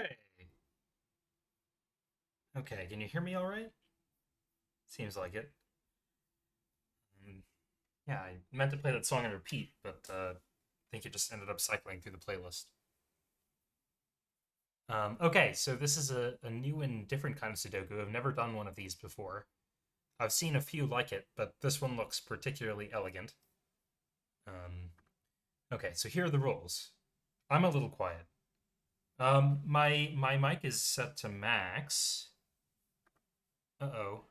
Hey. Okay, can you hear me all right? Seems like it. Um, yeah, I meant to play that song on repeat, but I think it just ended up cycling through the playlist. Okay, so this is a new and different kind of Sudoku. I've never done one of these before. I've seen a few like it, but this one looks particularly elegant. Um, okay, so here are the rules. I'm a little quiet. My mic is set to max. Uh-oh.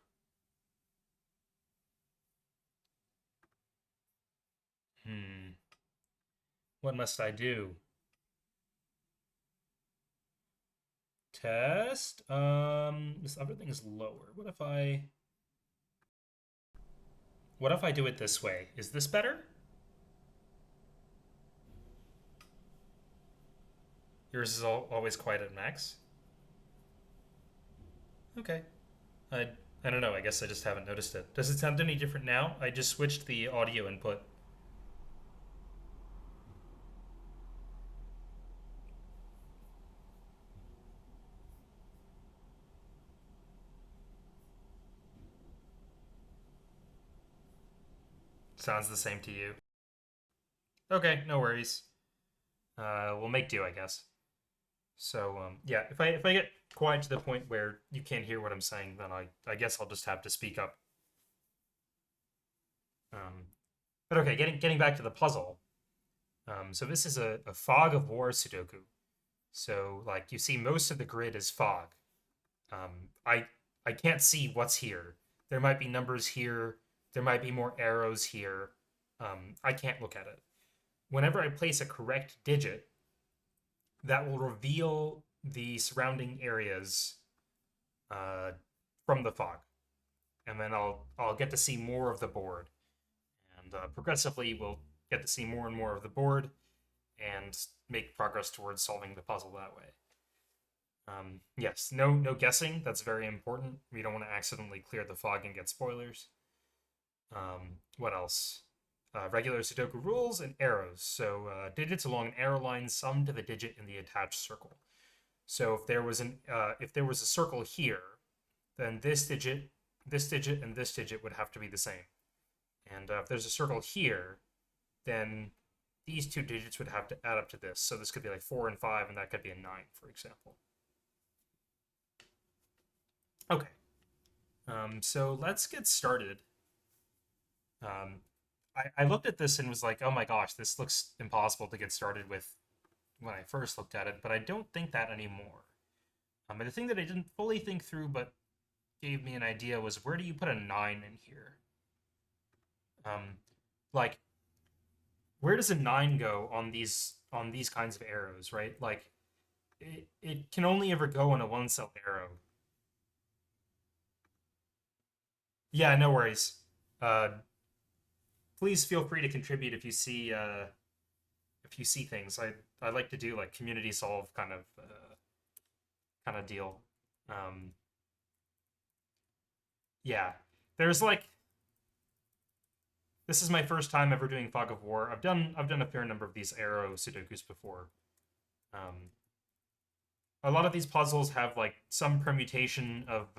Hmm. What must I do? Test. This other thing is lower. What if I do it this way? Is this better? Yours is always quiet at max. Okay. I I don't know. I guess I just haven't noticed it. Does it sound any different now? I just switched the audio input. Sounds the same to you. Okay, no worries. We'll make do, I guess. So yeah, if I get quiet to the point where you can't hear what I'm saying, then I guess I'll just have to speak up. Um, but okay, getting back to the puzzle. So this is a fog of war Sudoku. So like you see most of the grid is fog. I can't see what's here. There might be numbers here. There might be more arrows here. I can't look at it. Whenever I place a correct digit, that will reveal the surrounding areas uh, from the fog, and then I'll get to see more of the board, and progressively we'll get to see more and more of the board, and make progress towards solving the puzzle that way. Yes, no guessing. That's very important. We don't want to accidentally clear the fog and get spoilers. What else? Regular Sudoku rules and arrows. So digits along an arrow line sum to the digit in the attached circle. So if there was a circle here, then this digit, and this digit would have to be the same. And if there's a circle here, then these two digits would have to add up to this. So this could be like 4 and 5, and that could be a 9, for example. Okay. So let's get started. Um, I looked at this and was like, oh my gosh, this looks impossible to get started with when I first looked at it, but I don't think that anymore. And the thing that I didn't fully think through but gave me an idea was, where do you put a 9 in here? Um, like, where does a 9 go on these kinds of arrows, right? Like, it can only ever go on a one cell arrow. Yeah, no worries. Uh, please feel free to contribute if you see things. I like to do like community solve kind of deal. Um, yeah, there's like this is my first time ever doing Fog of War. I've done a fair number of these arrow Sudokus before. Um, a lot of these puzzles have like some permutation of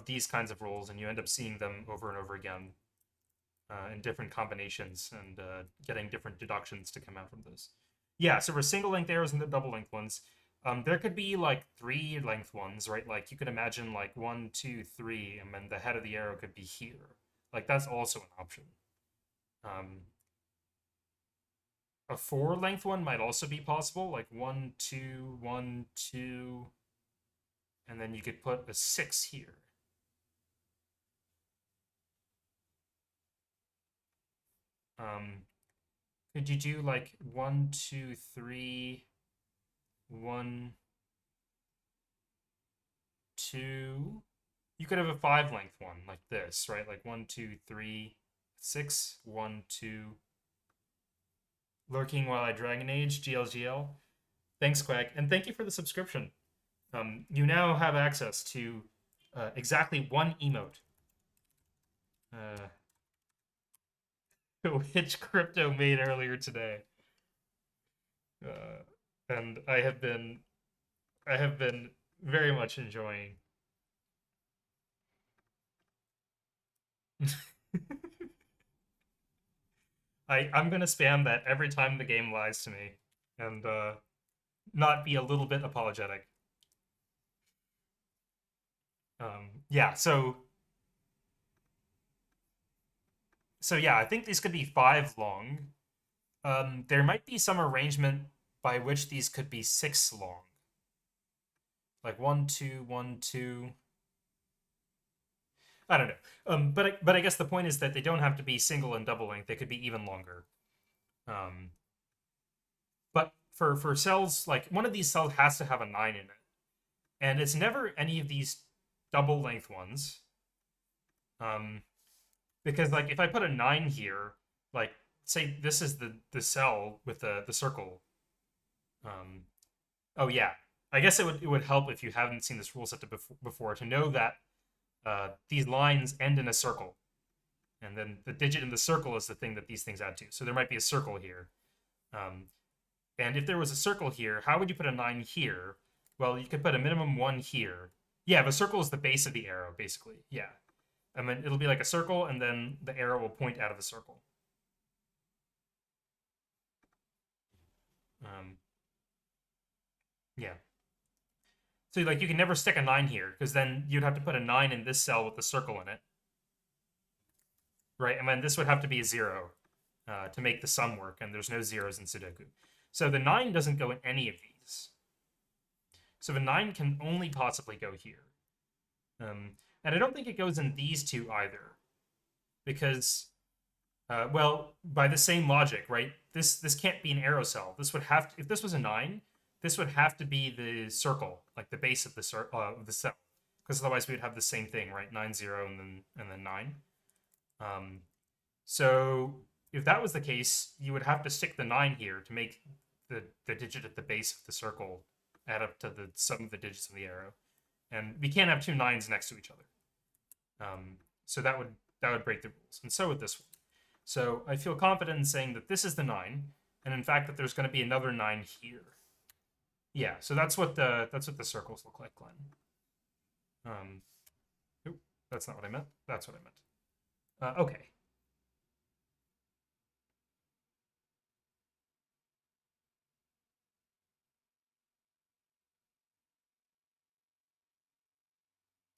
these kinds of rules, and you end up seeing them over and over again in different combinations, and getting different deductions to come out from this. Yeah, so for single length arrows and the double length ones, there could be like 3 length ones, right? Like you could imagine like 1, 2, 3, and then the head of the arrow could be here. Like that's also an option. Um, a 4 length one might also be possible, like 1, 2, 1, 2, and then you could put a 6 here. Um, could you do like 1, 2, 3, 1, 2? You could have a 5 length one like this, right? Like 1, 2, 3, 6, 1, 2. Lurking while I Dragon Age, GLGL. Thanks, Quack, and thank you for the subscription. You now have access to exactly one emote, uh, which Crypto made earlier today. Uh, and I have been very much enjoying. I'm gonna spam that every time the game lies to me, and not be a little bit apologetic. Yeah, so yeah, I think these could be 5 long. There might be some arrangement by which these could be 6 long, like 1, 2, 1, 2. I don't know. But I guess the point is that they don't have to be single and double length. They could be even longer. Um, but for cells, like one of these cells has to have a 9 in it, and it's never any of these double length ones. Um, because like if I put a 9 here, like say this is the cell with the circle. Um, oh yeah, I guess it would help if you haven't seen this rule set before to know that these lines end in a circle, and then the digit in the circle is the thing that these things add to. So there might be a circle here. Um, and if there was a circle here, how would you put a 9 here? Well, you could put a minimum 1 here. Yeah, the circle is the base of the arrow, basically. Yeah. And then it'll be like a circle, and then the arrow will point out of the circle. Um, yeah. So like you can never stick a 9 here, because then you'd have to put a 9 in this cell with the circle in it. Right? And then this would have to be a 0 to make the sum work, and there's no zeros in Sudoku. So the 9 doesn't go in any of these. So the 9 can only possibly go here. And I don't think it goes in these two either, because, well, by the same logic, right? This can't be an arrow cell. This would have to, if this was a 9, this would have to be the circle, like the base of the cell, because otherwise we would have the same thing, right? 9, 0, and then 9. Um, so if that was the case, you would have to stick the 9 here to make the digit at the base of the circle add up to the sum of the digits of the arrow. And we can't have two 9s next to each other. So that would break the rules, and so would this one. So I feel confident in saying that this is the 9, and in fact that there's going to be another 9 here. Yeah, so that's what the circles look like, Glenn. Um, that's not what I meant. That's what I meant. Okay.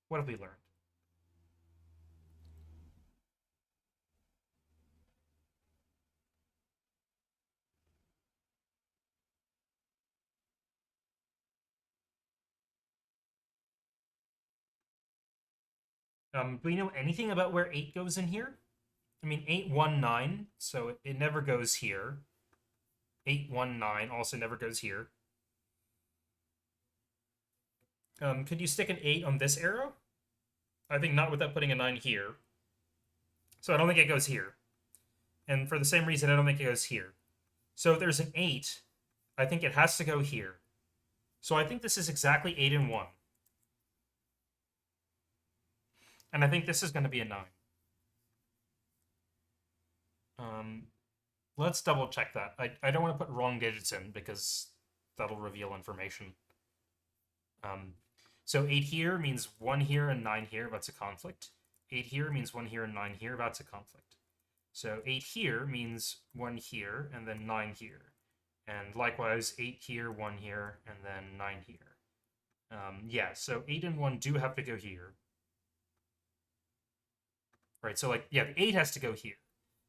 What have we learned? Do we know anything about where 8 goes in here? I mean, 8, 1, 9, so it never goes here. 8, 1, 9 also never goes here. Could you stick an 8 on this arrow? I think not without putting a 9 here. So I don't think it goes here. And for the same reason, I don't think it goes here. So if there's an 8, I think it has to go here. So I think this is exactly 8 and 1. And I think this is going to be a 9. Um, let's double check that. I don't want to put wrong digits in because that'll reveal information. Um, so 8 here means 1 here and 9 here. That's a conflict. 8 here means 1 here and 9 here. That's a conflict. So 8 here means 1 here and then 9 here. And likewise, 8 here, 1 here, and then 9 here. Yeah, so 8 and 1 do have to go here. Right, so like, yeah, the 8 has to go here.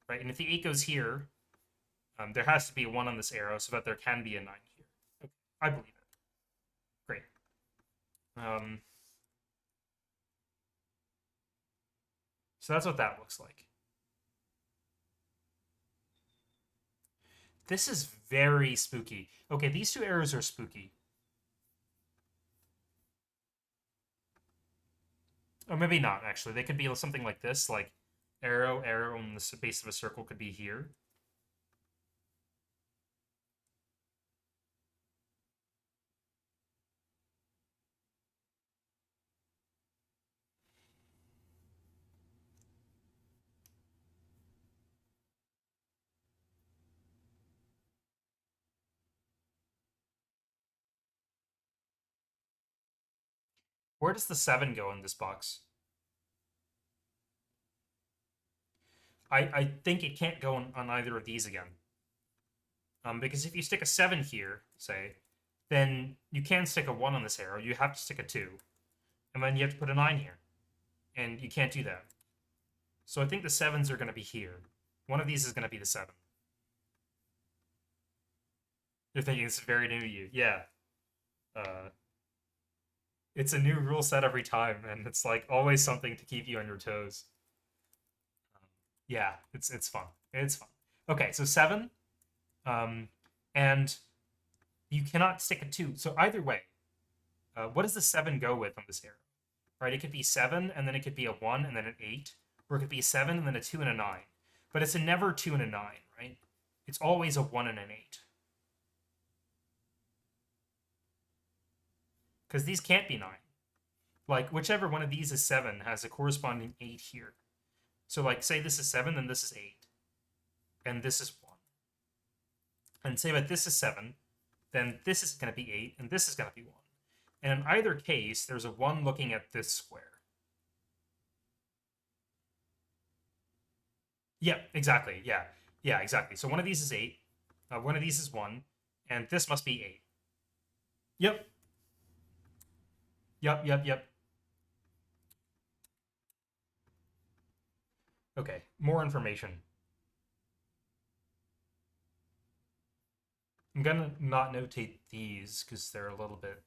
Right, and if the 8 goes here, there has to be a 1 on this arrow so that there can be a 9 here. Okay, I believe it. Great. So that's what that looks like. This is very spooky. Okay, these two arrows are spooky. Or maybe not, actually. They could be something like this, like arrow, arrow, and the base of a circle could be here. Where does the 7 go in this box? I think it can't go on either of these again. Because if you stick a 7 here, say, then you can stick a 1 on this arrow. You have to stick a 2. And then you have to put a 9 here. And you can't do that. So I think the 7s are going to be here. One of these is going to be the 7. You're thinking this is very new to you. Yeah. It's a new rule set every time, and it's like always something to keep you on your toes. Yeah, it's fun. It's fun. Okay, so 7. And you cannot stick a 2. So either way, what does the 7 go with on this arrow? Right, it could be 7, and then it could be a 1, and then an 8. Or it could be a 7, and then a 2, and a 9. But it's a never 2 and a 9, right? It's always a 1 and an 8. Because these can't be 9. Like, whichever one of these is 7 has a corresponding 8 here. So, like, say this is 7, then this is 8. And this is 1. And say that this is 7, then this is going to be 8, and this is going to be 1. And in either case, there's a 1 looking at this square. Yeah, exactly. Yeah. Yeah, exactly. So one of these is 8. One of these is 1. And this must be 8. Yep. Yep. Okay, more information. I'm gonna not notate these because they're a little bit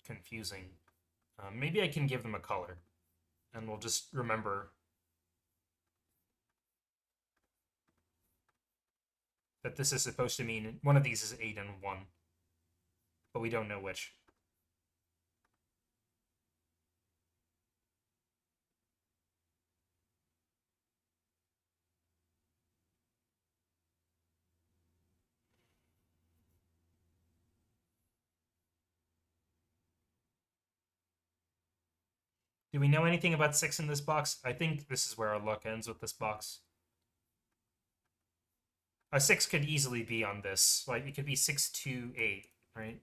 confusing. Maybe I can give them a color, and we'll just remember that this is supposed to mean one of these is 8 and 1, but we don't know which. Do we know anything about 6 in this box? I think this is where our luck ends with this box. A 6 could easily be on this. Like, it could be 6, 2, 8, right?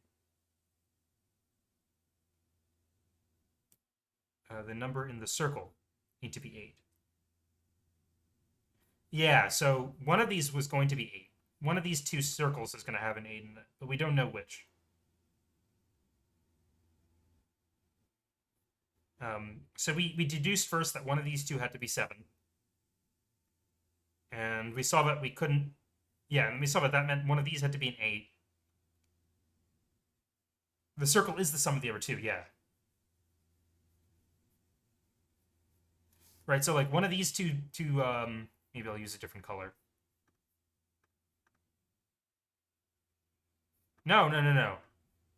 The number in the circle need to be 8. Yeah, so one of these was going to be 8. One of these two circles is going to have an 8 in it, but we don't know which. So we deduced first that one of these two had to be 7. And we saw that we couldn't... Yeah, and we saw that meant one of these had to be an 8. The circle is the sum of the other two, yeah. Right, so like one of these two maybe I'll use a different color. No.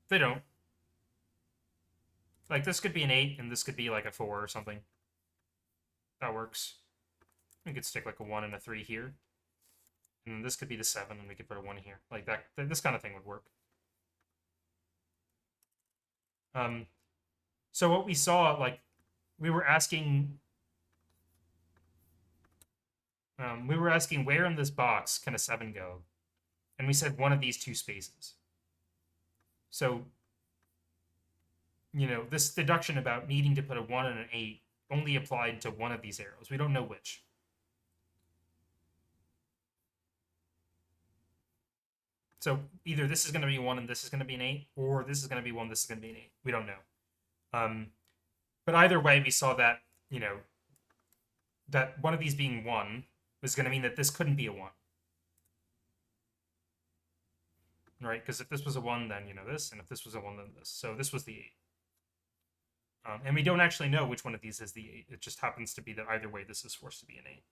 They don't. Like this could be an 8 and this could be like a 4 or something. That works. We could stick like a 1 and a 3 here. And this could be the 7 and we could put a 1 here. Like that, this kind of thing would work. So what we saw, like, we were asking where in this box can a 7 go? And we said one of these two spaces. So, this deduction about needing to put a 1 and an 8 only applied to one of these arrows. We don't know which. So either this is going to be 1 and this is going to be an 8, or this is going to be 1, this is going to be an 8. We don't know. But either way, we saw that, that one of these being 1 was going to mean that this couldn't be a 1. Right? Because if this was a 1, then, this, and if this was a 1, then this. So this was the 8. And we don't actually know which one of these is the 8. It just happens to be that either way, this is forced to be an 8.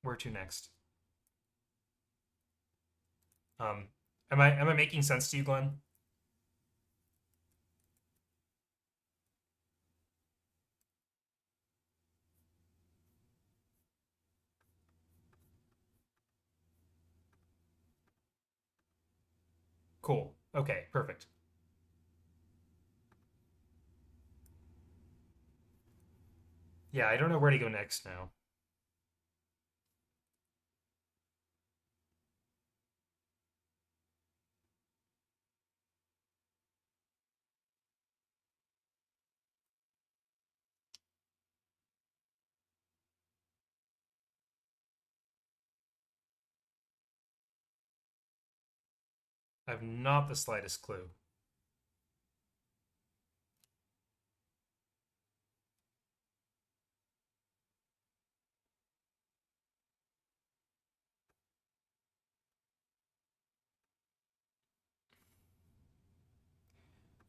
Where to next? Am I making sense to you, Glenn? Cool. Okay, perfect. Yeah, I don't know where to go next now. I have not the slightest clue.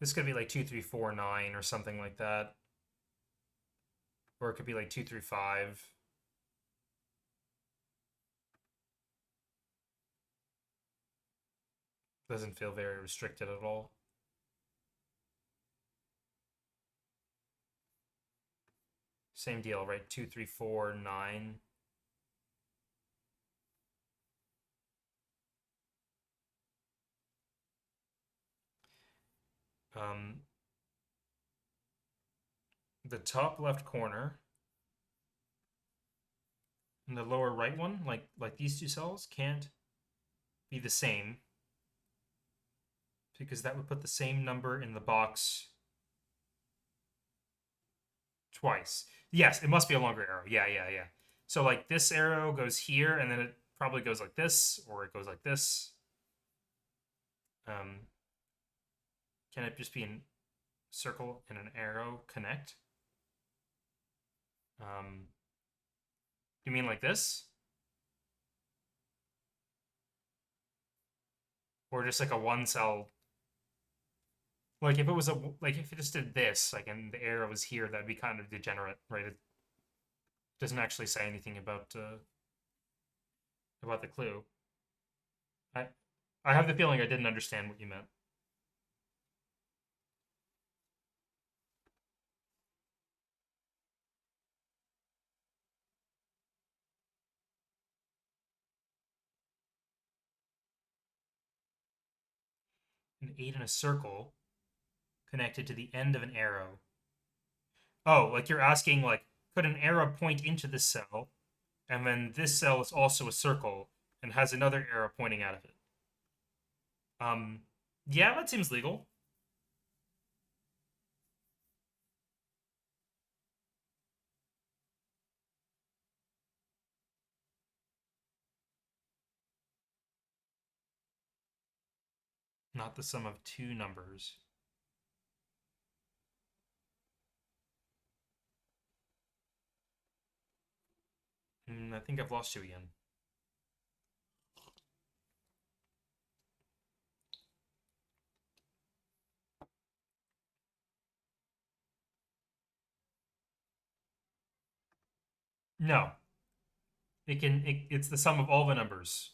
This could be like 2349 or something like that. Or it could be like 235. Doesn't feel very restricted at all. Same deal, right? 2349. Um, the top left corner and the lower right one, like these two cells, can't be the same because that would put the same number in the box twice. Yes, it must be a longer arrow. Yeah, yeah, yeah. So like this arrow goes here, and then it probably goes like this, or it goes like this. Um, can it just be a circle and an arrow connect? You mean like this, or just like a one cell? Like if it was a like if it just did this, like and the arrow was here, that'd be kind of degenerate, right? It doesn't actually say anything about the clue. I I have the feeling I didn't understand what you meant. An eight in a circle connected to the end of an arrow. Oh, like you're asking, like, could an arrow point into this cell, and then this cell is also a circle and has another arrow pointing out of it? Um, yeah, that seems legal. Not the sum of two numbers. I think I've lost you again. No, it's the sum of all the numbers,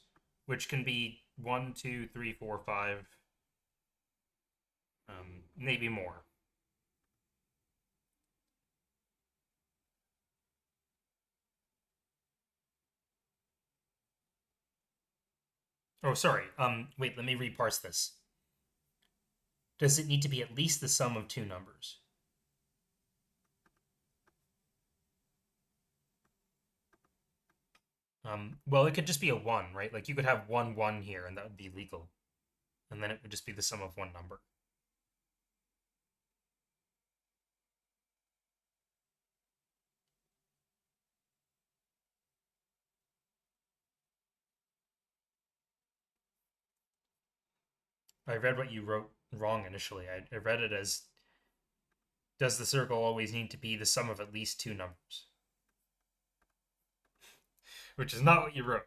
which can be one, two, three, four, five, maybe more. Oh, sorry. Wait, let me reparse this. Does it need to be at least the sum of two numbers? Well, it could just be a one, right? Like you could have one one here, and that would be legal, and then it would just be the sum of one number. I read what you wrote wrong initially. I read it as, does the circle always need to be the sum of at least two numbers? Which is not what you wrote.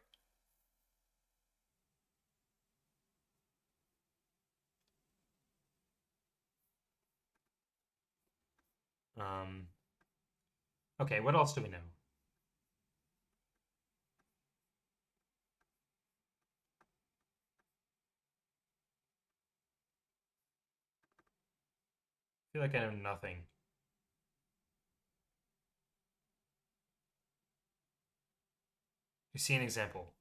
Um, okay, what else do we know? I feel like I know nothing. You see an example.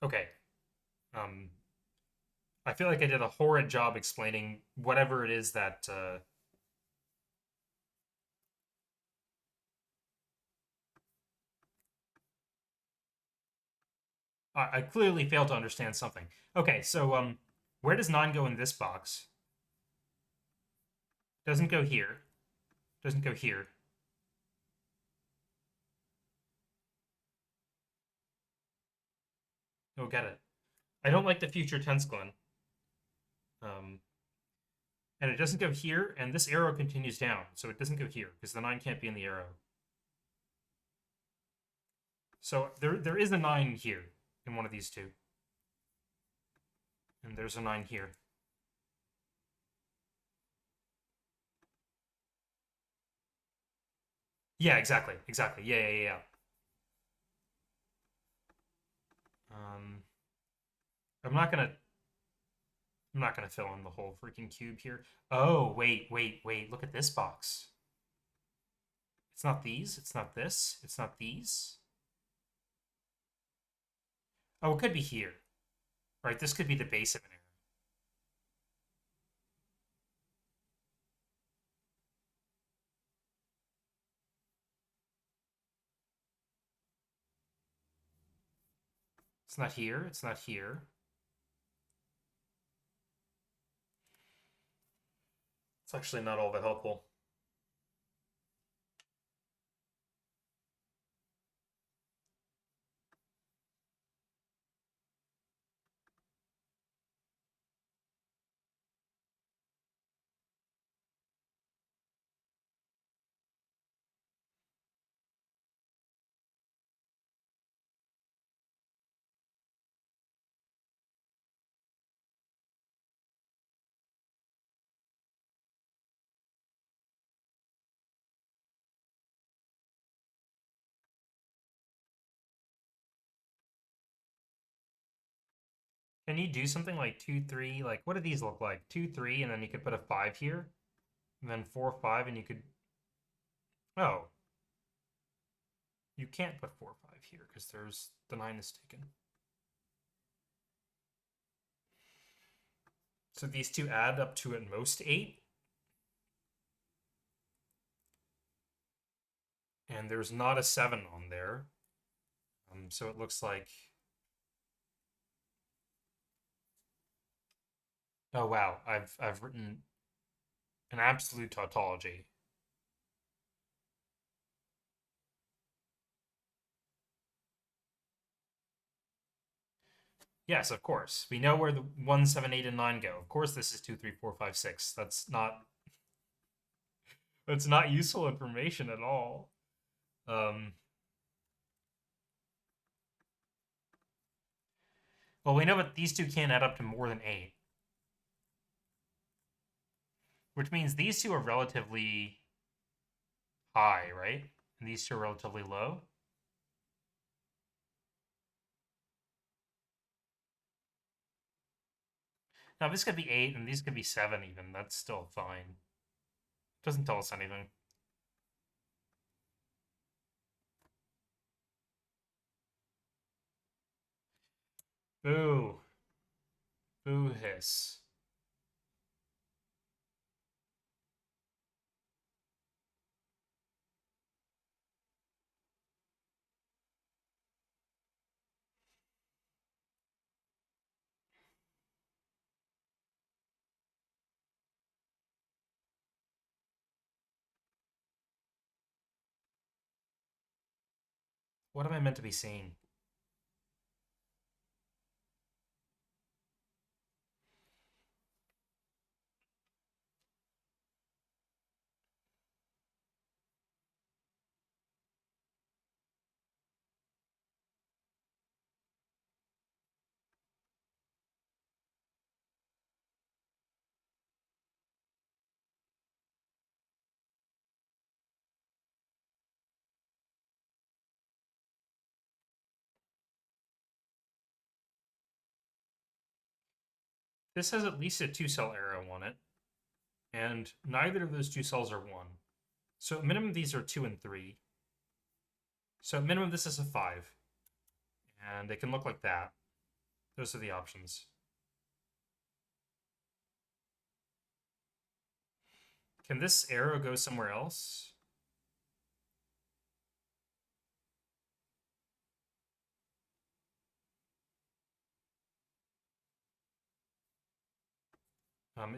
Okay. Um, I feel like I did a horrid job explaining whatever it is that I clearly failed to understand something. Okay, so where does 9 go in this box? Doesn't go here. Doesn't go here. Go get it. I don't like the future tense, Glenn. Um, and it doesn't go here, and this arrow continues down, so it doesn't go here because the 9 can't be in the arrow. So there is a 9 here in one of these two, and there's a 9 here. Yeah, exactly, exactly. Yeah. Um, I'm not gonna I'm not gonna fill in the whole freaking cube here. Oh, wait. Look at this box. It's not these. It's not this. It's not these. Oh, it could be here. Right, this could be the base of an arrow. It's not here. It's not here. It's actually not all that helpful. Can you do something like 2, 3? Like, what do these look like? 2, 3, and then you could put a 5 here, and then 4, 5, and you could. Oh, you can't put 4, 5 here because there's the 9 is taken. So these two add up to at most 8, and there's not a 7 on there. So it looks like. Oh wow, I've written an absolute tautology. Yes, of course. We know where the 1, 7, 8, and 9 go. Of course, this is 2, 3, 4, 5, 6. That's not useful information at all. Um, well, we know that these two can't add up to more than 8, which means these two are relatively high, right? And these two are relatively low. Now, this could be 8, and these could be 7 even. That's still fine. Doesn't tell us anything. Boo. Boo hiss. What am I meant to be seeing? This has at least a 2-cell arrow on it, and neither of those 2 cells are 1. So at minimum, these are 2 and 3. So at minimum, this is a 5. And it can look like that. Those are the options. Can this arrow go somewhere else?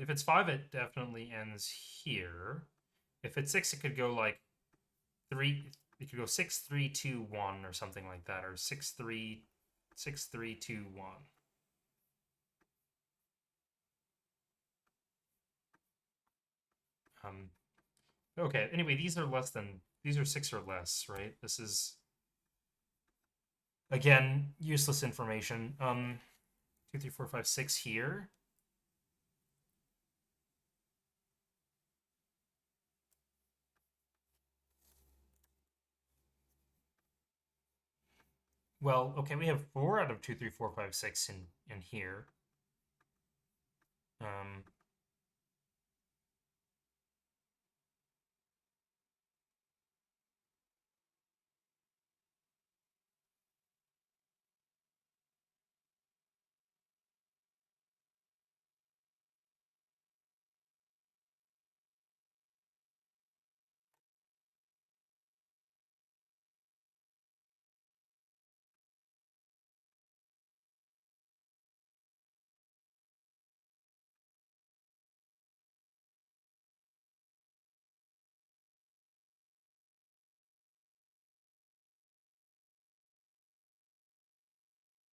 If it's 5, it definitely ends here. If it's 6, it could go like 3. It could go 6, 3, 2, 1 or something like that, or 6, 3, 6, 3, 2, 1. Okay, anyway, these are less than, these are 6 or less, right? This is, again, useless information. 2, 3, 4, 5, 6 here. Well, okay, we have 4 out of 2, 3, 4, 5, 6 in here. Um,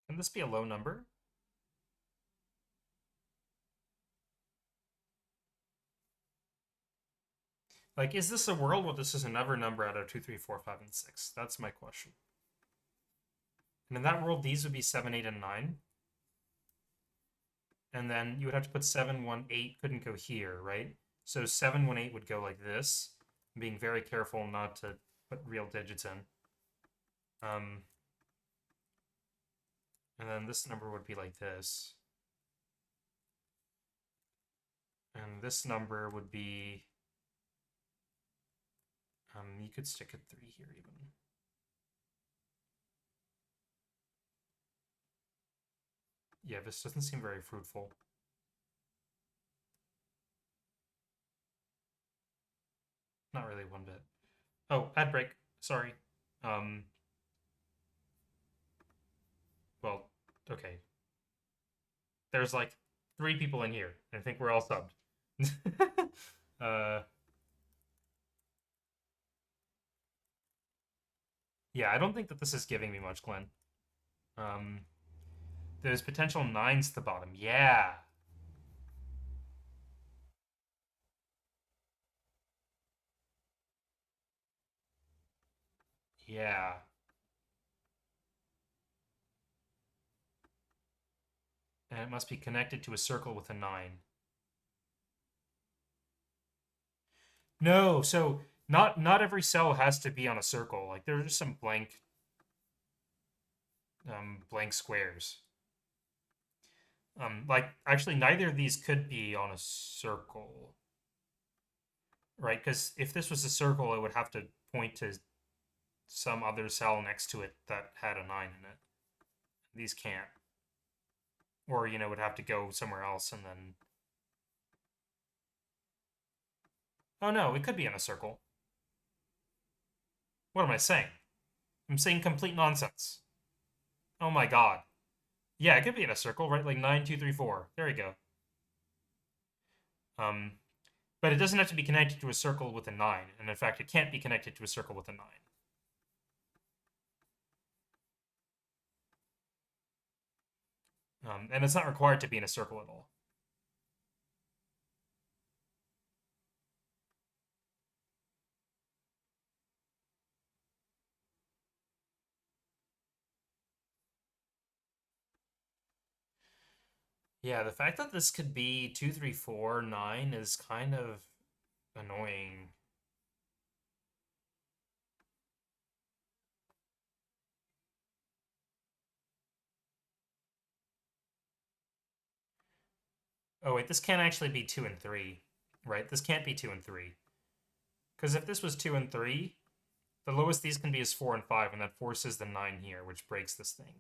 can this be a low number? Like, is this a world where this is another number out of 2, 3, 4, 5, and 6? That's my question. And in that world, these would be 7, 8, and 9. And then you would have to put 7, 1, 8 couldn't go here, right? So 7, 1, 8 would go like this, being very careful not to put real digits in. And then this number would be like this. And this number would be, you could stick a 3 here even. Yeah, this doesn't seem very fruitful. Not really one bit. Oh, ad break. Sorry. Well, okay. There's like 3 people in here. I think we're all subbed. Yeah, I don't think that this is giving me much, Glenn. There's potential 9s at the bottom. Yeah. Yeah. And it must be connected to a circle with a 9. No, so not every cell has to be on a circle. Like there are just some blank squares. Like actually neither of these could be on a circle. Right? Because if this was a circle, it would have to point to some other cell next to it that had a 9 in it. These can't. Or, would have to go somewhere else and then. Oh no, it could be in a circle. What am I saying? I'm saying complete nonsense. Oh my god. Yeah, it could be in a circle, right? Like 9, 2, 3, 4. There you go. Um, but it doesn't have to be connected to a circle with a 9. And in fact, it can't be connected to a circle with a 9. And it's not required to be in a circle at all. Yeah, the fact that this could be 2, 3, 4, 9 is kind of annoying. Oh, wait, this can't actually be 2 and 3, right? This can't be 2 and 3. Because if this was 2 and 3, the lowest these can be is 4 and 5, and that forces the 9 here, which breaks this thing.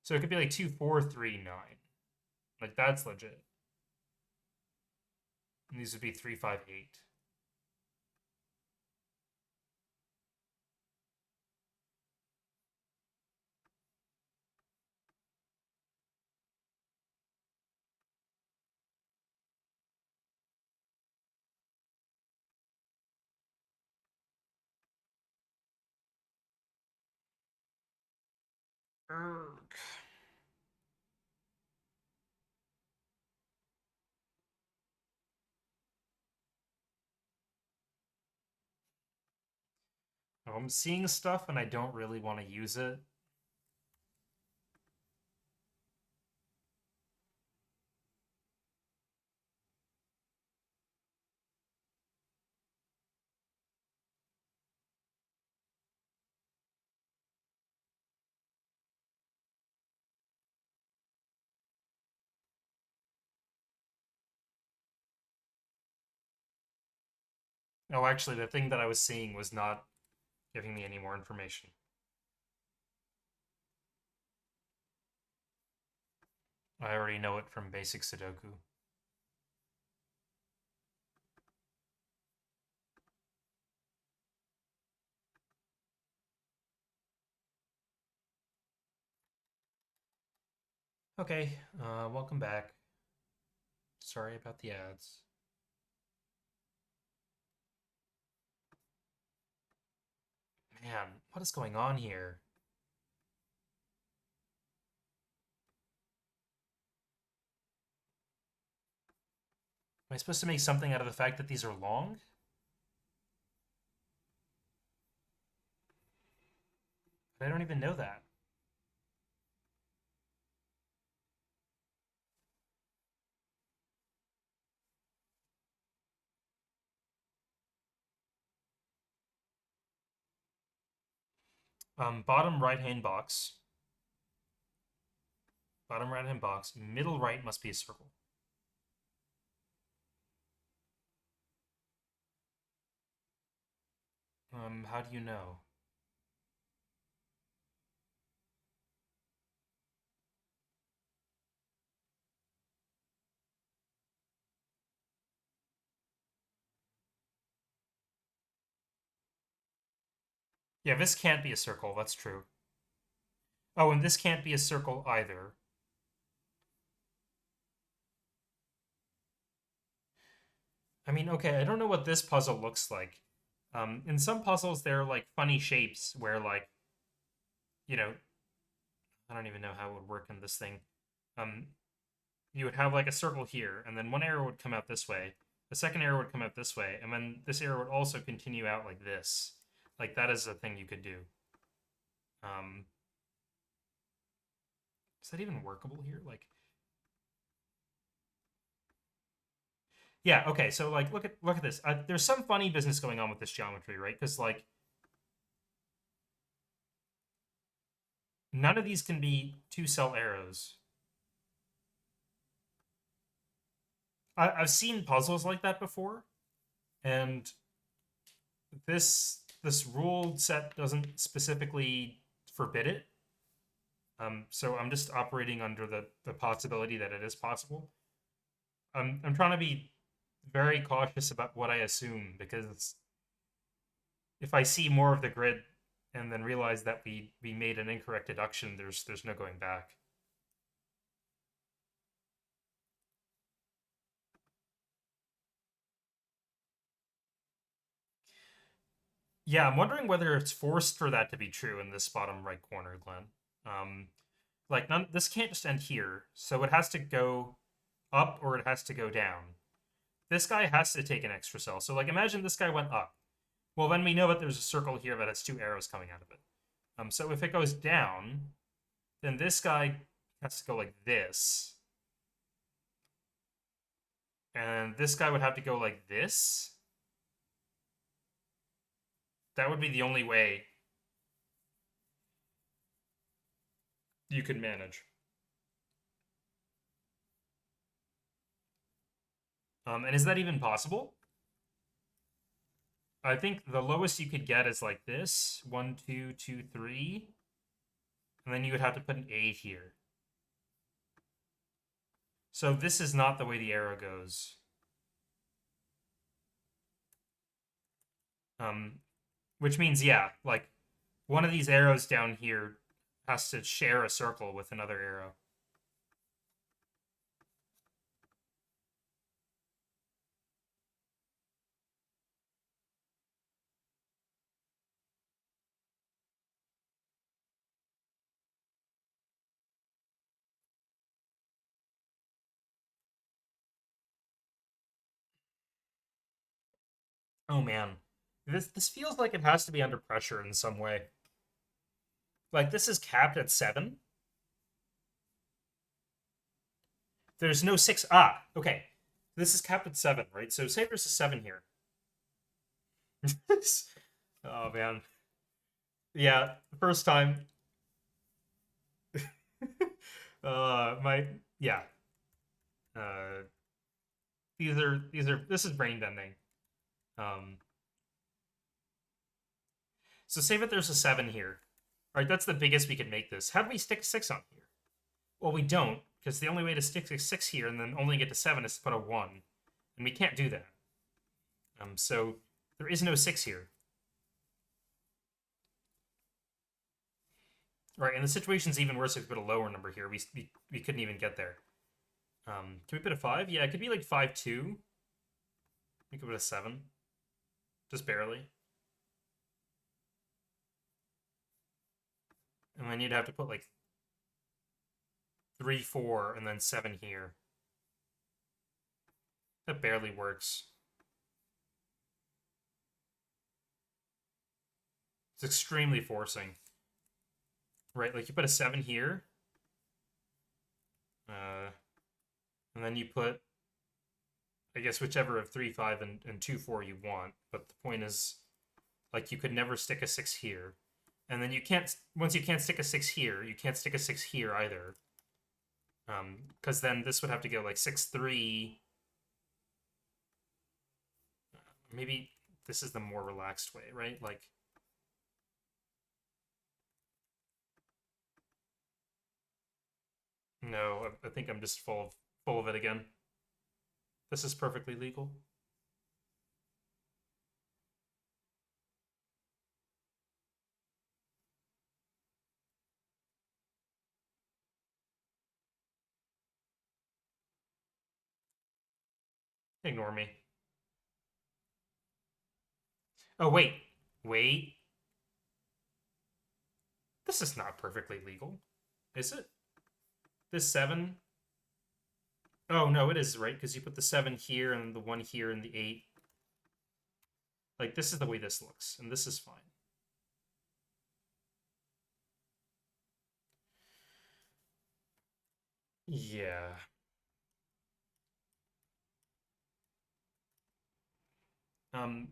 So it could be like 2, 4, 3, 9. Like, that's legit. And these would be 3, 5, 8. Erg. I'm seeing stuff and I don't really want to use it. Oh, actually, the thing that I was seeing was not giving me any more information. I already know it from basic Sudoku. Okay, welcome back. Sorry about the ads. Man, what is going on here? Am I supposed to make something out of the fact that these are long? I don't even know that. Bottom right hand box. Bottom right hand box. Middle right must be a circle. How do you know? Yeah, this can't be a circle, that's true. Oh, and this can't be a circle either. I mean, okay, I don't know what this puzzle looks like. In some puzzles, there are like funny shapes where, like, you know, I don't even know how it would work in this thing. Um, you would have like a circle here, and then one arrow would come out this way, the second arrow would come out this way, and then this arrow would also continue out like this. Like that is a thing you could do. Um, is that even workable here? Like, yeah, okay. So like, look at this. There's some funny business going on with this geometry, right? Because like, none of these can be two cell arrows. I've seen puzzles like that before, and this rule set doesn't specifically forbid it. So I'm just operating under the possibility that it is possible. I'm trying to be very cautious about what I assume because if I see more of the grid and then realize that we made an incorrect deduction, there's no going back. Yeah, I'm wondering whether it's forced for that to be true in this bottom right corner, Glenn. Um, like this can't just end here, so it has to go up or it has to go down. This guy has to take an extra cell. So like imagine this guy went up. Well, then we know that there's a circle here that has two arrows coming out of it. So if it goes down, then this guy has to go like this. And this guy would have to go like this. That would be the only way you could manage. And is that even possible? I think the lowest you could get is like this 1, 2, 2, 3. And then you would have to put an 8 here. So this is not the way the arrow goes. Which means, yeah, like one of these arrows down here has to share a circle with another arrow. Oh man, this feels like it has to be under pressure in some way. Like this is capped at 7. There's no 6. Ah, okay. This is capped at 7, right? So say there's a 7 here. Oh man. Yeah, the first time. My yeah. Uh, this is brain bending. Um, so say that there's a 7 here. All right, that's the biggest we could make this. How do we stick 6 on here? Well, we don't, because the only way to stick a 6 here and then only get to 7 is to put a 1. And we can't do that. So there is no 6 here. Right, and the situation's even worse if we put a lower number here. We couldn't even get there. Can we put a 5? Yeah, it could be like 5-2. We could put a 7. Just barely. And then you'd have to put like 3-4 and then 7 here. That barely works. It's extremely forcing. Right, like you put a 7 here. And then you put, I guess, whichever of 3-5 and 2-4 you want. But the point is, like, you could never stick a 6 here. And then you can't, once you can't stick a 6 here, you can't stick a 6 here either. Because then this would have to go like 6-3. Maybe this is the more relaxed way, right? Like, no, I think I'm just full of it again. This is perfectly legal. Ignore me. Oh, wait. This is not perfectly legal, is it? This 7. Oh no, it is, right? Because you put the 7 here and the 1 here and the 8. Like this is the way this looks, and this is fine. Yeah.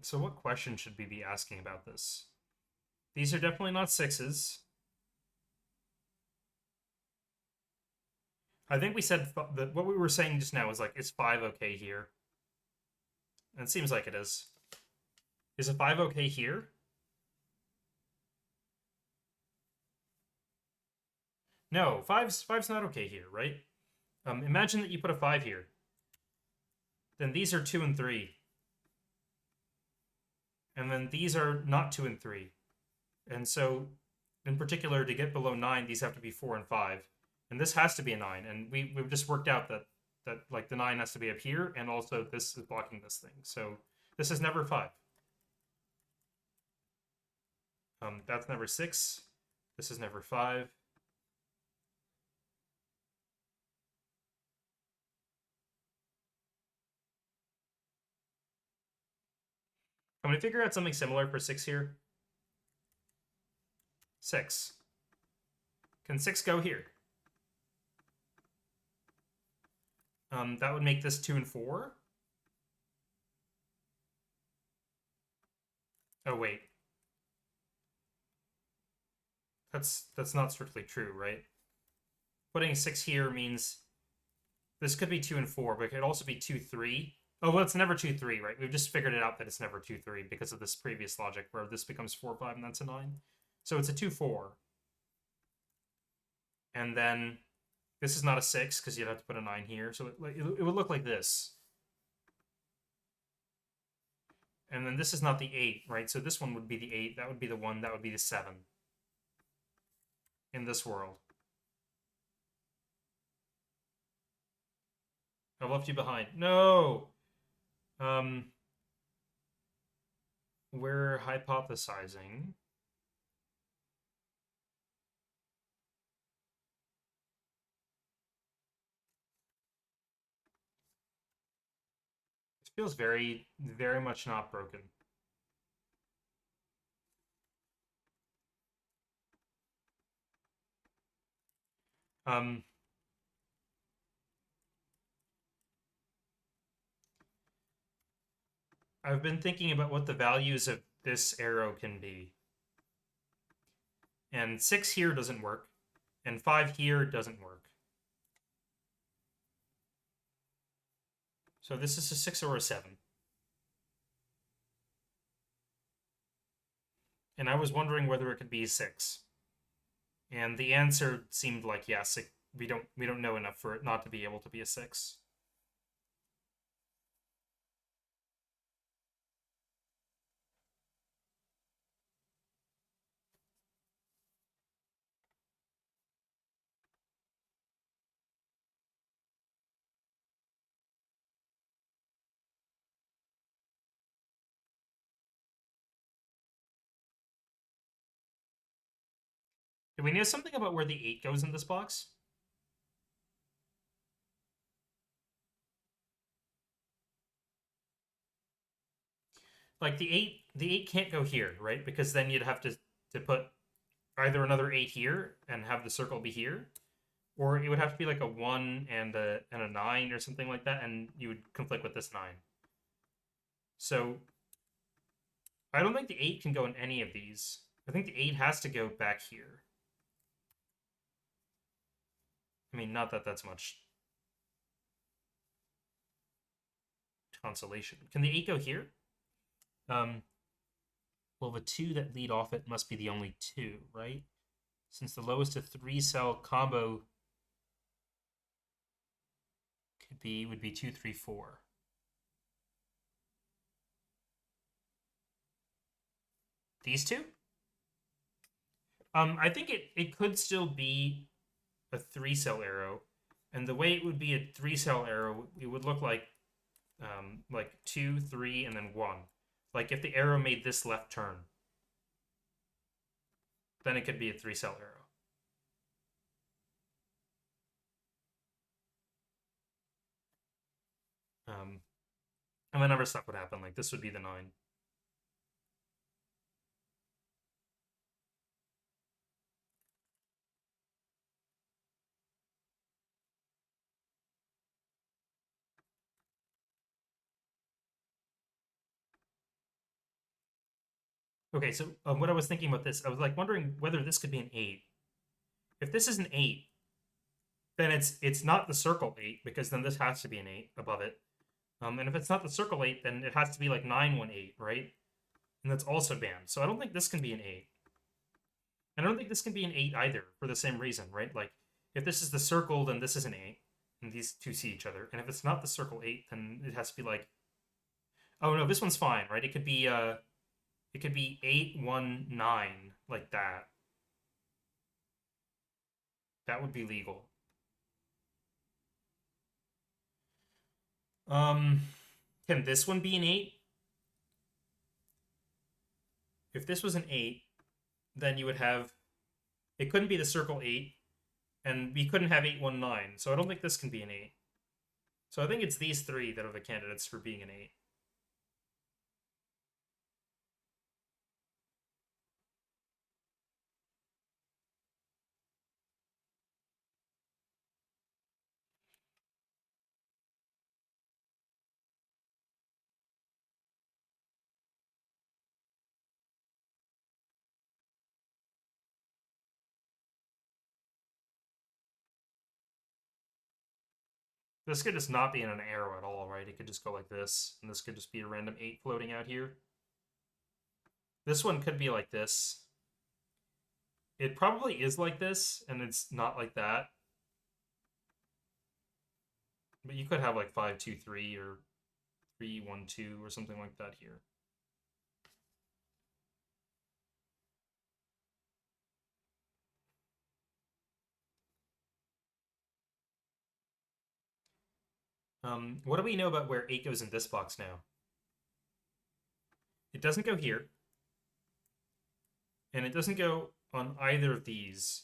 So what question should we be asking about this? These are definitely not 6s. I think we said that what we were saying just now was like, is 5 okay here? And it seems like it is. Is a 5 okay here? No, five's not okay here, right? Imagine that you put a 5 here. Then these are 2 and 3. And then these are not 2 and 3. And so, in particular, to get below 9, these have to be 4 and 5. And this has to be a 9. And we've just worked out that like the 9 has to be up here, and also this is blocking this thing. So this is never 5. That's never 6. This is never 5. Can we figure out something similar for 6 here? 6. Can 6 go here? That would make this 2 and 4. Oh, wait. That's not strictly true, right? Putting 6 here means this could be 2 and 4, but it could also be 2-3. Oh, well, it's never 2-3, right? We've just figured it out that it's never 2-3 because of this previous logic where this becomes 4-5 and that's a 9. So it's a 2-4. And then this is not a 6 because you'd have to put a 9 here. So it would look like this. And then this is not the 8, right? So this one would be the 8, that would be the 1, that would be the 7 in this world. I left you behind. No! Um, we're hypothesizing. This feels very, very much not broken. Um, I've been thinking about what the values of this arrow can be. And 6 here doesn't work, and 5 here doesn't work. So this is a 6 or a 7. And I was wondering whether it could be a 6. And the answer seemed like yes, we don't know enough for it not to be able to be a 6. Do we know something about where the 8 goes in this box? Like the 8 can't go here, right? Because then you'd have to put either another 8 here and have the circle be here, or it would have to be like a 1 and a 9 or something like that, and you would conflict with this 9. So I don't think the 8 can go in any of these. I think the 8 has to go back here. I mean, not that that's much consolation. Can the 8 go here? Well, the 2 that lead off it must be the only 2, right? Since the lowest of 3-cell combo would be 2, 3, 4. These two? I think it could still be a 3-cell arrow, and the way it would be a 3-cell arrow, it would look like 2, 3, and then 1. Like if the arrow made this left turn, then it could be a 3-cell arrow. And then other stuff would happen. Like this would be the 9. Okay, so what I was thinking about this, I was like wondering whether this could be an 8. If this is an 8, then it's not the circle 8, because then this has to be an 8 above it. And if it's not the circle 8, then it has to be like 918, right? And that's also banned. So I don't think this can be an 8. And I don't think this can be an 8 either, for the same reason, right? Like, if this is the circle, then this is an 8. And these two see each other. And if it's not the circle 8, then it has to be like... Oh, no, this one's fine, right? It could be 819, like that. That would be legal. Can this one be an 8? If this was an 8, then you would have... It couldn't be the circle 8, and we couldn't have 819, so I don't think this can be an 8. So I think it's these 3 that are the candidates for being an 8. This could just not be in an arrow at all, right? It could just go like this, and this could just be a random 8 floating out here. This one could be like this. It probably is like this, and it's not like that. But you could have like 5, 2, 3, or 3, 1, 2, or something like that here. What do we know about where 8 goes in this box now? It doesn't go here. And it doesn't go on either of these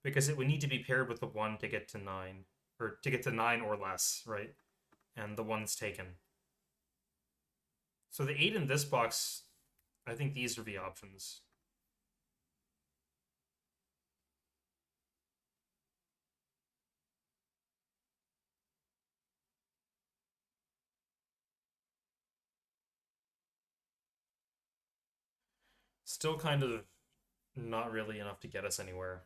because it would need to be paired with the 1 to get to 9. Or to get to 9 or less, right? And the 1's taken. So the 8 in this box, I think these are the options. Still kind of not really enough to get us anywhere.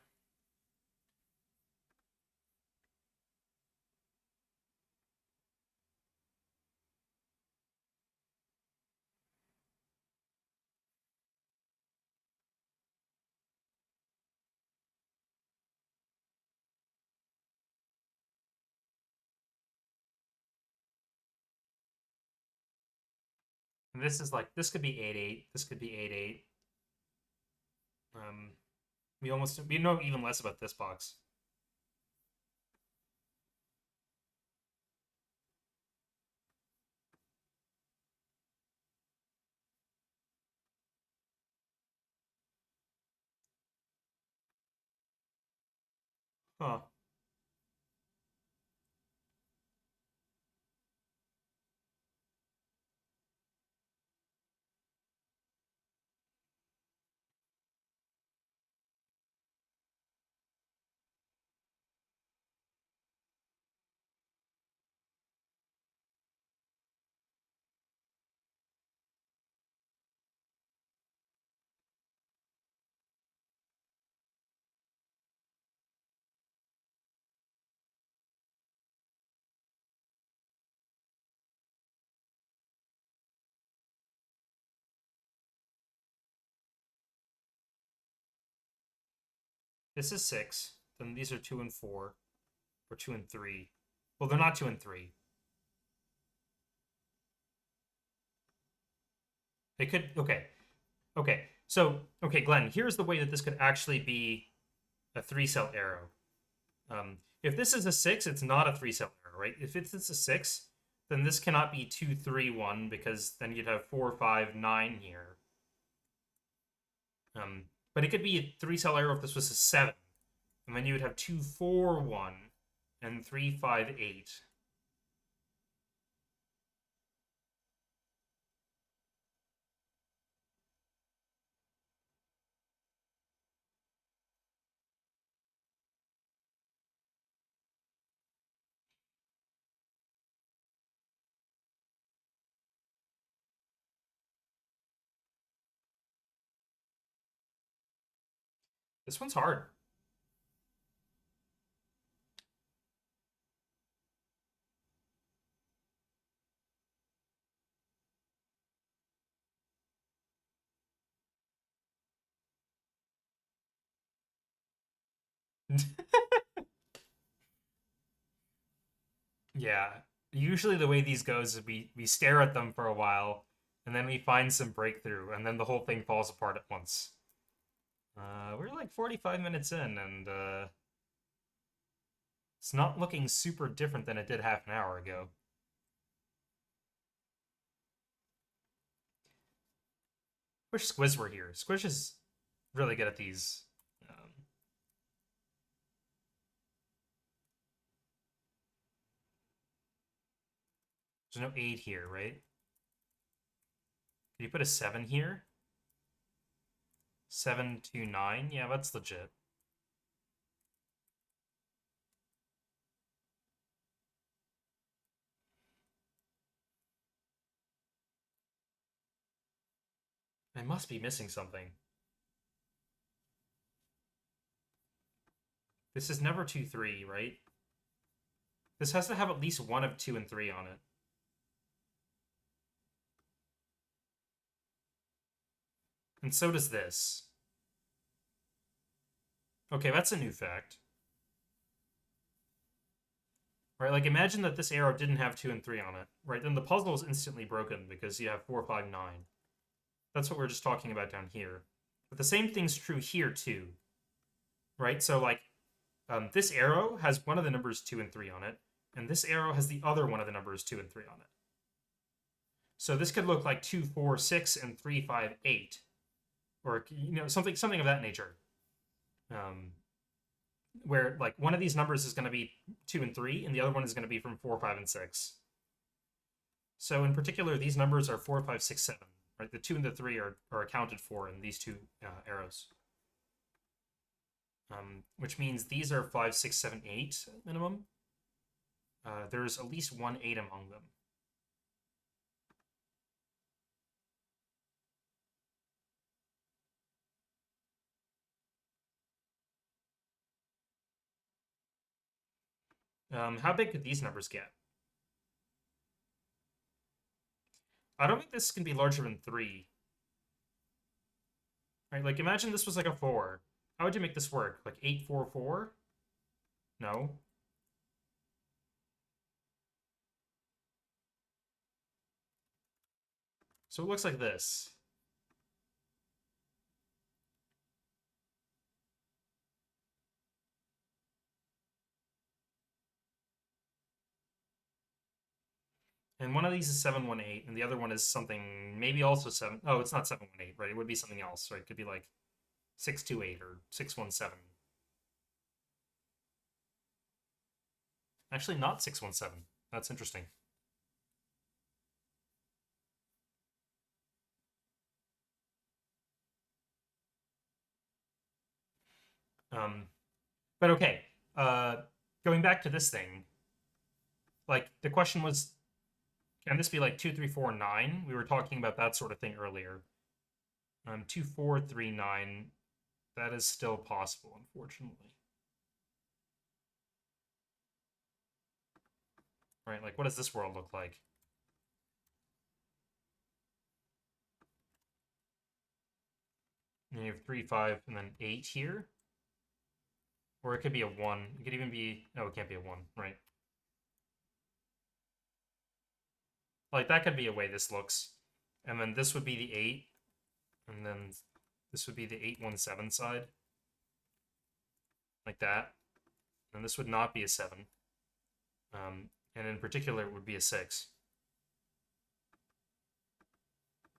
And this is like, this could be 8-8. This could be 8-8. We know even less about this box. Huh. This is 6. Then these are 2 and 4. Or 2 and 3. Well, they're not 2 and 3. They could. Okay. Okay. So, okay, Glenn, here's the way that this could actually be a 3-cell arrow. If this is a 6, it's not a 3-cell arrow, right? If it's a 6, then this cannot be 2, 3, 1, because then you'd have 4, 5, 9 here. But it could be a 3-cell arrow if this was a 7. And then you would have 2, 4, 1, and 3, 5, 8. This one's hard. Yeah. Usually the way these goes is we stare at them for a while, and then we find some breakthrough, and then the whole thing falls apart at once. We're like 45 minutes in, and it's not looking super different than it did half an hour ago. Wish Squiz were here. Squish is really good at these. There's no 8 here, right? Can you put a 7 here? 7, 2, 9? Yeah, that's legit. I must be missing something. This is never 2, 3, right? This has to have at least one of 2 and 3 on it. And so does this. Okay, that's a new fact. Right, like imagine that this arrow didn't have 2 and 3 on it, right? Then the puzzle is instantly broken because you have 4, 5, 9. That's what we're just talking about down here. But the same thing's true here too, right? So like this arrow has one of the numbers 2 and 3 on it. And this arrow has the other one of the numbers 2 and 3 on it. So this could look like 2, 4, 6, and 3, 5, 8. Or, something of that nature. Where, like, one of these numbers is going to be 2 and 3, and the other one is going to be from 4, 5, and 6. So, in particular, these numbers are 4, 5, 6, 7. Right? The 2 and the 3 are accounted for in these two arrows. Which means these are 5, 6, 7, 8 minimum. There's at least 1 8 among them. How big could these numbers get? I don't think this can be larger than 3. Right, like imagine this was like a 4. How would you make this work? Like 8, 4, 4? No. So it looks like this. And one of these is 718, and the other one is something, maybe also 7. Oh, it's not 718, right? It would be something else, right? It could be like 628 or 617. Actually, not 617. That's interesting. But okay. Going back to this thing, like the question was, can this be like 2, 3, 4, 9? We were talking about that sort of thing earlier. 2, 4, 3, 9. That is still possible, unfortunately. Right? Like, what does this world look like? And you have 3, 5, and then 8 here. Or it could be a 1. It could even be... No, it can't be a 1, right? Like, that could be a way this looks. And then this would be the 8. And then this would be the 817 side. Like that. And this would not be a 7. And in particular, it would be a 6.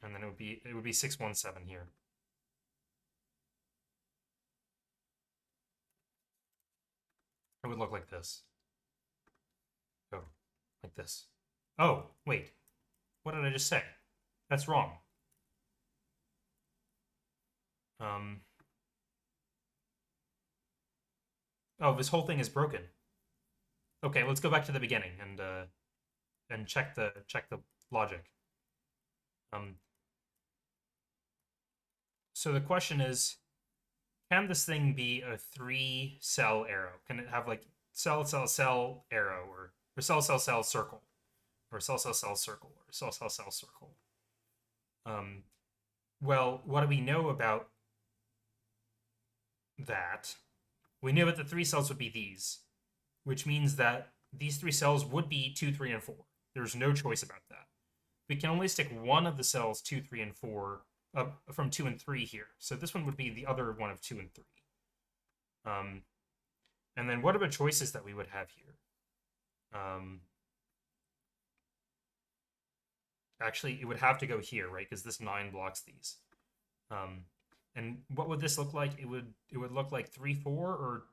And then it would be 617 here. It would look like this. Oh, like this. Oh, wait. What did I just say? That's wrong. Oh, this whole thing is broken. Okay, let's go back to the beginning and check the logic. So the question is, can this thing be a 3-cell arrow? Can it have like cell, cell, cell arrow, or cell, cell, cell circle, or cell, cell, cell circle, or cell, cell, cell circle? Well, what do we know about that? We know that the 3 cells would be these, which means that these 3 cells would be 2, 3, and 4. There's no choice about that. We can only stick one of the cells 2, 3, and 4 from 2 and 3 here. So this one would be the other one of 2 and 3. And then what are the choices that we would have here? Actually, it would have to go here, right? Because this 9 blocks these. And what would this look like? It would look like 3, 4, or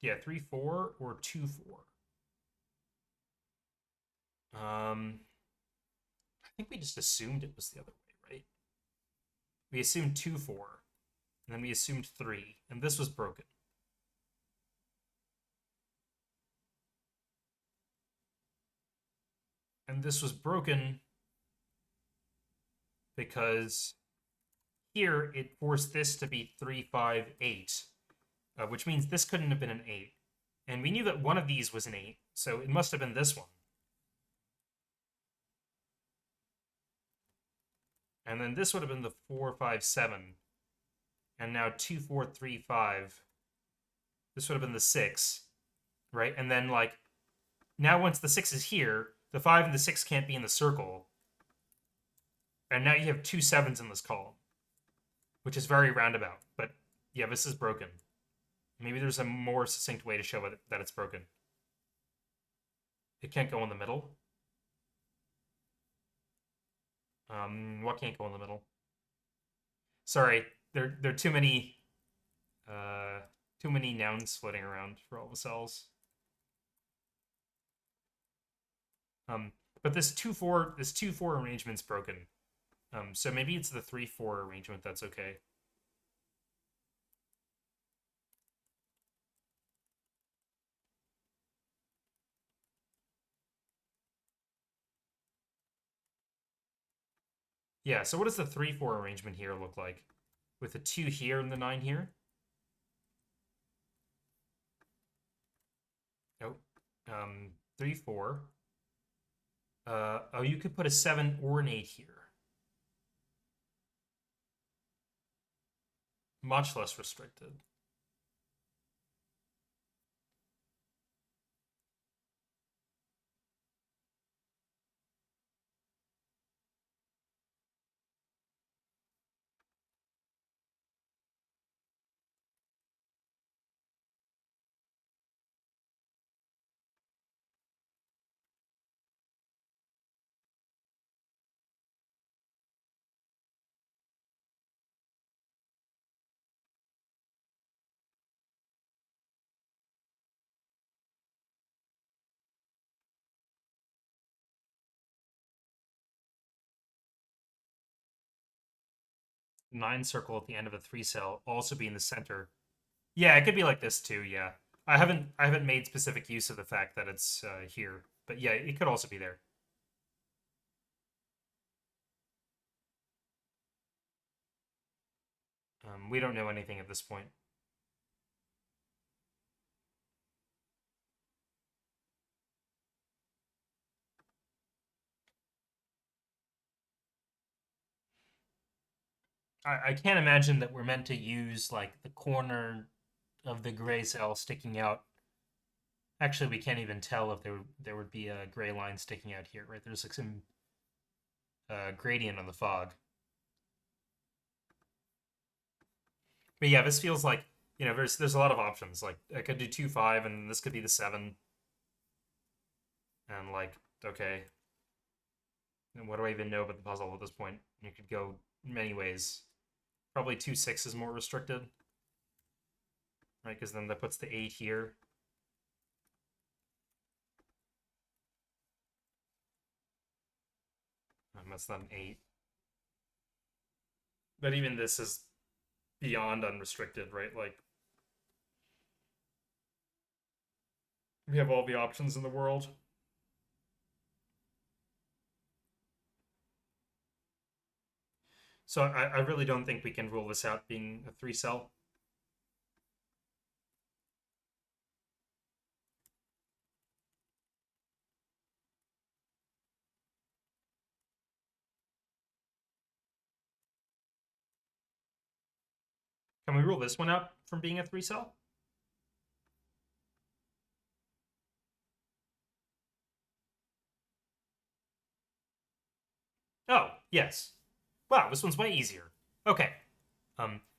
3, 4, or 2, 4. I think we just assumed it was the other way, right? We assumed 2, 4, and then we assumed 3, and this was broken. And this was broken because here it forced this to be 3, 5, 8, which means this couldn't have been an 8. And we knew that one of these was an 8, so it must have been this one. And then this would have been the 4, 5, 7. And now 2, 4, 3, 5. This would have been the 6, right? And then, like, now once the 6 is here, the 5 and the 6 can't be in the circle. And now you have 2 7s in this column, which is very roundabout. But yeah, this is broken. Maybe there's a more succinct way to show it, that it's broken. It can't go in the middle. What can't go in the middle? Sorry, there are uh too many nouns floating around for all the cells. Um, but this 2-4 arrangement's broken. So maybe it's the 3-4 arrangement that's okay. Yeah, so what does the 3-4 arrangement here look like? With the 2 here and the 9 here? Nope. 3-4. Oh, you could put a 7 or an 8 here. Much less restricted. Nine circle at the end of a 3 cell also be in the center. Yeah, it could be like this too. Yeah, I haven't made specific use of the fact that it's here, but yeah, it could also be there. We don't know anything at this point. I can't imagine that we're meant to use like the corner of the gray cell sticking out. Actually, we can't even tell if there would be a gray line sticking out here, right? There's like some gradient on the fog. But yeah, this feels like there's a lot of options. Like I could do 2-5, and this could be the 7, and like okay, and what do I even know about the puzzle at this point? You could go many ways. Probably 2-6 is more restricted, right? Because then that puts the 8 here. That's not an 8. But even this is beyond unrestricted, right? Like we have all the options in the world. So I really don't think we can rule this out being a 3 cell. Can we rule this one out from being a 3 cell? Oh, yes. Wow, this one's way easier. Okay.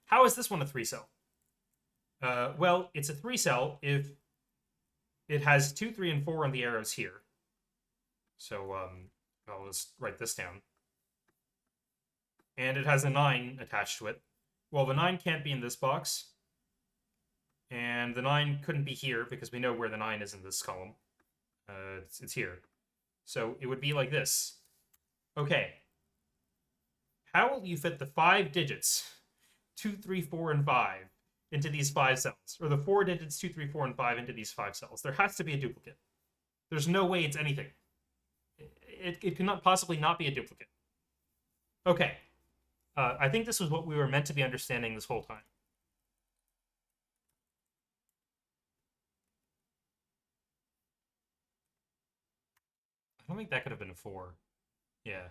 How is this one a 3 cell? Well, it's a 3 cell if it has 2, 3, and 4 on the arrows here. So I'll just write this down. And it has a 9 attached to it. Well, the 9 can't be in this box. And the 9 couldn't be here because we know where the 9 is in this column. It's here. So it would be like this. Okay. How will you fit the 5 digits 2, 3, 4, and 5 into these 5 cells? Or the 4 digits 2, 3, 4, and 5 into these 5 cells? There has to be a duplicate. There's no way it's anything. It cannot possibly not be a duplicate. Okay. I think this was what we were meant to be understanding this whole time. I don't think that could have been a 4. Yeah.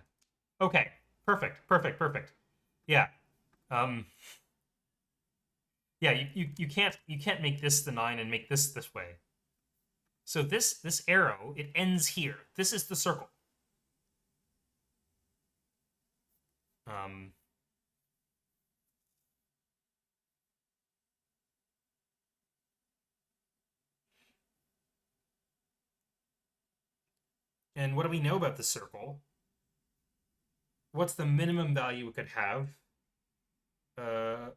Okay. Perfect. Perfect. Perfect. Yeah. Um. Yeah. You can't make this the 9 and make this way. So this arrow it ends here. This is the circle. Um. And what do we know about the circle? What's the minimum value we could have?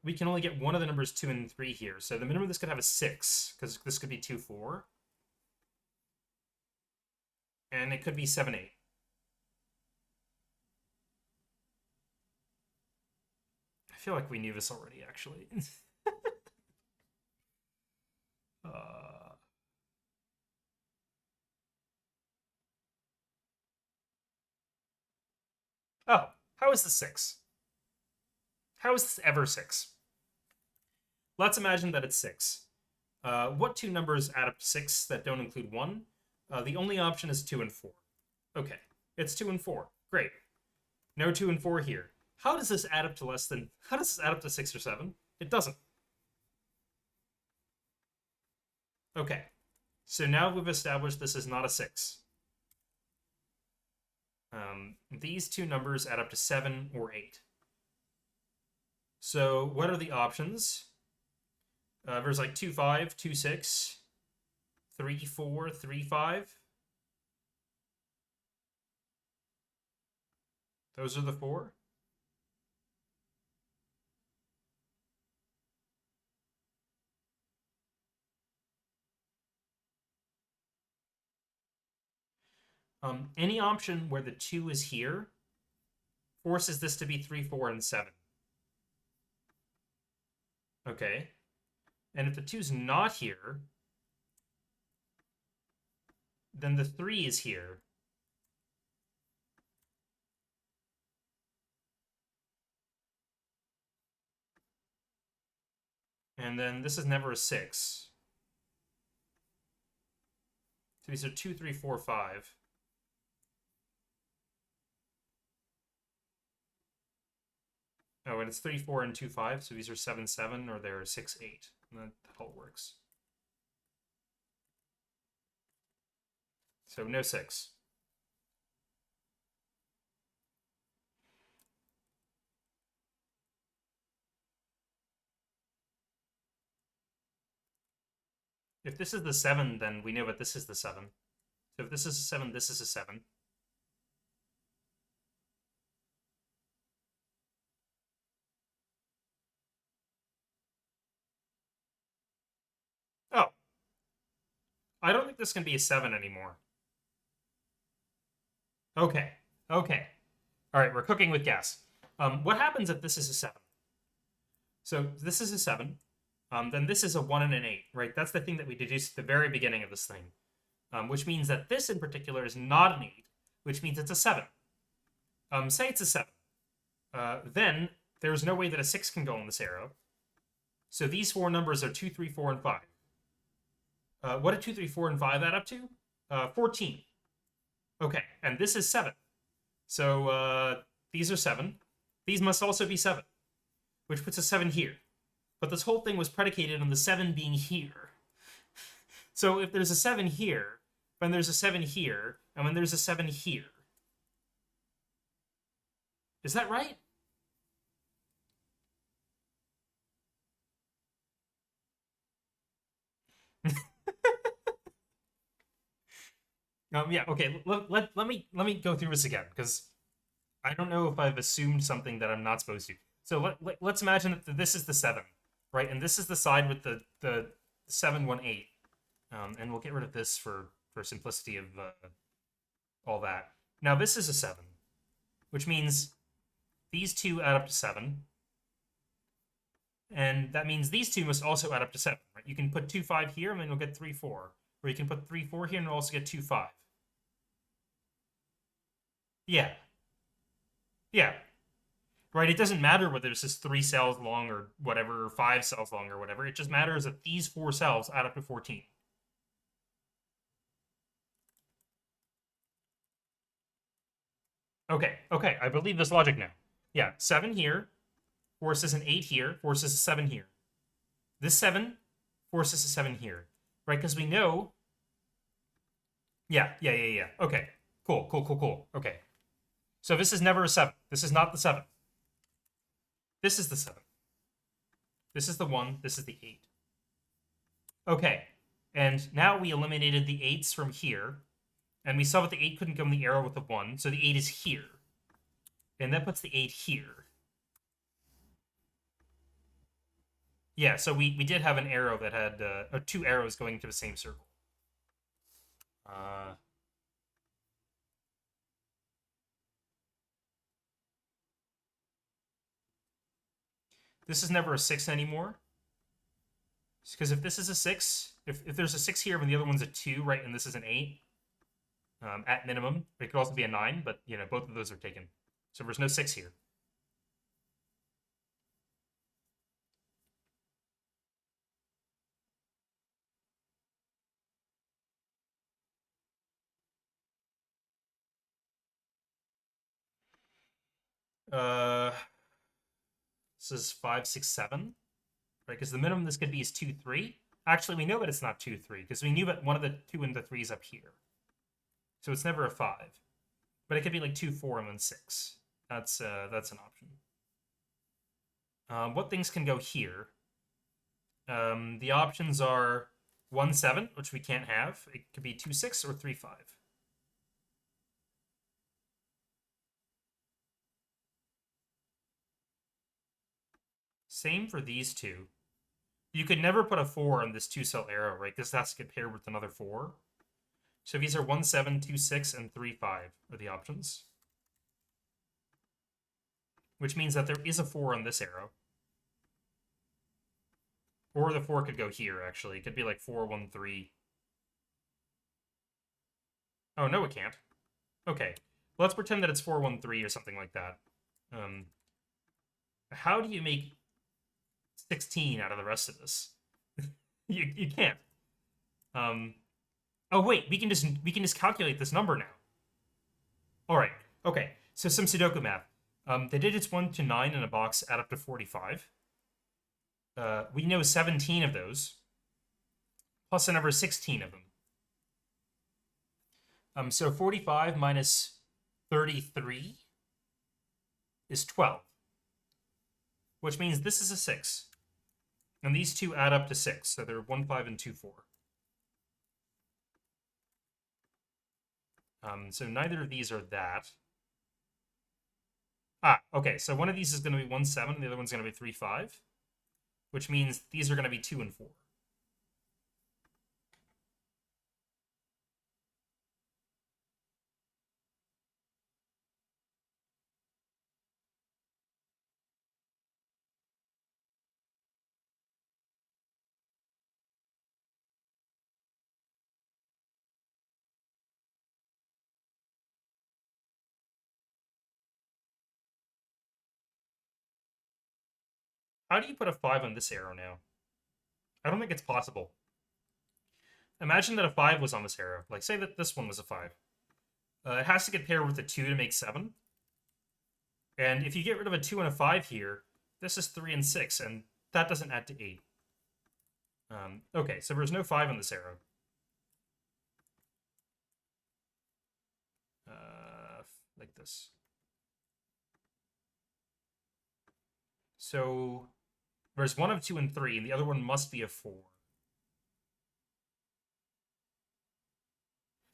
We can only get one of the numbers 2 and 3 here. So the minimum this could have is 6, because this could be 2, 4. And it could be 7, 8. I feel like we knew this already, actually. Oh, how is this 6? How is this ever 6? Let's imagine that it's 6. What two numbers add up to 6 that don't include 1? The only option is 2 and 4. Okay, it's 2 and 4. Great. No 2 and 4 here. How does this add up to less than... How does this add up to 6 or 7? It doesn't. Okay, so now we've established this is not a 6. These two numbers add up to 7 or 8. So what are the options? There's like 2, 5, 2, 6, 3, 4, 3, 5. Those are the 4. Any option where the 2 is here forces this to be 3, 4, and 7. Okay. And if the 2's not here, then the 3 is here. And then this is never a 6. So these are 2, 3, 4, 5. Oh, and it's 3, 4, and 2, 5. So these are 7, 7, or they're 6, 8. And that all works. So no 6. If this is the 7, then we know that this is the 7. So if this is a 7, this is a 7. Oh. I don't think this can be a 7 anymore. Okay. Okay. All right, we're cooking with gas. What happens if this is a 7? So this is a 7. Then this is a 1 and an 8, right? That's the thing that we deduced at the very beginning of this thing. Which means that this in particular is not an 8, which means it's a 7. Say it's a 7. Then there's no way that a 6 can go on this arrow. So these 4 numbers are 2, 3, 4, and 5. What do 2, 3, 4, and 5 add up to? 14. Okay, and this is 7. So these are 7. These must also be 7, which puts a 7 here. But this whole thing was predicated on the 7 being here. So if there's a 7 here, then there's a 7 here, and when there's a 7 here. Is that right? Yeah, okay, let me go through this again, because I don't know if I've assumed something that I'm not supposed to. So let's imagine that this is the 7, right? And this is the side with the 7, 1, 8. And we'll get rid of this for simplicity of all that. Now this is a 7, which means these two add up to 7. And that means these two must also add up to 7, right? You can put 2, 5 here, and then you'll get 3, 4. Or you can put 3, 4 here, and you'll also get 2, 5. Yeah. Yeah. Right? It doesn't matter whether this is 3 cells long or whatever, or 5 cells long or whatever. It just matters that these 4 cells add up to 14. Okay, okay, I believe this logic now. Yeah, 7 here forces an 8 here, forces a 7 here. This 7 forces a 7 here, right? Because we know... Yeah. Okay, cool. Okay. So this is never a 7. This is not the 7. This is the 7. This is the 1. This is the 8. Okay, and now we eliminated the 8s from here. And we saw that the 8 couldn't go in the arrow with the 1, so the 8 is here. And that puts the 8 here. Yeah, so we did have an arrow that had, or 2 arrows going into the same circle. Uh, this is never a 6 anymore. Because if this is a 6, if there's a 6 here and the other one's a 2, right, and this is an 8, at minimum, it could also be a 9, but, you know, both of those are taken. So there's no 6 here. Uh, this is 5, 6, 7, right? Because the minimum this could be is 2, 3. Actually, we know that it's not 2, 3, because we knew that one of the 2 and the 3 is up here. So it's never a 5. But it could be like 2, 4, and then 6. That's an option. What things can go here? The options are 1, 7, which we can't have. It could be 2, 6, or 3, 5. Same for these two. You could never put a 4 on this 2-cell arrow, right? Because that's to get paired with another 4. So these are 1, 7, 2, 6, and 3, 5 are the options. Which means that there is a 4 on this arrow. Or the 4 could go here, actually. It could be like 4, 1, 3. Oh, no, it can't. Okay. Let's pretend that it's 4, 1, 3 or something like that. How do you make 16 out of the rest of this? you can't. Oh wait, we can just calculate this number now. All right. Okay. So some Sudoku math. The digits 1 to 9 in a box add up to 45. We know 17 of those, plus a number 16 of them. So 45 minus 33 is 12, which means this is a 6. And these two add up to 6, so they're 1, 5, and 2, 4. So neither of these are that. Okay, so one of these is going to be 1, 7, and the other one's going to be 3, 5, which means these are going to be 2 and 4. How do you put a 5 on this arrow now? I don't think it's possible. Imagine that a 5 was on this arrow. Like, say that this one was a 5. It has to get paired with a 2 to make 7. And if you get rid of a 2 and a 5 here, this is 3 and 6, and that doesn't add to 8. Okay, so there's no 5 on this arrow. Like this. So there's one of 2 and 3, and the other one must be a 4.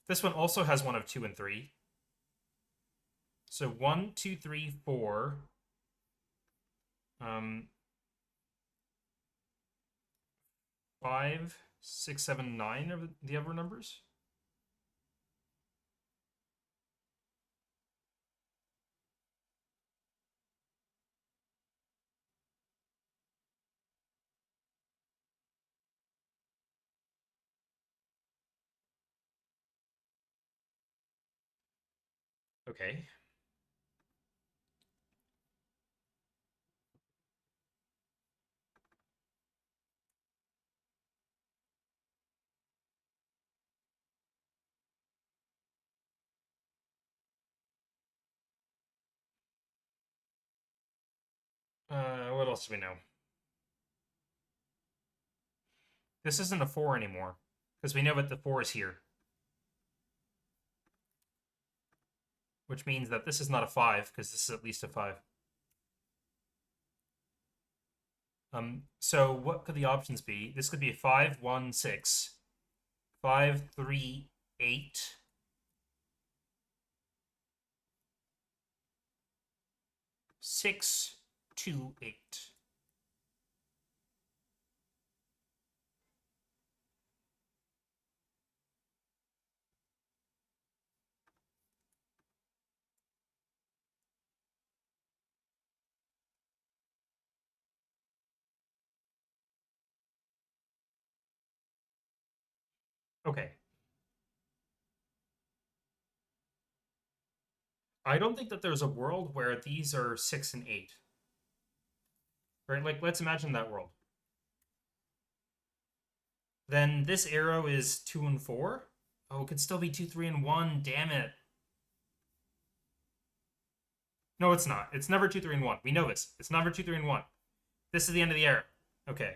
This one also has one of 2 and 3. So 1, 2, 3, 4. 5, 6, 7, 9 are the other numbers. Okay. What else do we know? This isn't a 4 anymore, because we know that the 4 is here. Which means that this is not a 5, because this is at least a 5. So what could the options be? This could be a 5, 1, 6, 5, 3, 8, 6 to 8. Okay. I don't think that there's a world where these are 6 and 8. Right? Like, let's imagine that world. Then this arrow is 2 and 4. Oh, it could still be 2, 3, and 1. Damn it. No, it's not. It's never 2, 3, and 1. We know this. It's never 2, 3, and 1. This is the end of the arrow. Okay.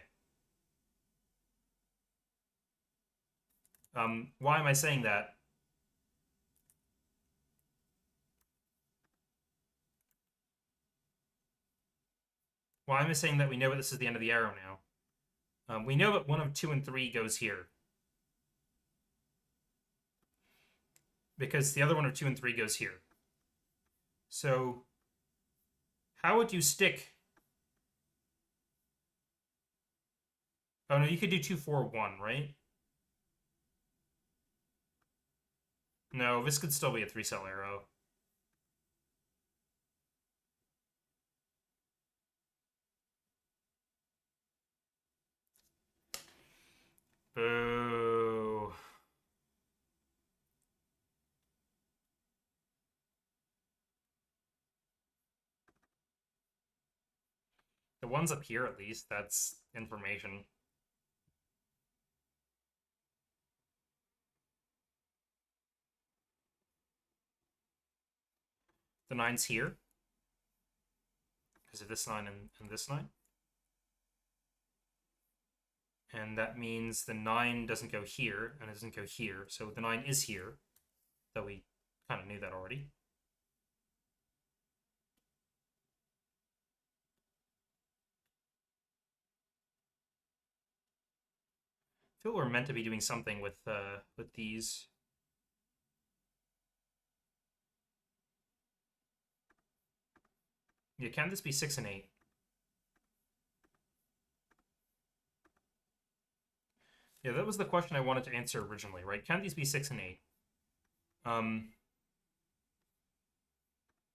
Why am I saying that? Why am I saying that we know that this is the end of the arrow now? We know that 1 of 2 and 3 goes here. Because the other 1 of 2 and 3 goes here. So, how would you stick... Oh, no, you could do 2, 4, 1, right? No, this could still be a 3-cell arrow. Boo. The one's up here, at least. That's information. The 9's here. Because of this 9 and this 9. And that means the 9 doesn't go here, and it doesn't go here. So the 9 is here, though we kind of knew that already. I feel we're meant to be doing something with these. Yeah, can this be 6 and 8? Yeah, that was the question I wanted to answer originally, right? Can these be 6 and 8?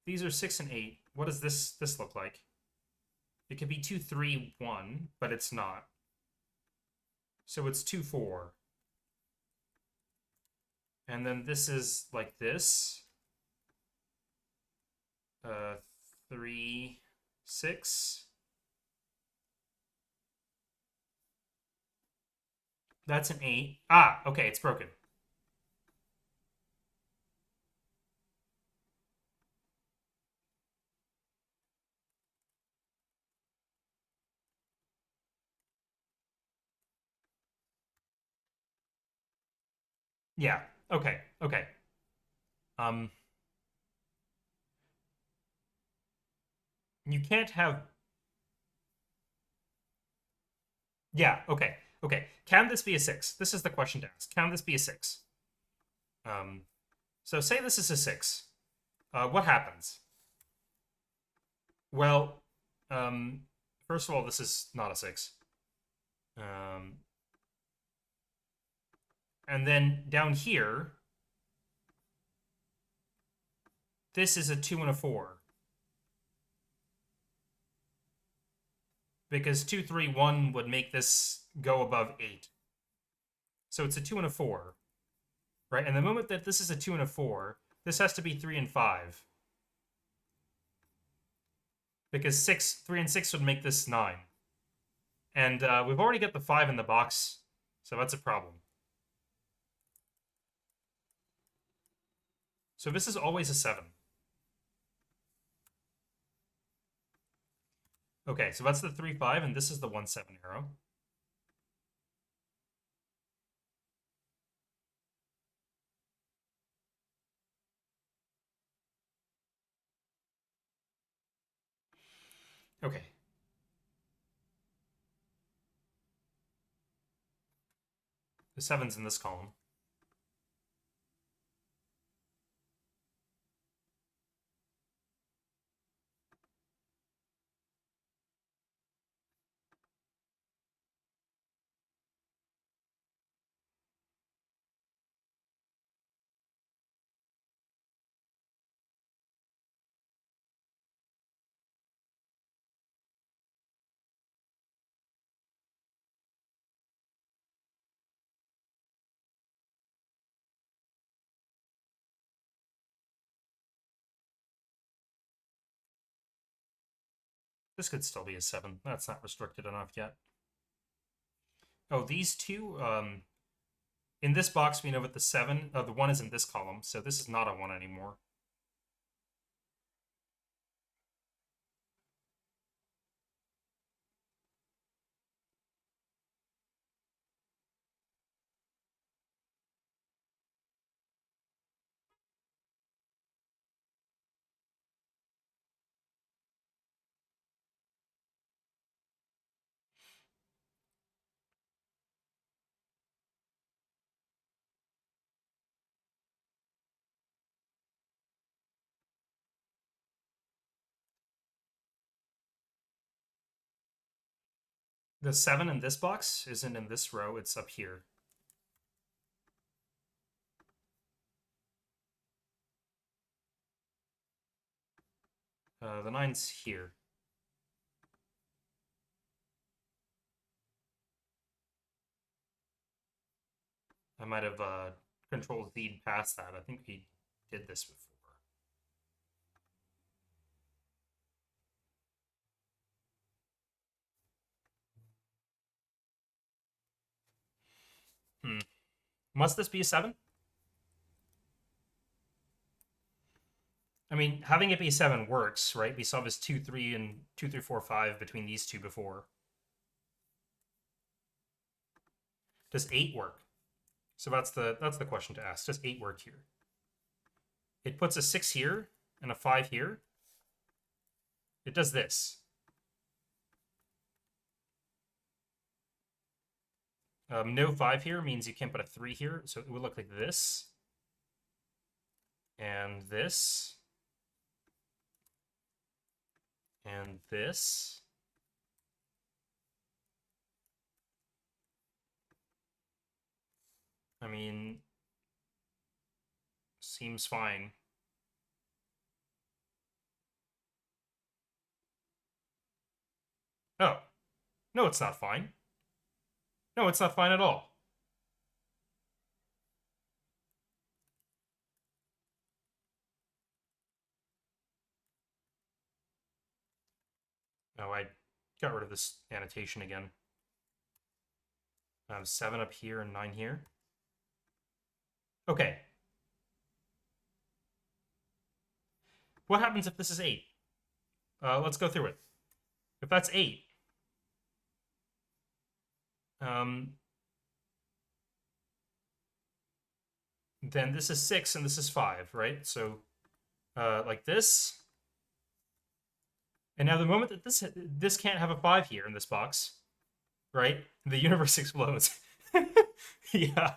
These are 6 and 8. What does this look like? It could be 2, 3, 1, but it's not. So it's 2, 4. And then this is like this. 3, 6. That's an 8. Ah, okay, it's broken. Yeah, okay, okay. You can't have... Yeah, okay, okay. Can this be a 6? This is the question to ask. Can this be a 6? So say this is a 6. What happens? Well, first of all, this is not a 6. And then down here, this is a 2 and a 4. Because 2, 3, 1 would make this go above 8. So it's a 2 and a 4. Right? And the moment that this is a 2 and a 4, this has to be 3 and 5. Because 3 and 6 would make this 9. And we've already got the 5 in the box, so that's a problem. So this is always a 7. Okay, so that's the 3, 5, and this is the 1, 7 arrow. Okay. The 7's in this column. This could still be a 7. That's not restricted enough yet. Oh, these two, in this box we know that the 7, the 1 is in this column, so this is not a 1 anymore. The 7 in this box isn't in this row, it's up here. The 9's here. I might have control Z past that. I think we did this before. Must this be a 7? I mean, having it be a 7 works, right? We saw this 2, 3, and 2, 3, 4, 5 between these two before. Does 8 work? So that's the question to ask. Does 8 work here? It puts a 6 here and a 5 here. It does this. No 5 here means you can't put a 3 here, so it would look like this. And this. And this. I mean, seems fine. Oh. No, it's not fine. No, it's not fine at all. Oh, I got rid of this annotation again. 7 up here and 9 here. Okay. What happens if this is 8? Let's go through it. If that's 8, then this is 6 and this is 5, right? So, like this. And now the moment that this can't have a 5 here in this box, right? The universe explodes. Yeah.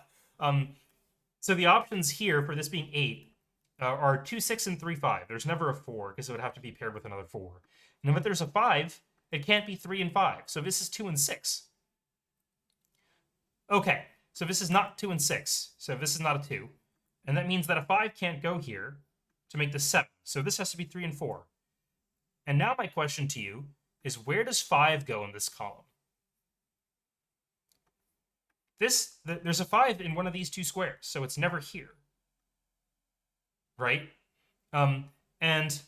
So the options here for this being 8 are 2, 6, and 3, 5. There's never a 4 because it would have to be paired with another 4. And if there's a 5, it can't be 3 and 5. So this is 2 and 6. Okay, so this is not 2 and 6. So this is not a 2. And that means that a 5 can't go here to make this 7. So this has to be 3 and 4. And now my question to you is, where does 5 go in this column? There's a 5 in one of these two squares, so it's never here. Right? And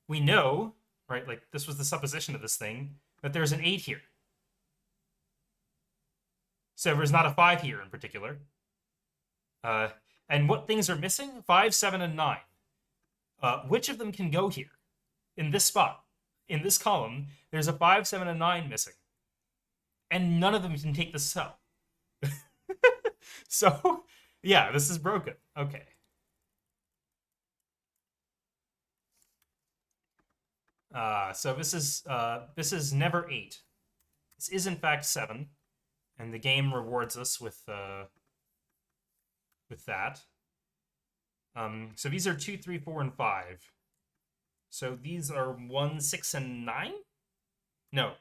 we know, right, like this was the supposition of this thing, that there's an 8 here. So there's not a 5 here in particular. And what things are missing? 5, 7, and 9. Which of them can go here? In this spot, in this column, there's a 5, 7, and 9 missing. And none of them can take the cell. So, yeah, this is broken. Okay. So this is never 8. This is in fact 7, and the game rewards us with that. So these are 2, 3, 4, and 5. So these are 1, 6, and 9? No.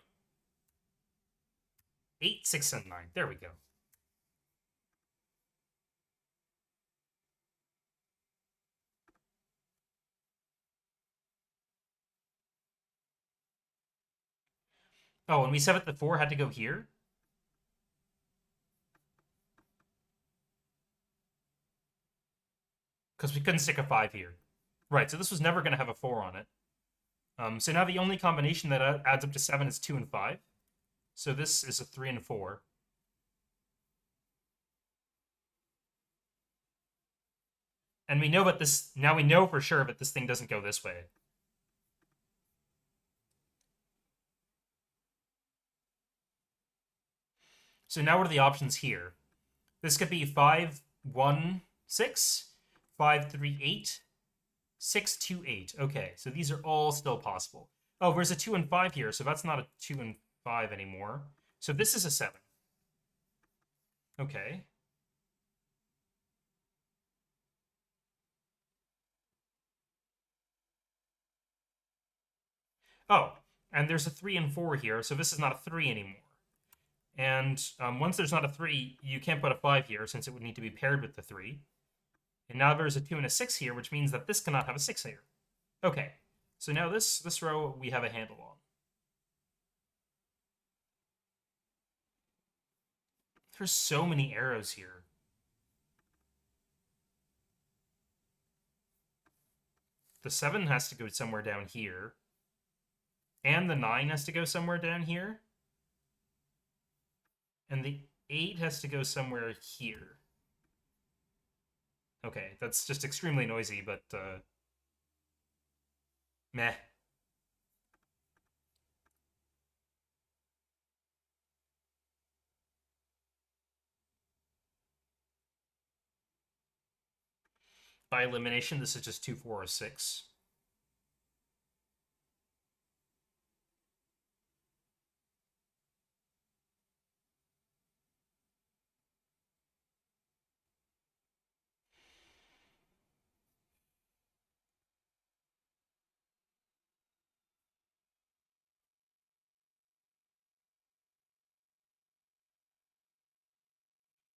8, 6, and 9. There we go. Oh, and we said that the 4 had to go here? Because we couldn't stick a 5 here. Right, so this was never going to have a 4 on it. So now the only combination that adds up to 7 is 2 and 5. So this is a 3 and 4. And we know that this, now we know for sure that this thing doesn't go this way. So now what are the options here? This could be 5, 1, 6, 5, 3, 8, 6, 2, 8. Okay, so these are all still possible. Oh, there's a 2 and 5 here, so that's not a 2 and 5 anymore. So this is a 7. Okay. Oh, and there's a 3 and 4 here, so this is not a 3 anymore. And once there's not a 3, you can't put a 5 here, since it would need to be paired with the 3. And now there's a 2 and a 6 here, which means that this cannot have a 6 here. Okay, so now this row we have a handle on. There's so many arrows here. The 7 has to go somewhere down here. And the 9 has to go somewhere down here. And the 8 has to go somewhere here. Okay, that's just extremely noisy, but meh. By elimination, this is just 2, 4, or 6.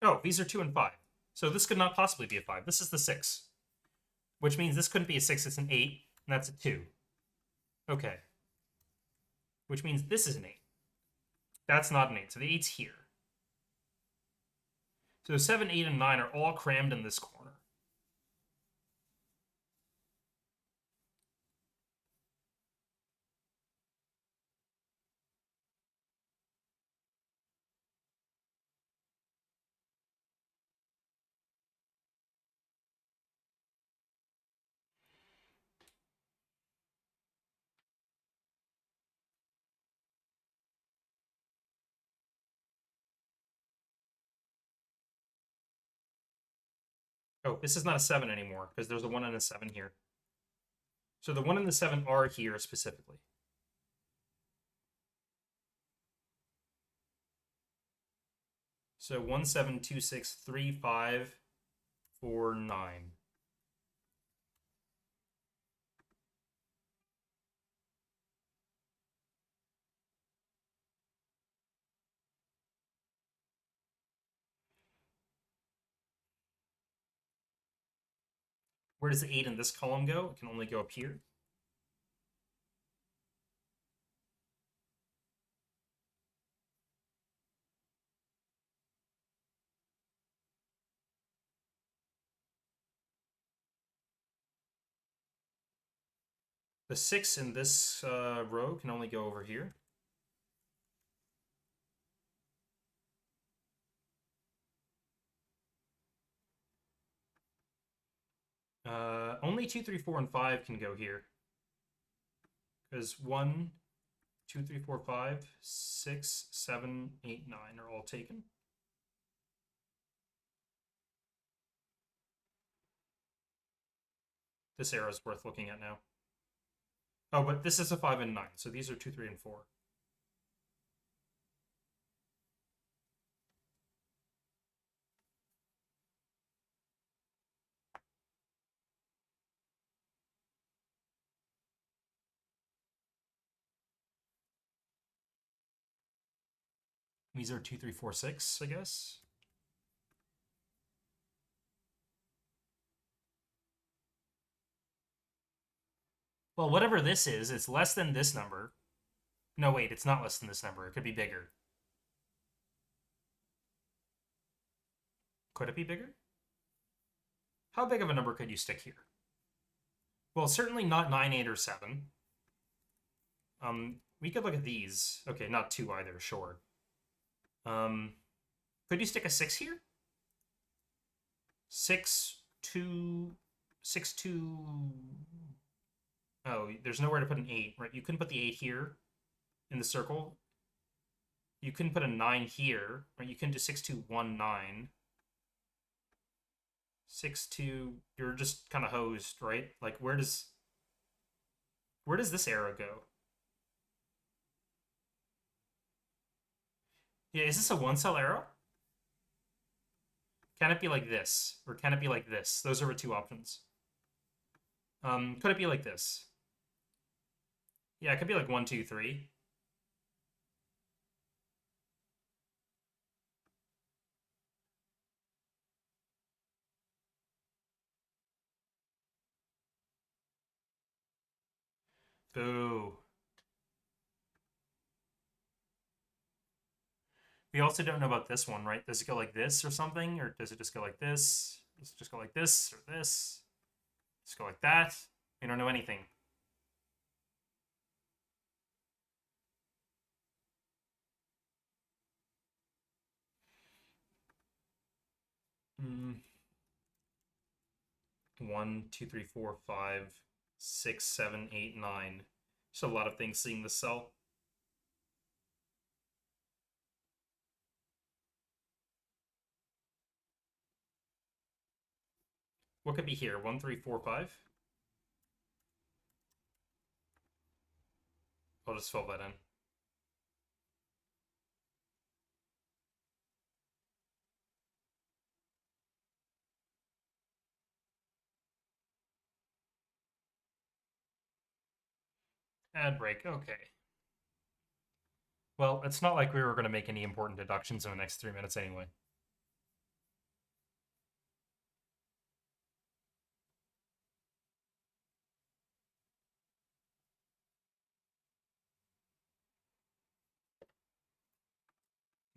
Oh, these are 2 and 5. So this could not possibly be a 5. This is the 6. Which means this couldn't be a 6, it's an 8, and that's a 2. Okay. Which means this is an 8. That's not an 8, so the 8's here. So 7, 8, and 9 are all crammed in this corner. Oh, this is not a 7 anymore, because there's a 1 and a 7 here. So the 1 and the 7 are here specifically. So 1, 7, 2, 6, 3, 5, 4, 9. Where does the 8 in this column go? It can only go up here. The 6 in this row can only go over here. Only 2, 3, 4, and 5 can go here. Because 1, 2, 3, 4, 5, 6, 7, 8, 9 are all taken. This arrow is worth looking at now. Oh, but this is a 5 and 9, so these are 2, 3, and 4. These are 2, 3, 4, 6, I guess. Well, whatever this is, it's less than this number. No, wait, it's not less than this number. It could be bigger. Could it be bigger? How big of a number could you stick here? Well, certainly not 9, 8, or 7. We could look at these. Okay, not 2 either, sure. Could you stick a 6 here? 6, 2, 6, 2. Oh, there's nowhere to put an 8, right? You couldn't put the 8 here in the circle. You couldn't put a 9 here, right? You couldn't do 6, 2, 1, 9. 6, 2, you're just kind of hosed, right? Like, where does this arrow go? Yeah, is this a 1-cell arrow? Can it be like this? Or can it be like this? Those are the 2 options. Could it be like this? Yeah, it could be like 1, 2, 3. Boo. We also don't know about this one, right? Does it go like this or something? Or does it just go like this? Does it just go like this or this? Just go like that? We don't know anything. Mm. 1, 2, 3, 4, 5, 6, 7, 8, 9. There's a lot of things seeing this cell. What could be here? 1, 3, 4, 5? I'll just fill that in. Ad break, okay. Well, it's not like we were going to make any important deductions in the next 3 minutes anyway.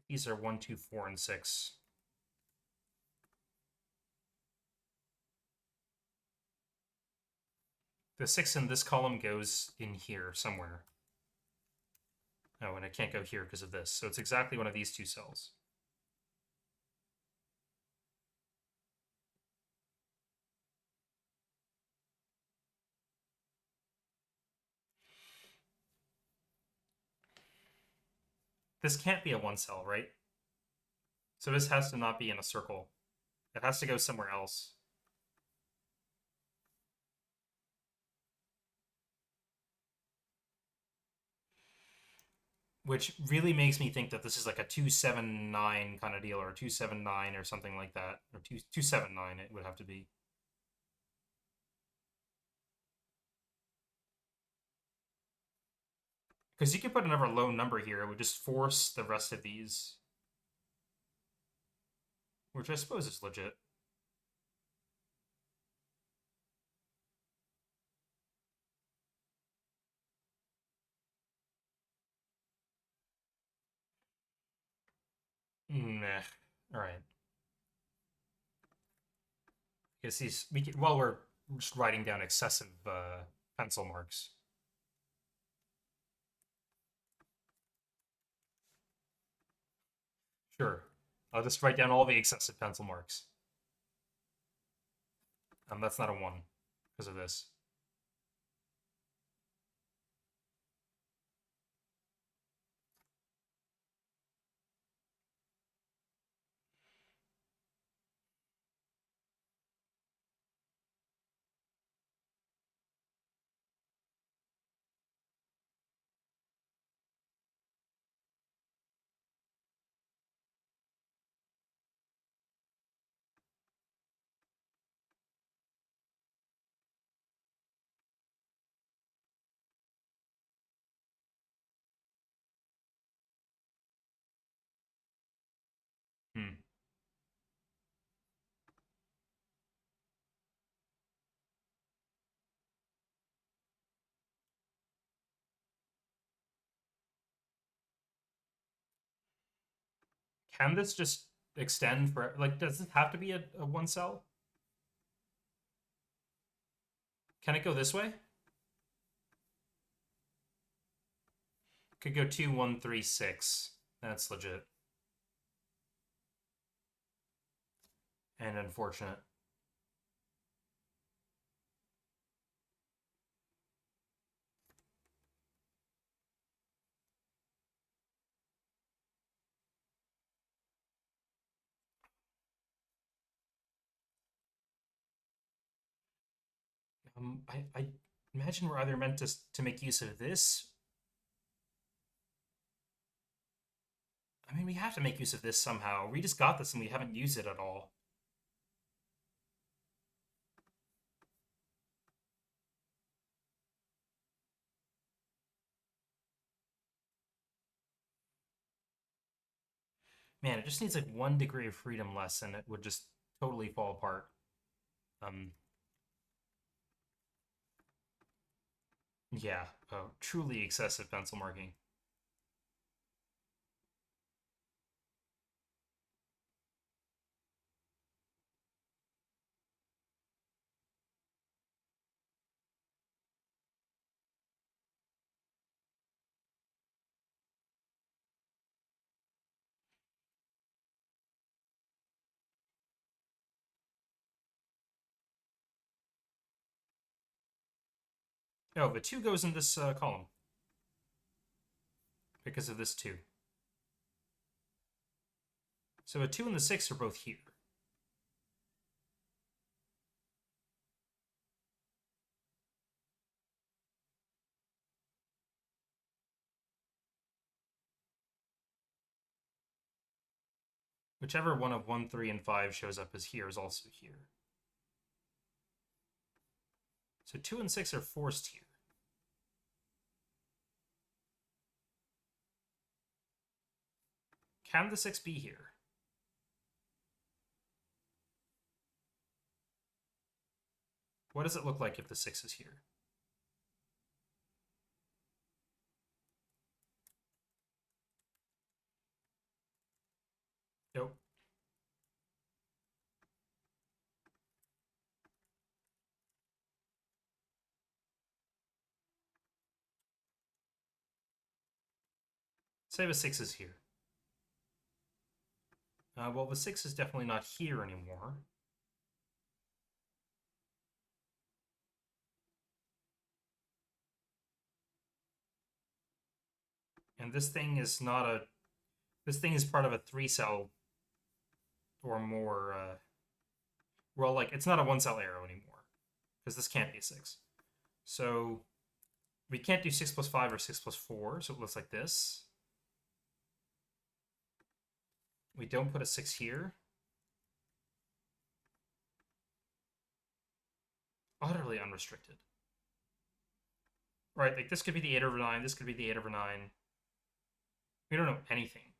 These are 1, 2, 4, and 6. The 6 in this column goes in here somewhere. Oh, and it can't go here because of this. So it's exactly one of these 2 cells. This can't be a 1 cell, right? So this has to not be in a circle. It has to go somewhere else. Which really makes me think that this is like a 279 kind of deal, or 279 or something like that. Or 279 it would have to be. Because you could put another low number here, it would just force the rest of these. Which I suppose is legit. Meh. Alright. Because while we're just writing down excessive pencil marks. Sure. I'll just write down all the excessive pencil marks. That's not a 1 because of this. Hmm. Can this just extend for, like, does it have to be a 1 cell? Can it go this way? Could go 2, 1, 3, 6. That's legit. And unfortunate. I imagine we're either meant to make use of this. I mean, we have to make use of this somehow. We just got this and we haven't used it at all. Man, it just needs like 1 degree of freedom less and it would just totally fall apart. Yeah, truly excessive pencil marking. Oh, the 2 goes in this column because of this 2. So a 2 and the 6 are both here. Whichever one of 1, 3, and 5 shows up as here is also here. So 2 and 6 are forced here. Can the 6 be here? What does it look like if the 6 is here? Nope. Say the 6 is here. Well, the 6 is definitely not here anymore. And this thing is not a... This thing is part of a 3-cell or more... well, like, it's not a 1-cell arrow anymore. Because this can't be a 6. So, we can't do 6 plus 5 or 6 plus 4, so it looks like this. We don't put a 6 here. Utterly unrestricted. Right, like this could be the 8 over 9, this could be the 8 over 9. We don't know anything.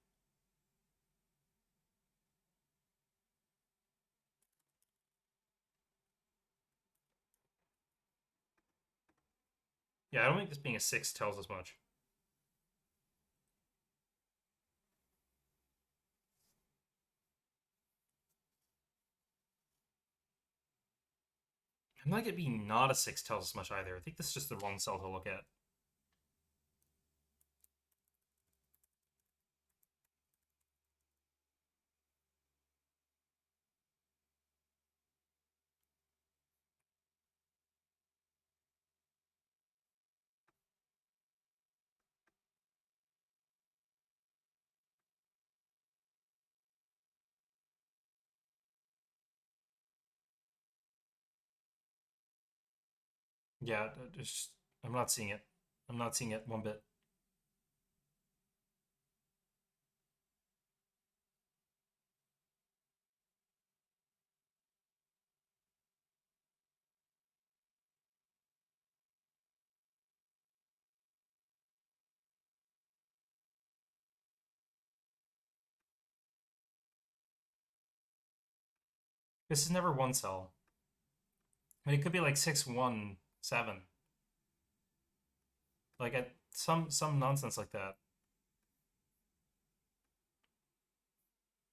Yeah, I don't think this being a 6 tells us much. And like it being not a 6 tells us much either. I think this is just the wrong cell to look at. Yeah, I'm not seeing it. I'm not seeing it one bit. This is never 1 cell. I mean, it could be like 6, 1, 7. Like some nonsense like that.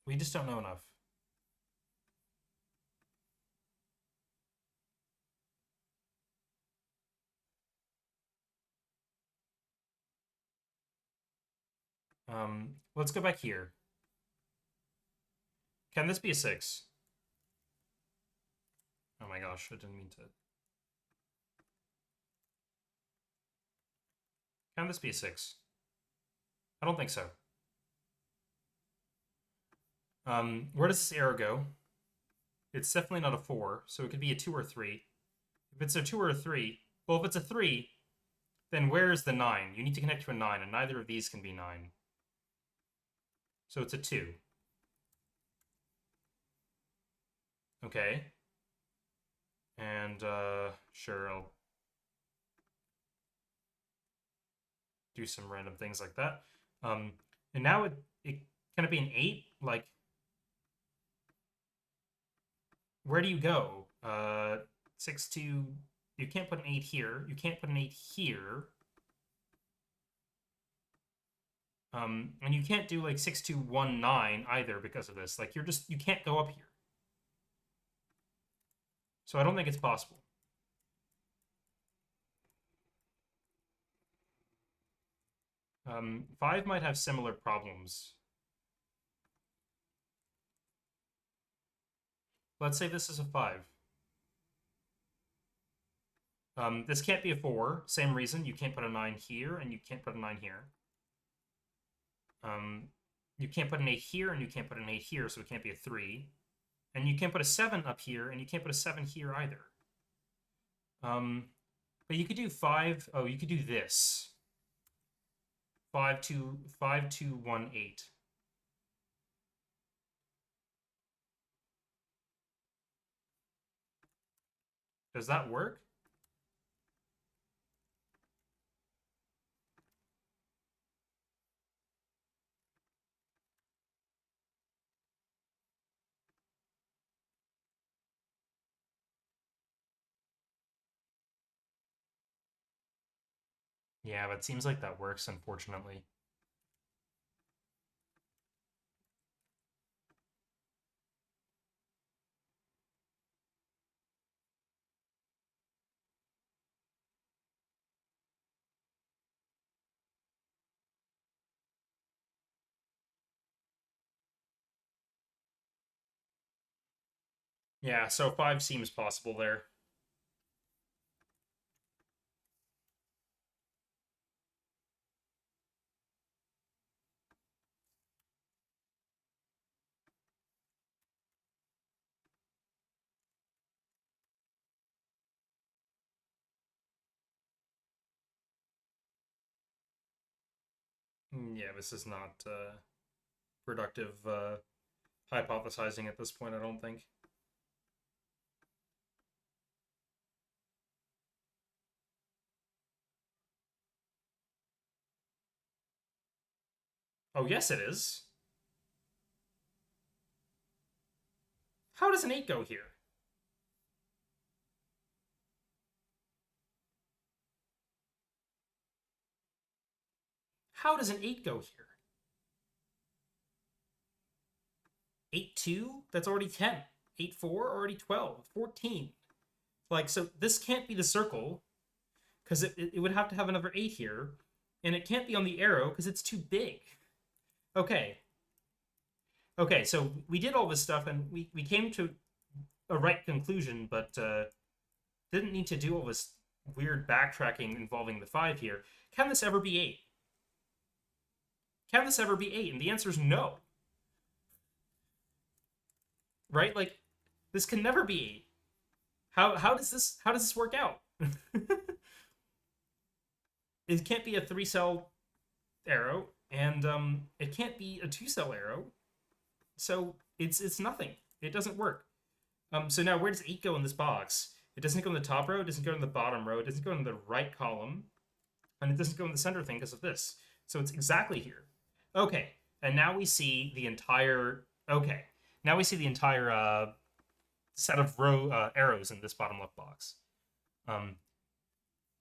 We just don't know enough. Let's go back here. Can this be a 6? Oh my gosh, I didn't mean to. Can this be a 6? I don't think so. Where does this arrow go? It's definitely not a 4, so it could be a 2 or 3. If it's a 2 or a 3, well, if it's a 3, then where is the 9? You need to connect to a 9, and neither of these can be 9. So it's a 2. Okay. And, sure, I'll do some random things like that. And now it can it be an 8? Like, where do you go? 6, 2... You can't put an 8 here. You can't put an 8 here. And you can't do like 6, 2, 1, 9 either because of this. Like, you can't go up here. So I don't think it's possible. Five might have similar problems. Let's say this is a 5. This can't be a 4. Same reason. You can't put a 9 here, and you can't put a 9 here. You can't put an 8 here, and you can't put an 8 here, so it can't be a 3. And you can't put a 7 up here, and you can't put a 7 here either. But you could do 5... Oh, you could do this. 5, 2, 5, 2, 1, 8. Does that work? Yeah, but it seems like that works, unfortunately. Yeah, so 5 seems possible there. Yeah, this is not productive hypothesizing at this point, I don't think. Oh, yes, it is. How does an 8 go here? How does an 8 go here? 8, 2? That's already 10. 8, 4? Already 12. 14. Like, so this can't be the circle, because it would have to have another 8 here, and it can't be on the arrow, because it's too big. Okay. Okay, so we did all this stuff, and we came to a right conclusion, but didn't need to do all this weird backtracking involving the 5 here. Can this ever be 8? Can this ever be 8? And the answer is no. Right? Like, this can never be 8. How does this work out? It can't be a 3-cell arrow, and it can't be a 2-cell arrow. So it's nothing. It doesn't work. So now where does 8 go in this box? It doesn't go in the top row, it doesn't go in the bottom row, it doesn't go in the right column, and it doesn't go in the center thing because of this. So it's exactly here. Okay, and now we see the entire... Okay, now we see the entire set of row arrows in this bottom left box.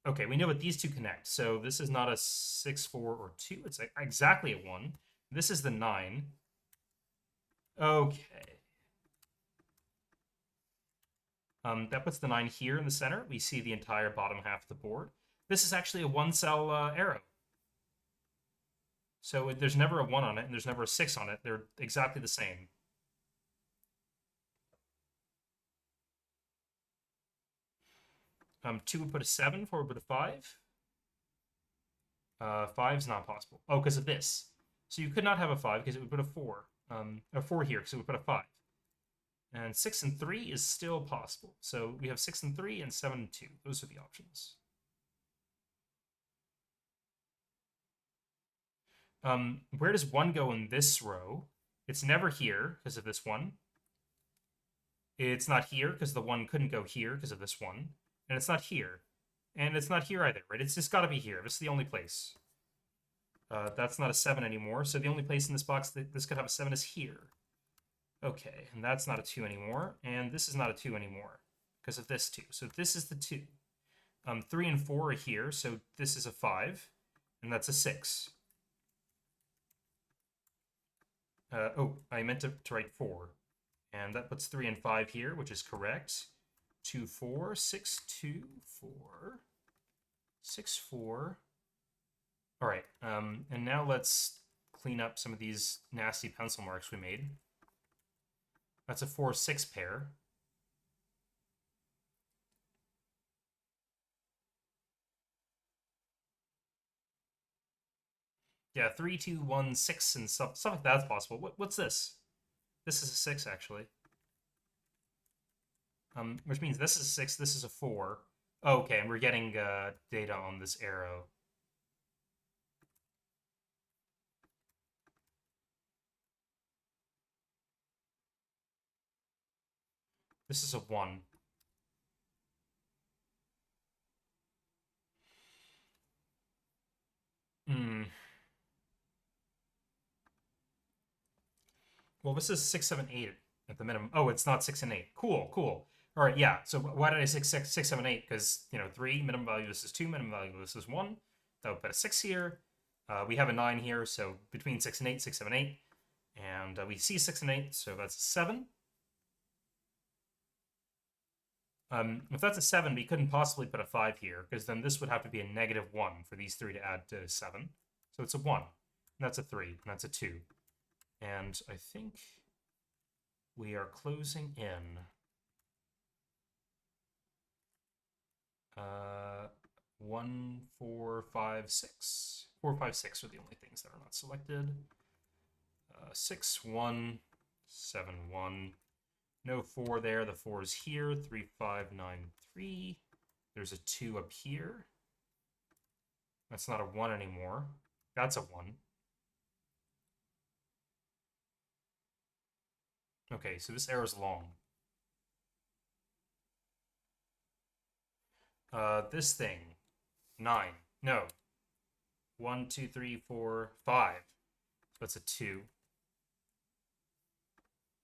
Okay, we know what these two connect. So this is not a 6, 4, or 2. It's exactly a 1. This is the 9. Okay. That puts the 9 here in the center. We see the entire bottom half of the board. This is actually a 1-cell arrow. So there's never a 1 on it, and there's never a 6 on it. They're exactly the same. Two would put a 7, 4 would put a 5. Five's not possible. Oh, because of this. So you could not have a 5 because it would put a 4. A 4 here, because it would put a 5. And 6 and 3 is still possible. So we have 6 and 3 and 7 and 2. Those are the options. Where does 1 go in this row? It's never here because of this one. It's not here because the 1 couldn't go here because of this one. And it's not here. And it's not here either, right? It's just got to be here. This is the only place. That's not a 7 anymore. So the only place in this box that this could have a 7 is here. Okay, and that's not a 2 anymore. And this is not a 2 anymore because of this 2. So this is the 2. 3 and 4 are here, so this is a 5. And that's a 6. Oh, I meant to write 4. And that puts 3 and 5 here, which is correct. 2, 4, 6, 2, 4, 6, 4. All right, and now let's clean up some of these nasty pencil marks we made. That's a 4, 6 pair. Yeah, 3, 2, 1, 6, and stuff like that's possible. What's this? This is a 6, actually. Which means this is a 6, this is a 4. Oh, okay, and we're getting data on this arrow. This is a 1. Hmm. Well, this is 6, 7, 8 at the minimum. Oh, it's not 6 and 8. Cool, cool. All right, yeah. So why did I say 6, 7, 8? Because, 3, minimum value, this is 2, minimum value, this is 1. That would put a 6 here. We have a 9 here, so between 6 and 8, 6, 7, 8. And we see 6 and 8, so that's a 7. If that's a 7, we couldn't possibly put a 5 here, because then this would have to be a -1 for these 3 to add to 7. So it's a 1. And that's a 3. And that's a 2. And I think we are closing in. 1, 4, 5, 6. 4, 5, 6 are the only things that are not selected. 6, 1, 7, 1. No 4 there. The 4 is here. 3, 5, 9, 3. There's a 2 up here. That's not a 1 anymore. That's a 1. Okay, so this arrow's long. This thing. 9. No. 1, 2, 3, 4, 5. So that's a 2.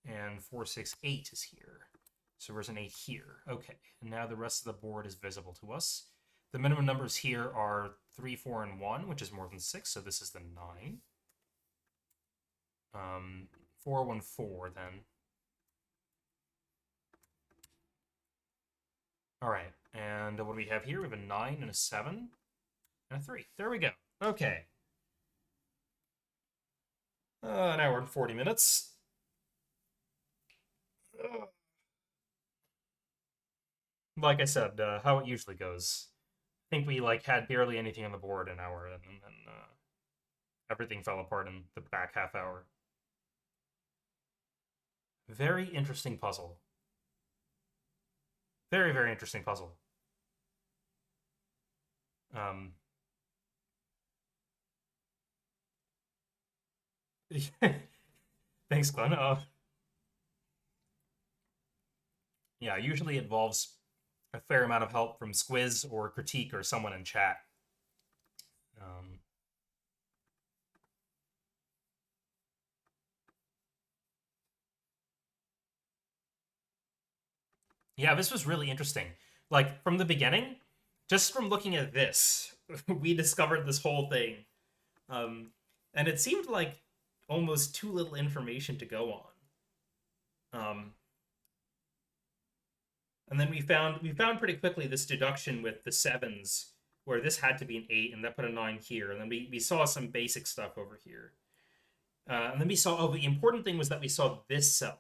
And 4, 6, 8 is here. So there's an 8 here. Okay, and now the rest of the board is visible to us. The minimum numbers here are 3, 4, and 1, which is more than 6, so this is the 9. 4, 1, 4, then. All right, and what do we have here? We have a 9 and a 7 and a 3. There we go. Okay. An hour and 40 minutes. Like I said, how it usually goes. I think we had barely anything on the board an hour, and then everything fell apart in the back half hour. Very interesting puzzle. Very, very interesting puzzle. Um, Thanks, Glenn. Yeah, usually it involves a fair amount of help from Squiz or Critique or someone in chat. Um, yeah, this was really interesting. Like, from the beginning, just from looking at this, we discovered this whole thing. And it seemed like almost too little information to go on. And then we found pretty quickly this deduction with the sevens where this had to be an 8, and that put a 9 here. And then we saw some basic stuff over here. And then we saw, the important thing was that we saw this cell.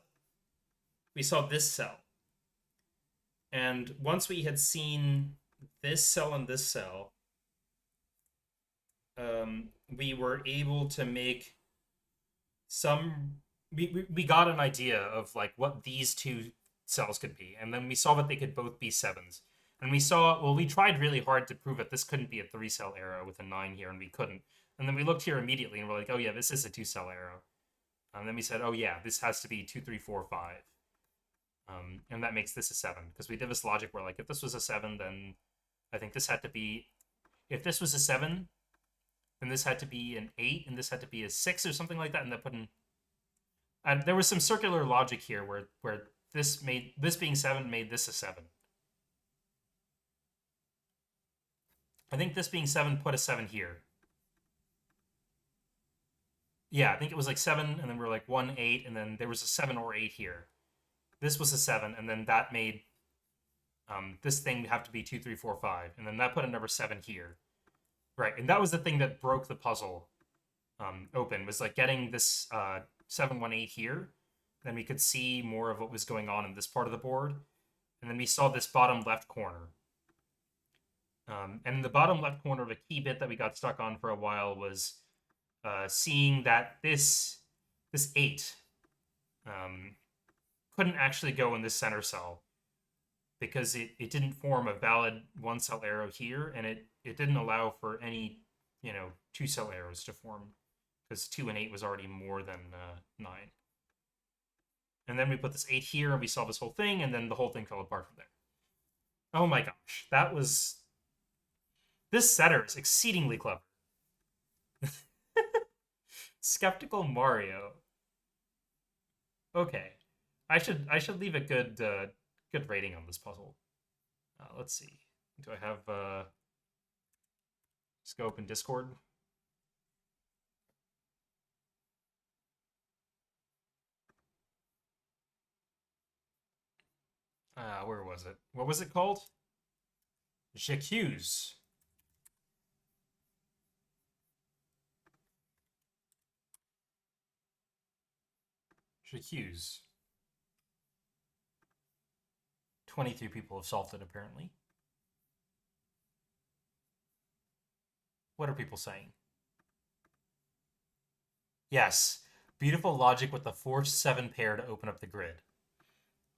We saw this cell. And once we had seen this cell and this cell, we were able to make some... We got an idea of like what these two cells could be. And then we saw that they could both be 7s. And we saw, well, we tried really hard to prove that this couldn't be a 3-cell arrow with a 9 here, and we couldn't. And then we looked here immediately, and we're like, oh yeah, this is a 2-cell arrow. And then we said, oh yeah, this has to be 2, 3, 4, 5. And that makes this a 7. Because we did this logic where, like, if this was a 7, then I think this had to be... If this was a 7, then this had to be an 8, and this had to be a 6 or something like that, and that put in... And there was some circular logic here where this being 7 made this a 7. I think this being 7 put a 7 here. Yeah, I think it was like 7, and then we were like 1, 8, and then there was a 7 or 8 here. This was a 7, and then that made this thing have to be 2, 3, 4, 5. And then that put a number 7 here. Right, and that was the thing that broke the puzzle open, was like getting this 7, 1, 8 here. Then we could see more of what was going on in this part of the board. And then we saw this bottom left corner. And in the bottom left corner, the key bit that we got stuck on for a while was seeing that this 8 couldn't actually go in this center cell because it didn't form a valid 1-cell arrow here, and it didn't allow for any 2-cell arrows to form because 2 and 8 was already more than 9. And then we put this 8 here, and we saw this whole thing, and then the whole thing fell apart from there. Oh my gosh, that was... This setter is exceedingly clever. Skeptical Mario. Okay, I should leave a good rating on this puzzle. Let's see. Do I have scope in Discord? Where was it? What was it called? J'accuse. J'accuse. 23 people have solved it, apparently. What are people saying? Yes. Beautiful logic with the force 7 pair to open up the grid.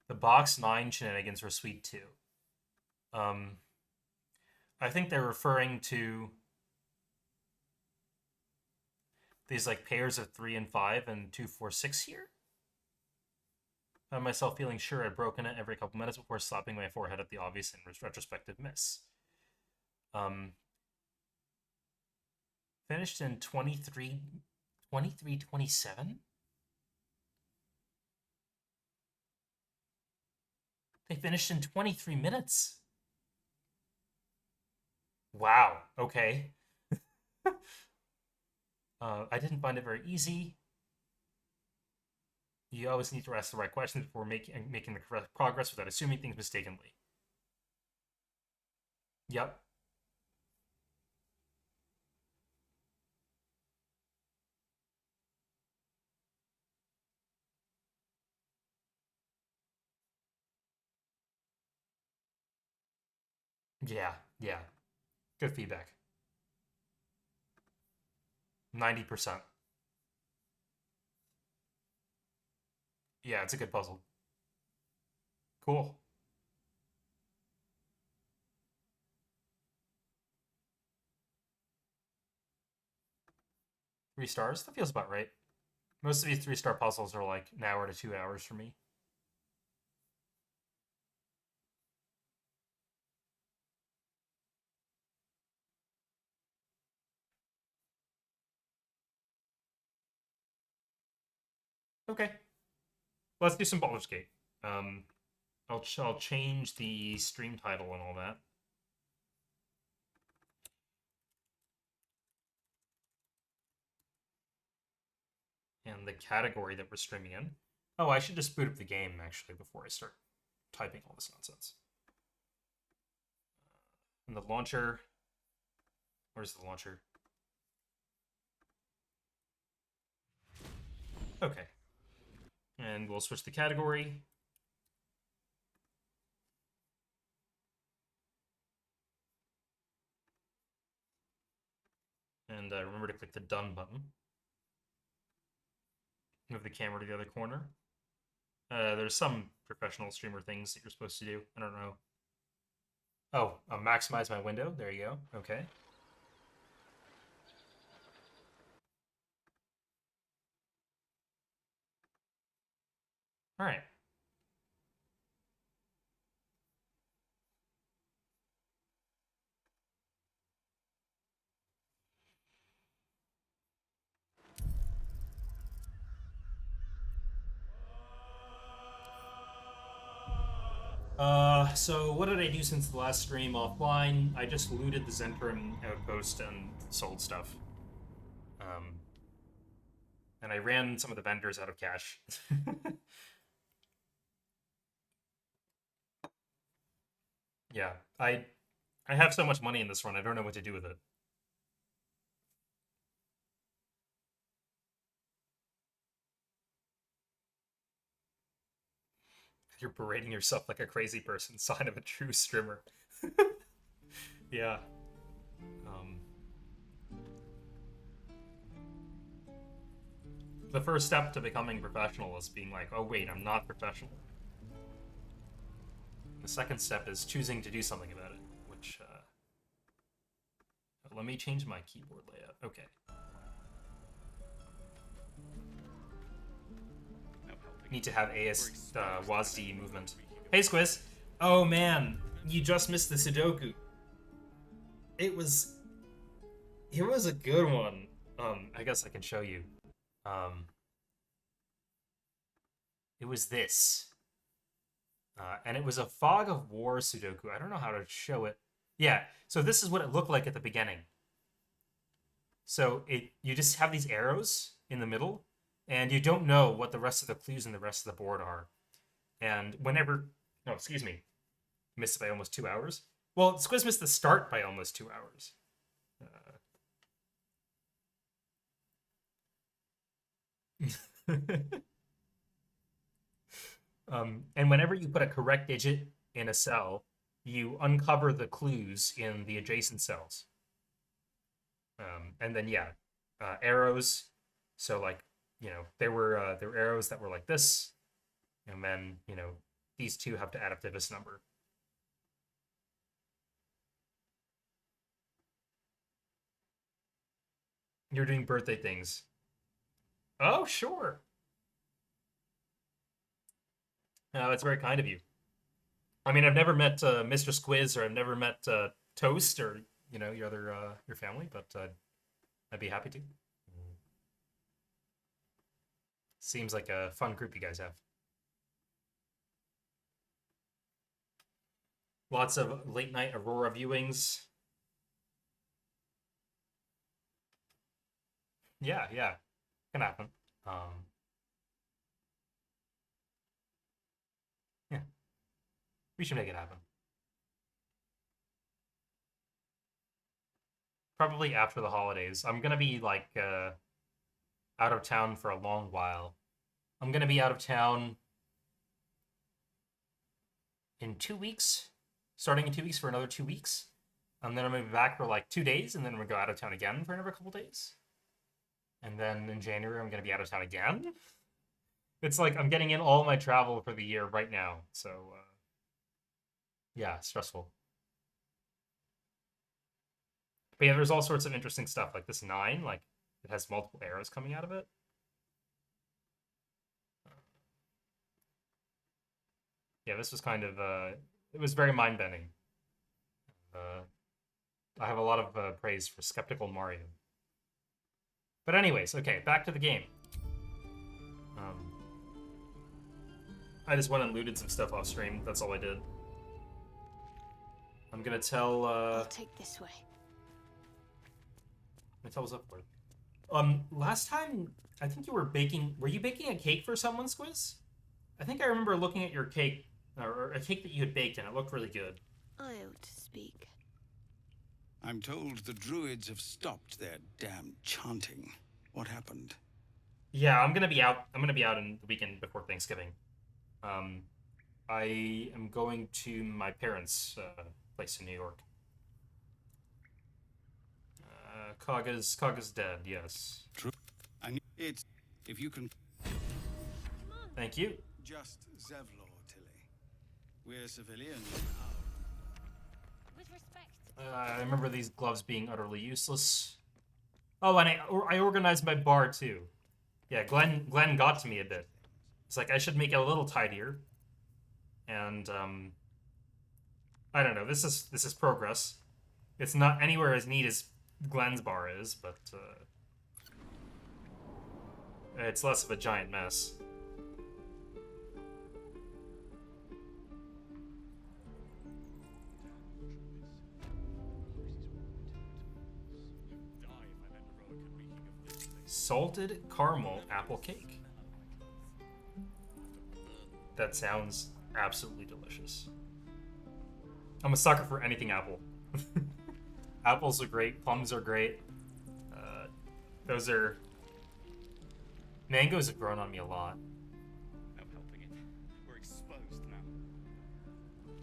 The box 9 shenanigans were sweet too. I think they're referring to these like pairs of 3 and 5 and 2, 4, 6 here. I found myself feeling sure I'd broken it every couple minutes before slapping my forehead at the obvious and retrospective miss. Finished in 23:27? They finished in 23 minutes. Wow, okay. I didn't find it very easy. You always need to ask the right questions before making the correct progress without assuming things mistakenly. Yep. Yeah, yeah. Good feedback. 90%. Yeah, it's a good puzzle. Cool. 3 stars? That feels about right. Most of these 3-star puzzles are like an hour to 2 hours for me. Okay. Let's do some Baldur's Gate. I'll change the stream title and all that. And the category that we're streaming in. Oh, I should just boot up the game, actually, before I start typing all this nonsense. And the launcher Where's the launcher? Okay. And we'll switch the category. And remember to click the done button. Move the camera to the other corner. There's some professional streamer things that you're supposed to do. I don't know. Oh, maximize my window. There you go. Okay. All right. So what did I do since the last stream offline? I just looted the Zentrum outpost and sold stuff. And I ran some of the vendors out of cash. Yeah, I have so much money in this run, I don't know what to do with it. You're berating yourself like a crazy person, sign of a true streamer. Yeah. The first step to becoming professional is being like, oh wait, I'm not professional. The second step is choosing to do something about it, which, let me change my keyboard layout. Okay. Need to have WASD movement. Hey, Squiz. Oh man, you just missed the Sudoku. It was a good one. I guess I can show you. It was this. And it was a Fog of War Sudoku. I don't know how to show it. Yeah, so this is what it looked like at the beginning. So you just have these arrows in the middle, and you don't know what the rest of the clues in the rest of the board are. And whenever... No, excuse me. Missed it by almost 2 hours. Well, Squiz missed the start by almost 2 hours. And whenever you put a correct digit in a cell, you uncover the clues in the adjacent cells. And then, yeah, arrows. So, like, you know, there were arrows that were like this, and then, you know, these two have to add up to this number. You're doing birthday things. Oh, sure. That's very kind of you. I mean, I've never met Mr. Squiz, or I've never met Toast, or, you know, your family, but I'd be happy to. Seems like a fun group you guys have. Lots of late night Aurora viewings. Yeah, yeah, can happen. Yeah, we should make it happen. Probably after the holidays. I'm gonna be like out of town for a long while. I'm gonna be out of town in 2 weeks, starting in 2 weeks for another 2 weeks. And then I'm gonna be back for like 2 days, and then I'm gonna go out of town again for another couple days. And then in January, I'm gonna be out of town again. It's like I'm getting in all my travel for the year right now. So, yeah, stressful. But yeah, there's all sorts of interesting stuff. Like this 9, like, it has multiple arrows coming out of it. Yeah, this was kind of, it was very mind-bending. I have a lot of praise for Skeptical Mario. But anyways, okay, back to the game. I just went and looted some stuff off stream. That's all I did. I'm gonna tell. I'll take this way. I'm gonna tell what's up for. Last time I think you were baking. Were you baking a cake for someone, Squiz? I think I remember looking at your cake, or a cake that you had baked, and it looked really good. I ought to speak. I'm told the druids have stopped their damn chanting. What happened? Yeah, I'm gonna be out. I'm gonna be out in the weekend before Thanksgiving. I am going to my parents' place in New York. Kaga's dead. Yes. True. It's if you can. Thank you. Just Zevlor, Tilly. We're civilians. With respect. I remember these gloves being utterly useless. Oh, and I organized my bar too. Yeah, Glenn got to me a bit. It's like I should make it a little tidier. And I don't know. This is progress. It's not anywhere as neat as Glenn's bar is, but it's less of a giant mess. Salted caramel apple cake. That sounds absolutely delicious. I'm a sucker for anything apple. Apples are great. Plums are great. Those are... Mangoes have grown on me a lot. No helping it. We're exposed now.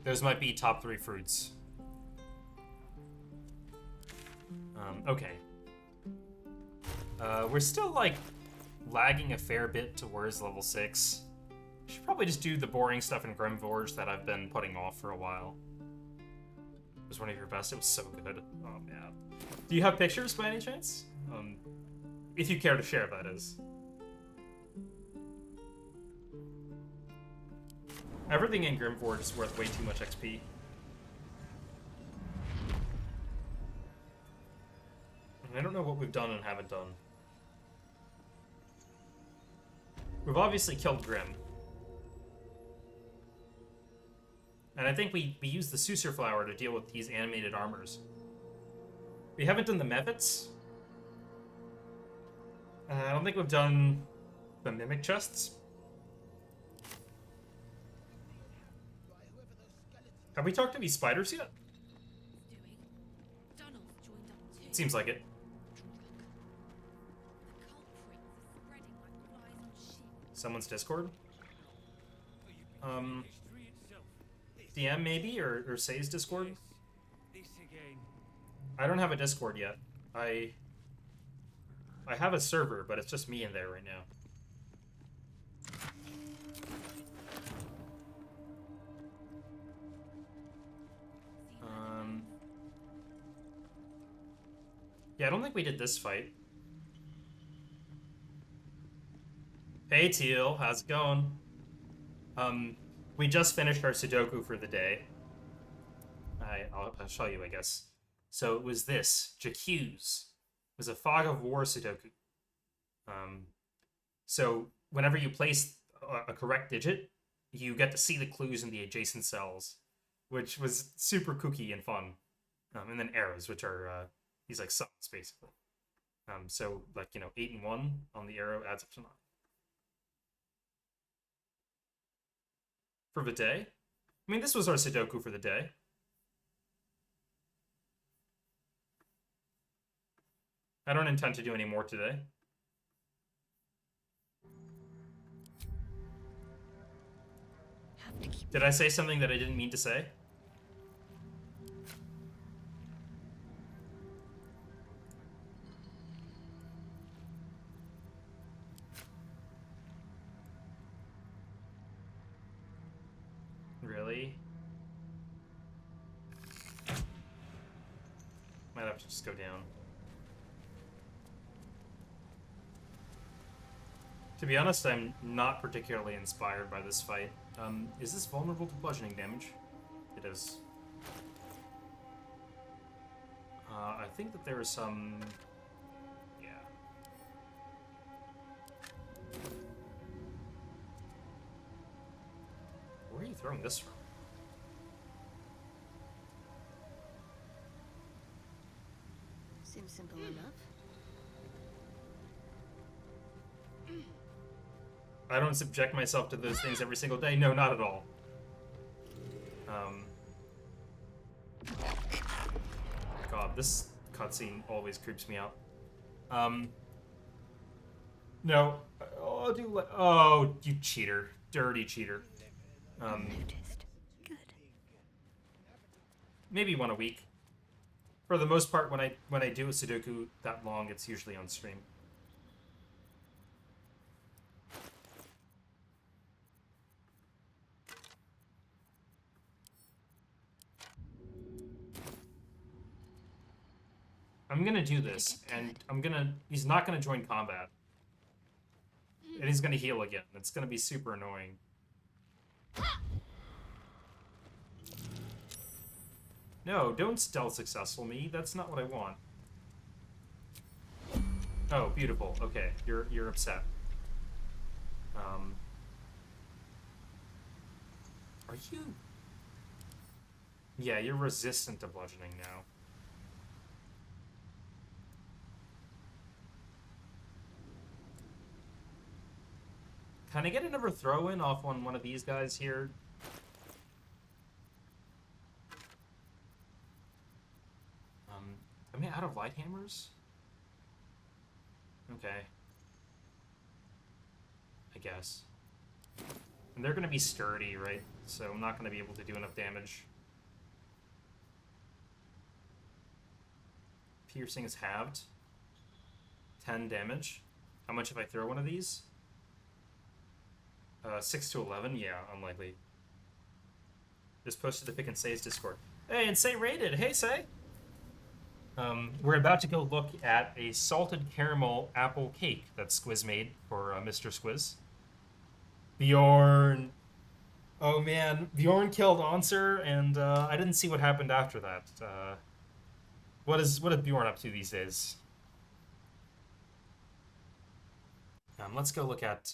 Those might be top 3 fruits. Okay. We're still, like, lagging a fair bit towards level 6. Should probably just do the boring stuff in Grimforge that I've been putting off for a while. It was one of your best. It was so good. Oh, man. Do you have pictures by any chance? If you care to share, that is. Everything in Grimforge is worth way too much XP. I don't know what we've done and haven't done. We've obviously killed Grim. And I think we used the Susur Flower to deal with these animated armors. We haven't done the Mevits. I don't think we've done the Mimic Chests. Have we talked to these spiders yet? Seems like it. Someone's Discord? DM maybe, or Say's Discord? I don't have a Discord yet. I have a server, but it's just me in there right now. Yeah, I don't think we did this fight. Hey Teal, how's it going? We just finished our Sudoku for the day. I'll show you, I guess. So it was this, J'accuse. It was a Fog of War Sudoku. So whenever you place a correct digit, you get to see the clues in the adjacent cells, which was super kooky and fun. And then arrows, which are these like suns, basically. So like, 8 and 1 on the arrow adds up to 9. For the day? I mean, this was our Sudoku for the day. I don't intend to do any more today. Did I say something that I didn't mean to say? Really? Might have to just go down. To be honest, I'm not particularly inspired by this fight. Is this vulnerable to bludgeoning damage? It is. I think that there is some... Yeah. Where are you throwing this from? Seems simple enough. I don't subject myself to those things every single day. No, not at all. God, this cutscene always creeps me out. No. Oh, oh, you cheater. Dirty cheater. Noticed. Good. Maybe one a week. For the most part, when I do a Sudoku that long, it's usually on stream. I'm gonna do this, and he's not gonna join combat. And he's gonna heal again. It's gonna be super annoying. No, don't stealth successful me. That's not what I want. Oh, beautiful. Okay, you're upset. Are you? Yeah, you're resistant to bludgeoning now. Can I get another throw-in off on one of these guys here? Am I out of light hammers? Okay. I guess. And they're gonna be sturdy, right? So I'm not gonna be able to do enough damage. Piercing is halved. 10 damage. How much if I throw one of these? 6 to 11? Yeah, unlikely. Just posted the Pick and Say's Discord. Hey, and Say rated! Hey, Say! We're about to go look at a salted caramel apple cake that Squiz made for Mr. Squiz. Bjorn. Oh man, Bjorn killed Answer, and I didn't see what happened after that. What is Bjorn up to these days? Let's go look at.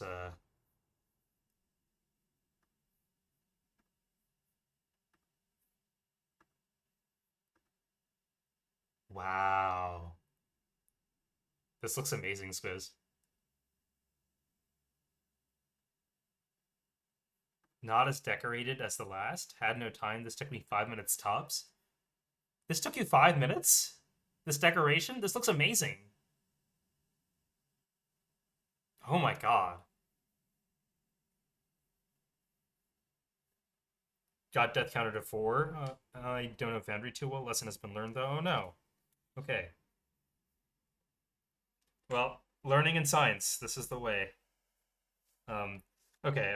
Wow. This looks amazing, Squiz. Not as decorated as the last. Had no time. This took me 5 minutes tops. This took you 5 minutes? This decoration? This looks amazing. Oh my god. Got death counter to 4. I don't know Foundry too well. Lesson has been learned though. Oh no. Okay. Well, learning in science. This is the way. Okay,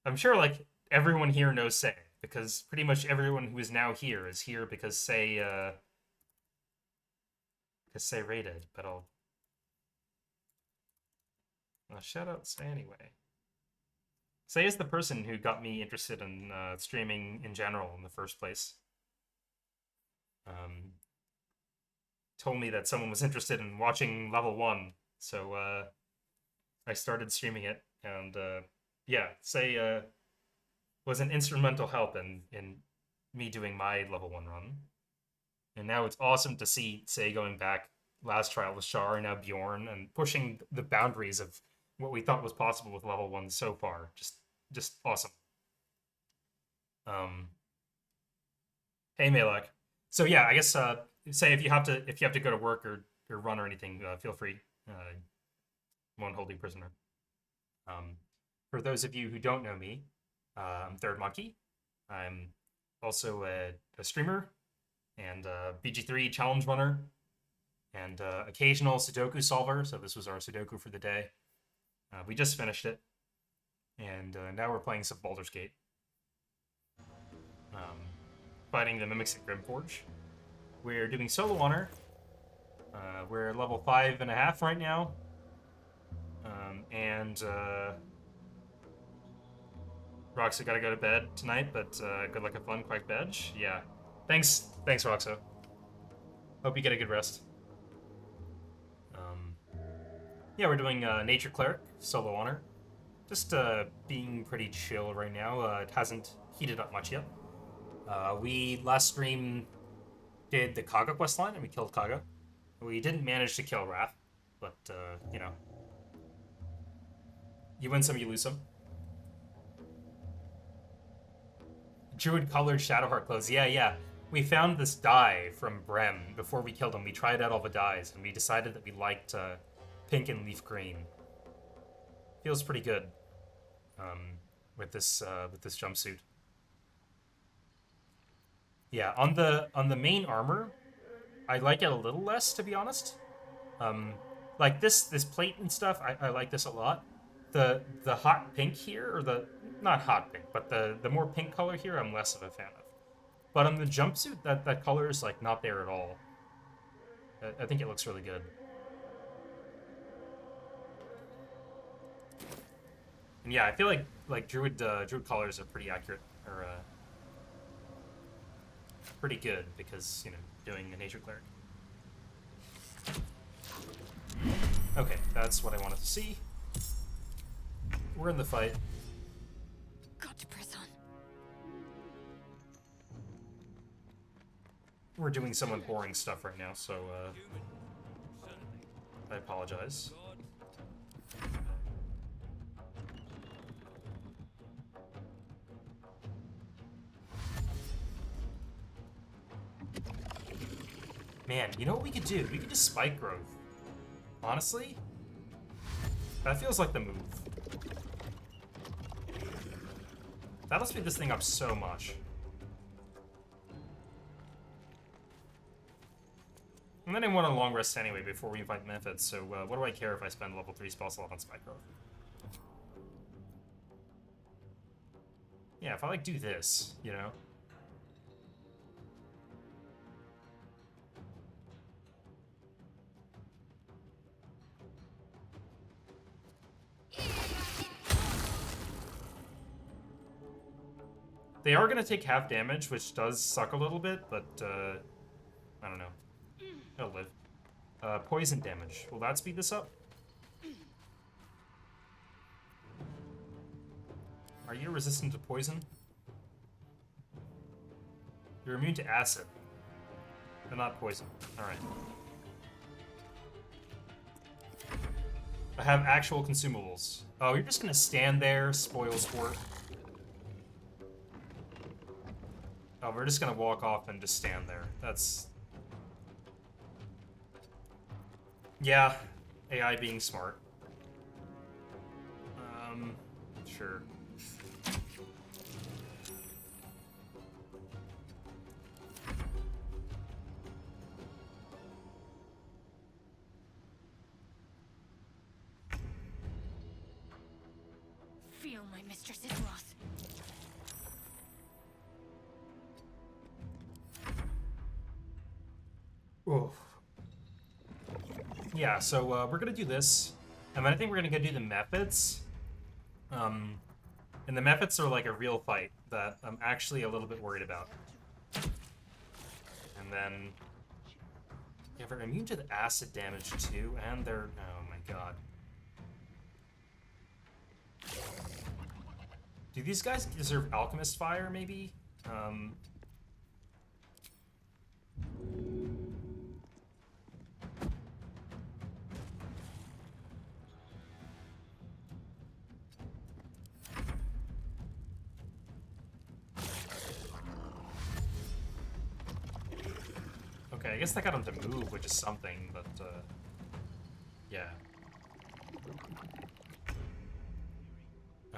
I'm sure like everyone here knows Say, because pretty much everyone who is now here is here because Say rated, but I'll shout out Say anyway. Say is the person who got me interested in streaming in general in the first place. Told me that someone was interested in watching level 1, so I started streaming it, and yeah, Say was an instrumental help in me doing my level 1 run. And now it's awesome to see Say going back last trial with Char and now Bjorn and pushing the boundaries of what we thought was possible with level 1 so far. Just awesome. Hey Malak. So yeah, I guess Say if you have to go to work or run or anything, feel free. Won't hold you prisoner. For those of you who don't know me, I'm Third Monkey. I'm also a streamer and BG3 challenge runner and occasional Sudoku solver. So this was our Sudoku for the day. We just finished it, and now we're playing some Baldur's Gate. Fighting the Mimics at Grimforge. We're doing solo honor. We're level 5.5 right now. And Roxo gotta go to bed tonight, but good luck, have fun, quack badge. Yeah. Thanks, Roxo. Hope you get a good rest. Yeah, we're doing Nature Cleric, solo honor. Just being pretty chill right now. It hasn't heated up much yet. We last stream did the Kaga questline, and we killed Kaga. We didn't manage to kill Wrath, but, you know. You win some, you lose some. Druid-colored Shadowheart clothes. Yeah. we found this dye from Brem before we killed him. We tried out all the dyes, and we decided that we liked pink and leaf green. Feels pretty good with this jumpsuit. Yeah, on the main armor, I like it a little less, to be honest. Like this plate and stuff, I like this a lot. The hot pink here, or the not hot pink, but the more pink color here, I'm less of a fan of. But on the jumpsuit, that color is like not there at all. I think it looks really good. And yeah, I feel like druid colors are pretty accurate, or pretty good, because doing a nature cleric. Okay, that's what I wanted to see. We're in the fight. Got to press on. We're doing some boring stuff right now, so I apologize. Man, you know what we could do? We could just spike growth. Honestly, that feels like the move. That'll speed this thing up so much. And then I want a long rest anyway before we fight methods, so what do I care if I spend level 3 spell slot on spike growth? Yeah, if I like do this, They are going to take half damage, which does suck a little bit, but I don't know. It'll live. Poison damage. Will that speed this up? Are you resistant to poison? You're immune to acid, but not poison. Alright. I have actual consumables. Oh, you're just going to stand there, spoil sport. Oh, we're just gonna walk off and just stand there. That's... Yeah, AI being smart. Sure. Feel my mistress's wrath. Oof. Yeah, so we're gonna do this, and then I think we're gonna go do the methods. And the methods are like a real fight that I'm actually a little bit worried about. And then, yeah, they're immune to the acid damage too, and they're, oh my god. Do these guys deserve Alchemist Fire, maybe? Okay, I guess that got him to move, which is something, but, yeah.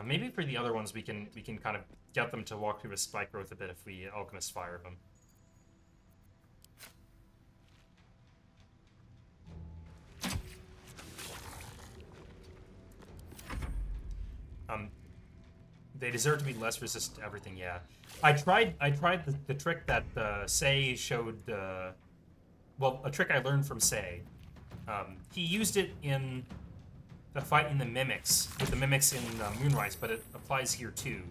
Maybe for the other ones, we can kind of get them to walk through a spike growth a bit if we Alchemist Fire them. They deserve to be less resistant to everything, yeah. I tried the trick that Sei showed, well, a trick I learned from Sei. He used it in the fight in the Mimics, with the Mimics in Moonrise, but it applies here too.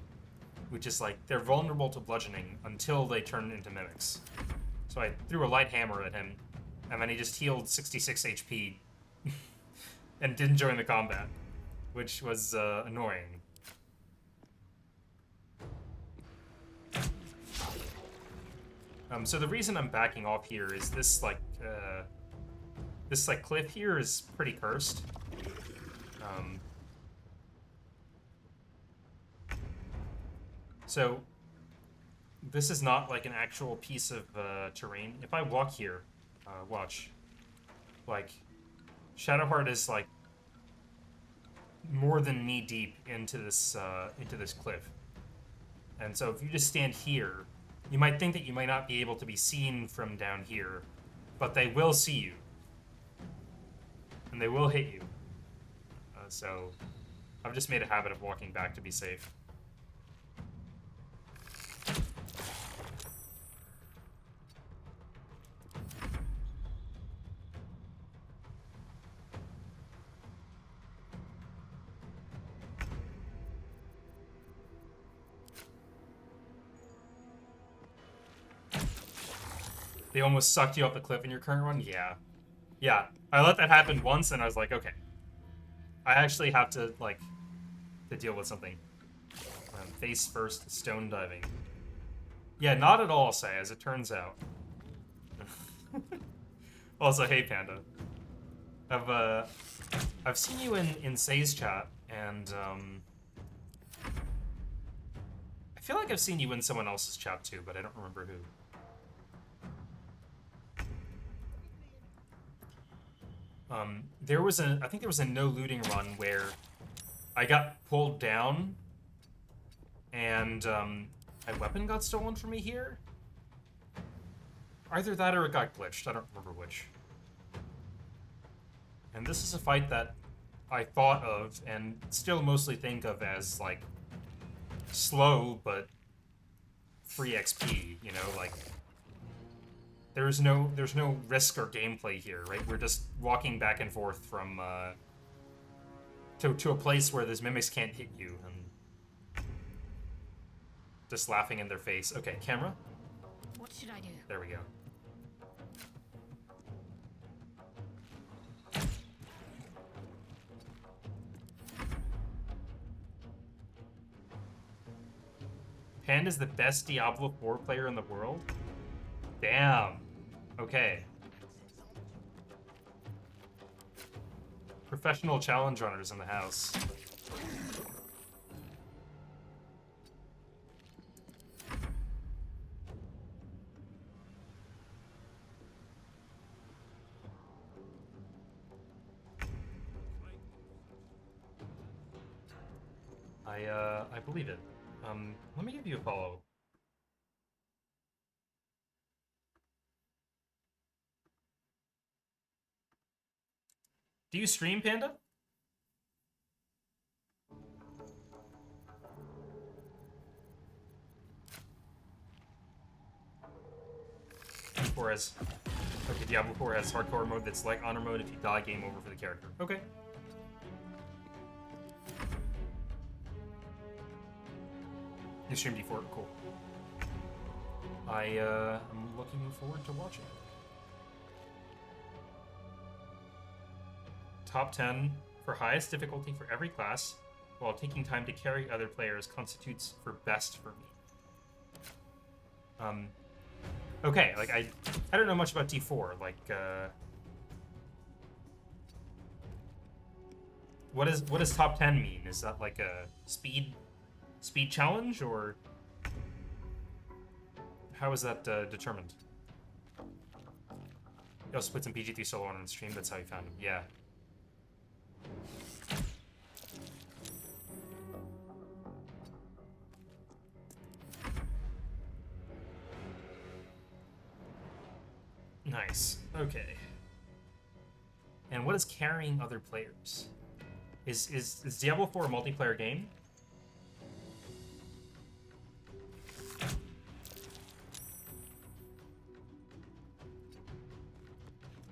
Which is like, they're vulnerable to bludgeoning until they turn into Mimics. So I threw a light hammer at him, and then he just healed 66 HP and didn't join the combat, which was annoying. So the reason I'm backing off here is this cliff here is pretty cursed. So this is not like an actual piece of terrain. If I walk here, watch. Like, Shadowheart is like more than knee deep into this cliff. And so if you just stand here, you might think that you might not be able to be seen from down here, but they will see you. And they will hit you. So I've just made a habit of walking back to be safe. They almost sucked you off the cliff in your current run? Yeah. Yeah. I let that happen once and I was like, okay. I actually have to, like, to deal with something. Face first, stone diving. Yeah, not at all, Say, as it turns out. Also, hey, Panda. I've seen you in Say's chat, and, I feel like I've seen you in someone else's chat, too, but I don't remember who. I think there was a no looting run where I got pulled down and my weapon got stolen from me here. Either that or it got glitched. I don't remember which. And this is a fight that I thought of and still mostly think of as like slow but free XP, you know, like there's no risk or gameplay here, right? We're just walking back and forth from to a place where those mimics can't hit you and just laughing in their face. Okay, camera. What should I do? There we go. Pan is the best Diablo 4 player in the world? Damn. Okay. Professional challenge runners in the house. I believe it. Let me give you a follow. Do you stream, Panda? Diablo 4 has... Okay, Diablo 4 has hardcore mode that's like honor mode. If you die, game over for the character. Okay. You stream D4, cool. I'm looking forward to watching. Top 10 for highest difficulty for every class, while taking time to carry other players constitutes for best for me. Okay, like I don't know much about D4. Like, what does top 10 mean? Is that like a speed challenge, or how is that determined? You also put some PG3 solo on stream. That's how you found him. Yeah. Nice. Okay. And what is carrying other players? Is Diablo 4 a multiplayer game?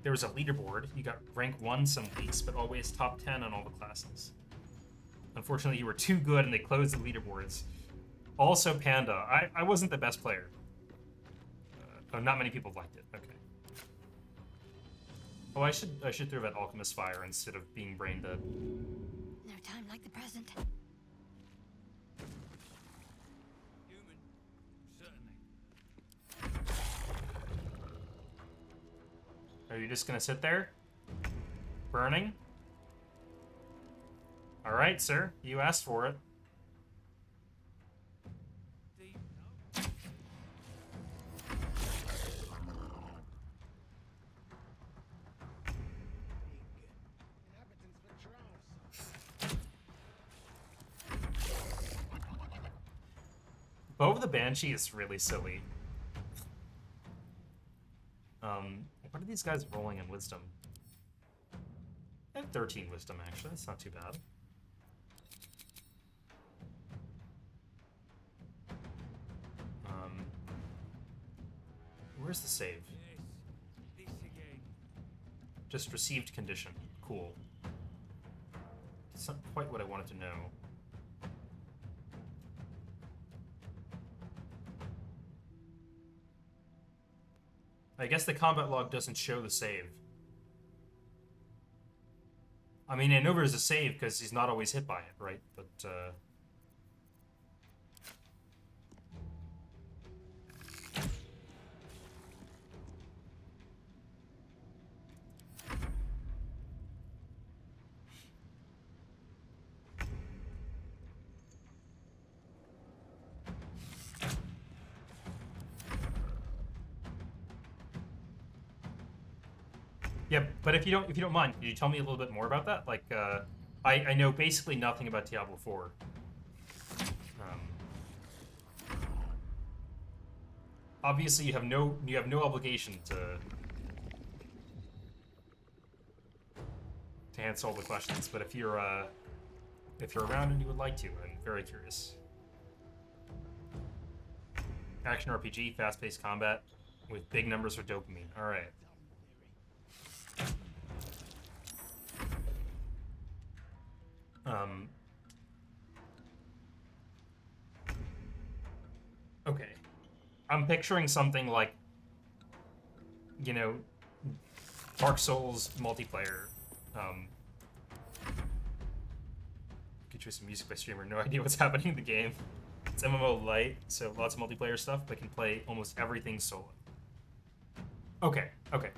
There was a leaderboard. You got rank 1 some weeks, but always top 10 on all the classes. Unfortunately, you were too good and they closed the leaderboards. Also, Panda. I wasn't the best player. Not many people liked it. Okay. Oh, I should throw that Alchemist Fire instead of being brain dead. No time like the present. Human, certainly. Are you just gonna sit there? Burning? Alright, sir. You asked for it. Deep, no? Bow of the Banshee is really silly. What are these guys rolling in wisdom? I have 13 wisdom, actually. That's not too bad. Where's the save? Just received condition. Cool. It's not quite what I wanted to know. I guess the combat log doesn't show the save. I mean, I know there's a save because he's not always hit by it, right? But, yeah, but if you don't mind, could you tell me a little bit more about that? Like, I know basically nothing about Diablo 4. Obviously, you have no obligation to answer all the questions. But if you're around and you would like to, I'm very curious. Action RPG, fast-paced combat with big numbers for dopamine. All right. Okay. I'm picturing something like, you know, Dark Souls multiplayer. Get you some music by streamer. No idea what's happening in the game. It's MMO light, so lots of multiplayer stuff, but can play almost everything solo. Okay, okay.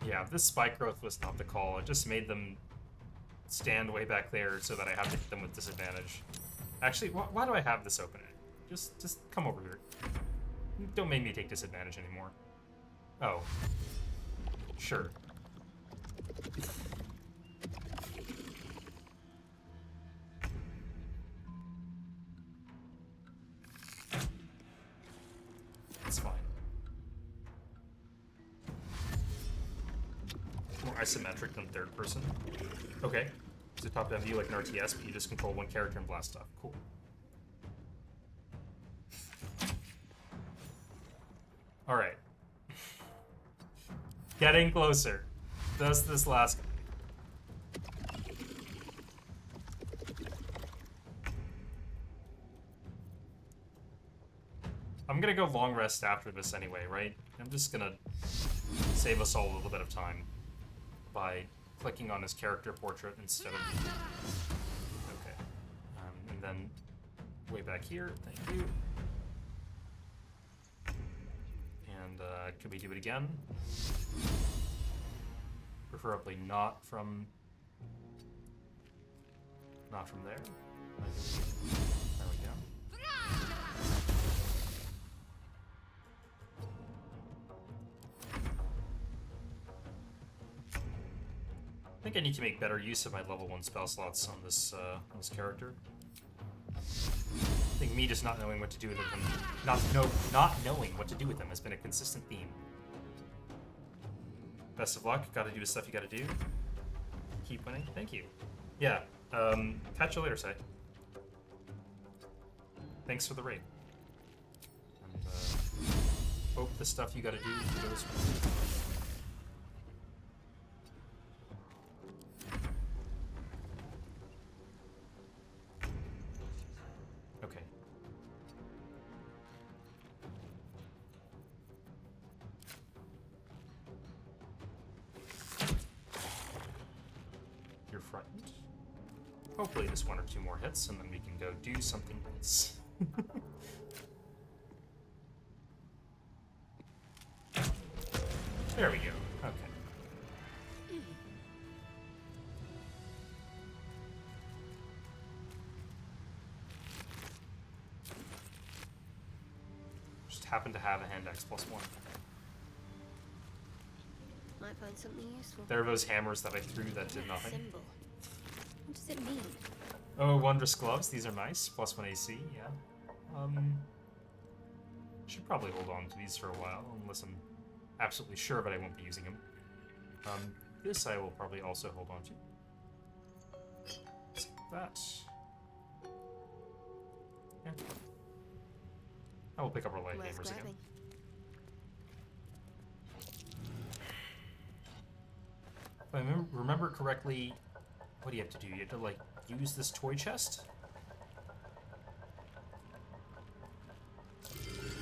Yeah, this spike growth was not the call. It just made them stand way back there so that I have to hit them with disadvantage. Actually, why do I have this open? Just come over here. Don't make me take disadvantage anymore. Oh. Sure. It's fine. More isometric than third person. Okay. It's a top-down view like an RTS, but you just control one character and blast stuff. Cool. Alright. Getting closer. Just this last guy. I'm gonna go long rest after this anyway, right? I'm just gonna save us all a little bit of time by clicking on his character portrait instead of... Okay. And then way back here, thank you. And could we do it again? Preferably not from there. There we go. I think I need to make better use of my level 1 spell slots on this character. I think me just not knowing what to do with them, not knowing what to do with them has been a consistent theme. Best of luck. Got to do the stuff you got to do. Keep winning. Thank you. Yeah. Catch you later, Sai. Thanks for the raid. And hope the stuff you got to do goes well. Hopefully just 1 or 2 more hits, and then we can go do something else. There we go. Okay. Just happen to have a hand X +1. My find something useful. There are those hammers that I threw that did nothing. Symbol. What does it mean? Oh, wondrous gloves. These are nice. +1 AC, yeah. Should probably hold on to these for a while, unless I'm absolutely sure that I won't be using them. This I will probably also hold on to. Let's get that. Yeah. I will pick up our light Worth hammers again. grabbing. If I remember correctly, what do you have to do? You have to, like, use this toy chest?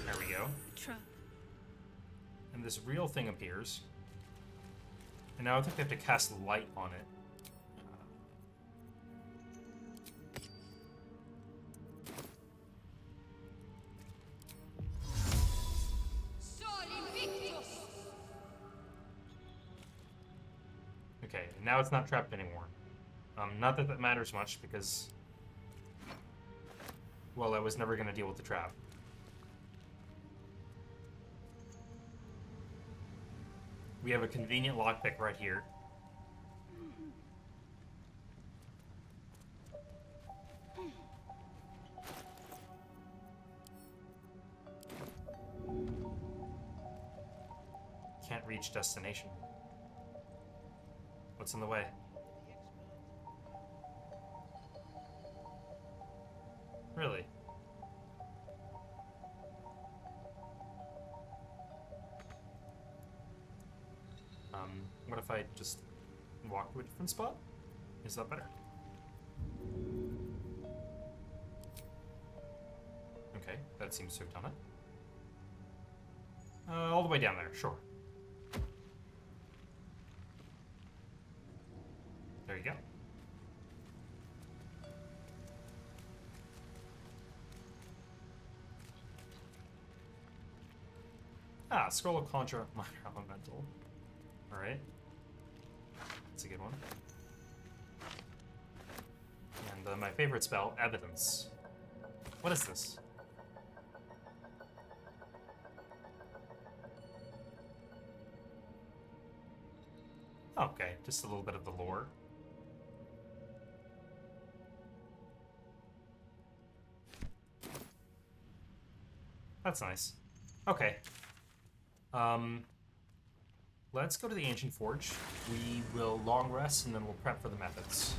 There we go. Trap. And this real thing appears. And now I think they have to cast light on it. Okay, now it's not trapped anymore. Not that that matters much, because... well, I was never going to deal with the trap. We have a convenient lockpick right here. Can't reach destination. What's in the way? Really? What if I just walk to a different spot? Is that better? Okay, that seems to have done it. All the way down there, sure. There you go. Ah, Scroll of Conjure Minor Elemental. Alright. That's a good one. And my favorite spell, Evidence. What is this? Okay, just a little bit of the lore. That's nice. Okay. Let's go to the Ancient Forge. We will long rest, and then we'll prep for the methods.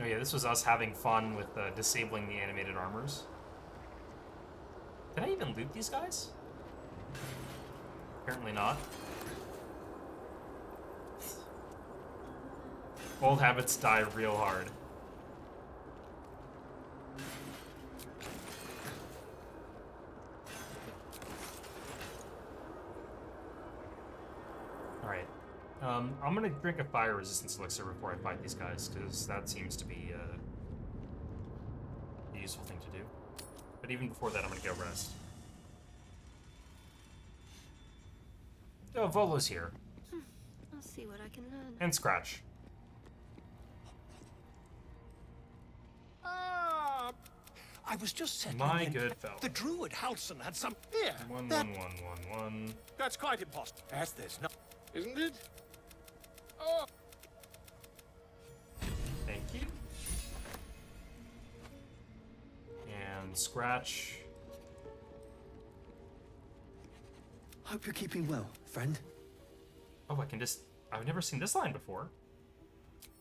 Oh yeah, this was us having fun with disabling the animated armors. Can I even loot these guys? Apparently not. Old habits die real hard. Alright. I'm gonna drink a fire resistance elixir before I fight these guys, because that seems to be a useful thing to do. But even before that, I'm gonna go rest. Oh, Volo's here. I'll see what I can learn. And Scratch. I was just settling My in. good fellow. The druid Halson had some... Here, 1, that... 1, 1, 1, 1. That's quite impossible. As there's no... Isn't it? Oh. Thank you. And Scratch. Hope you're keeping well, friend. Oh, I can just... I've never seen this line before.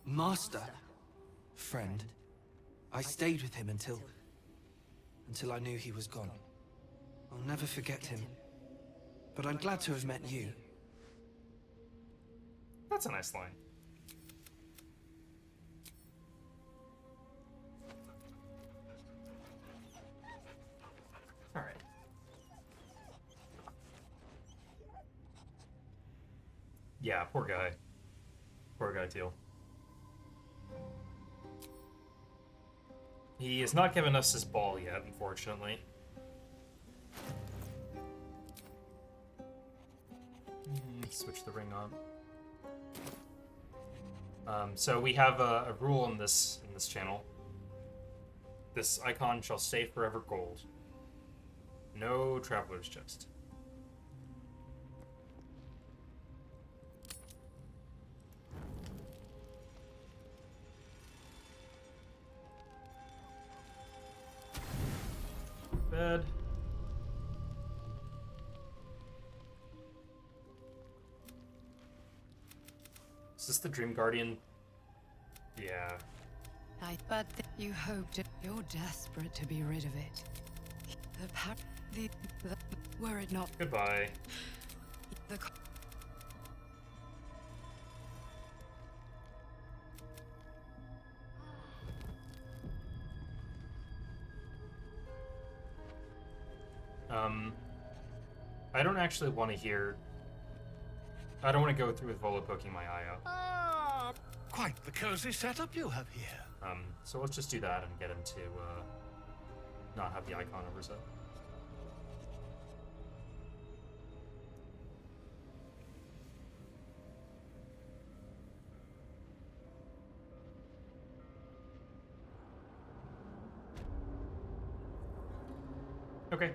Master. Friend. I stayed with him until I knew he was gone. I'll never forget him. But I'm glad to have met you. That's a nice line. Alright. Yeah, poor guy. Poor guy, Teal. He has not given us his ball yet, unfortunately. Switch the ring on. So we have a rule in this channel. This icon shall stay forever gold. No traveler's chest. Is this the Dream Guardian? Yeah. But you hoped you're desperate to be rid of it. The were it not Goodbye. the I don't actually want to hear. I don't want to go through with Volo poking my eye out. Ah, quite the cozy setup you have here. So let's just do that and get him to not have the icon overset. Okay.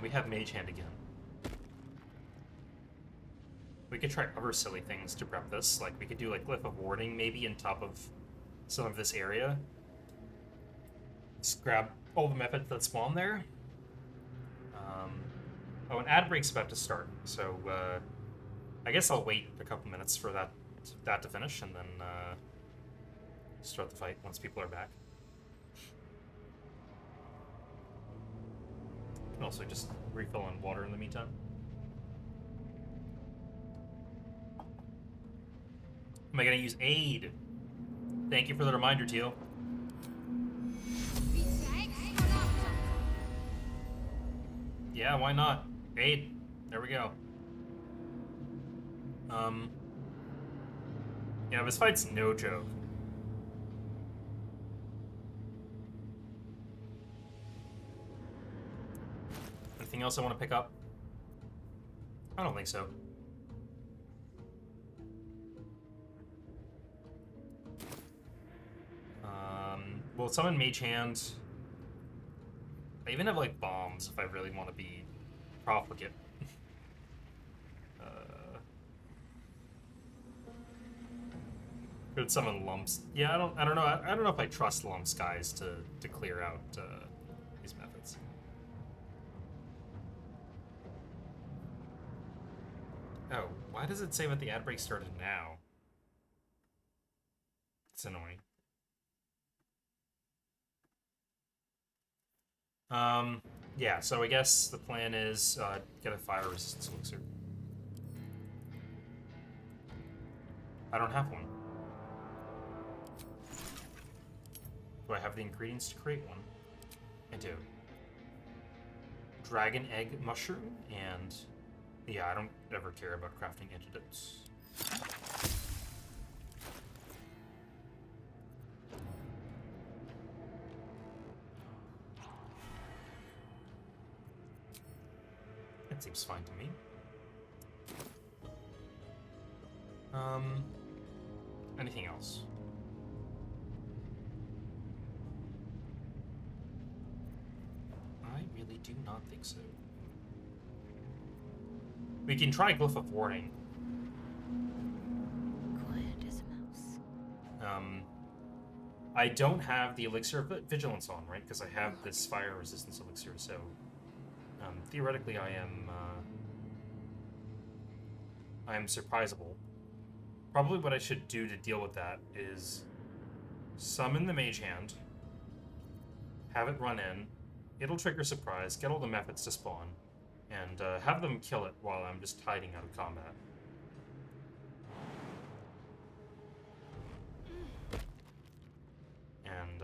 We have Mage Hand again. We could try other silly things to prep this. Like, we could do, like, Glyph of Warding, maybe, in top of some of this area. Just grab all the methods that spawn there. Oh, an ad break's about to start, so, I guess I'll wait a couple minutes for that to finish, and then, start the fight once people are back. Can also just refill on water in the meantime. Am I gonna use aid? Thank you for the reminder, Teal. Yeah, why not? Aid. There we go. Yeah, this fight's no joke. Anything else I want to pick up? I don't think so. We'll summon Mage Hand. I even have, like, bombs if I really want to be profligate. Could summon Lumps. Yeah, I don't know. I don't know if I trust Lumps guys to clear out these methods. Oh, why does it say that the ad break started now? It's annoying. Yeah, so I guess the plan is get a fire resistance elixir. I don't have one. Do I have the ingredients to create one? I do. Dragon egg mushroom, and yeah, I don't ever care about crafting antidotes. That seems fine to me. Anything else? I really do not think so. We can try Glyph of Warding. Quiet as a mouse. I don't have the Elixir of Vigilance on, right? Because I have this fire resistance elixir, so theoretically I am surprisable. Probably what I should do to deal with that is summon the Mage Hand, have it run in, it'll trigger surprise, get all the methods to spawn, and have them kill it while I'm just hiding out of combat. And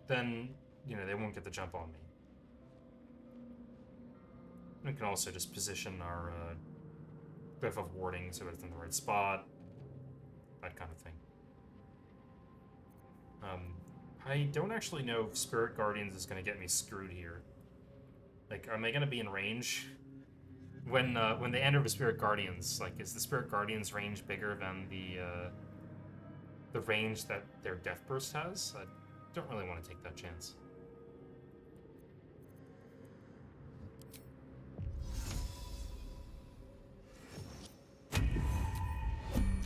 then, you know, they won't get the jump on me. We can also just position our Glyph of Warding so it's in the right spot, that kind of thing. I don't actually know if Spirit Guardians is going to get me screwed here. Like, are they going to be in range? When they enter the Spirit Guardians, like, is the Spirit Guardians range bigger than the range that their Death Burst has? I don't really want to take that chance.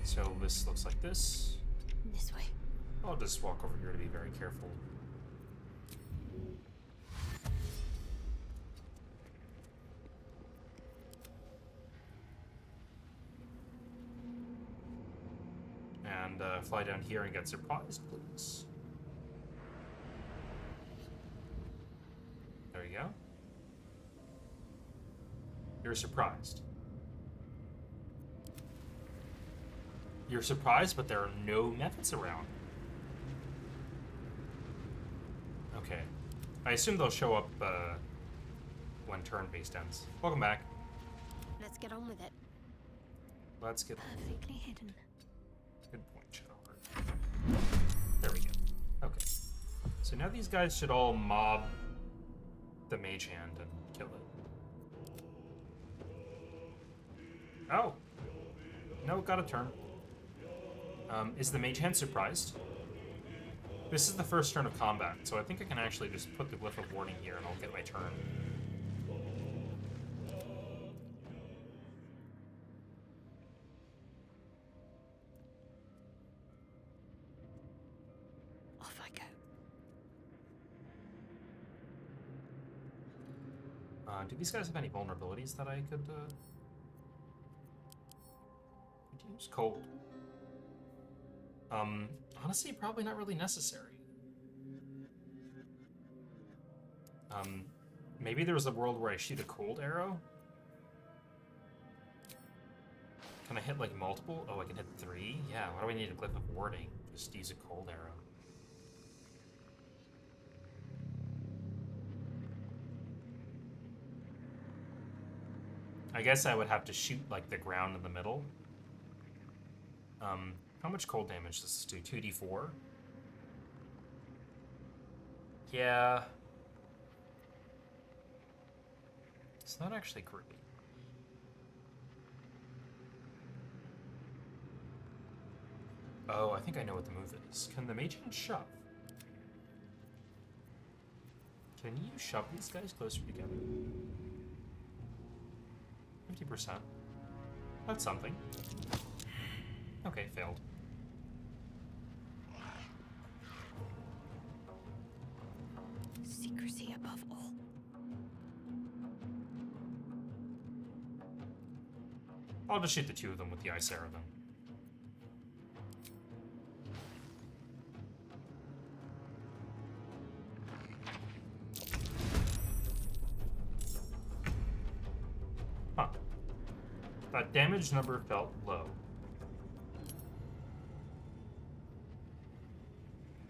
So this looks like this. This way. I'll just walk over here to be very careful. And fly down here and get surprised, please. There you go. You're surprised. You're surprised, but there are no methods around. Okay. I assume they'll show up when turn-based ends. Welcome back. Let's get on with it. Let's get... Perfectly hidden. Good point, Shadowheart. There we go. Okay. So now these guys should all mob the mage hand and kill it. Oh! No, got a turn. Is the mage hand surprised? This is the first turn of combat, so I think I can actually just put the Glyph of Warning here and I'll get my turn. Off I go. Do these guys have any vulnerabilities that I could use? Cold. Honestly, probably not really necessary. Maybe there's a world where I shoot a cold arrow? Can I hit, like, multiple? Oh, I can hit 3? Yeah, why do I need a Glyph of Warding? Just use a cold arrow. I guess I would have to shoot, like, the ground in the middle. How much cold damage does this do? 2d4? Yeah. It's not actually great. Oh, I think I know what the move is. Can the mage hand shove? Can you shove these guys closer together? 50%. That's something. Okay, failed. Secrecy above all. I'll just shoot the 2 of them with the ice arrow then. Huh. That damage number felt low.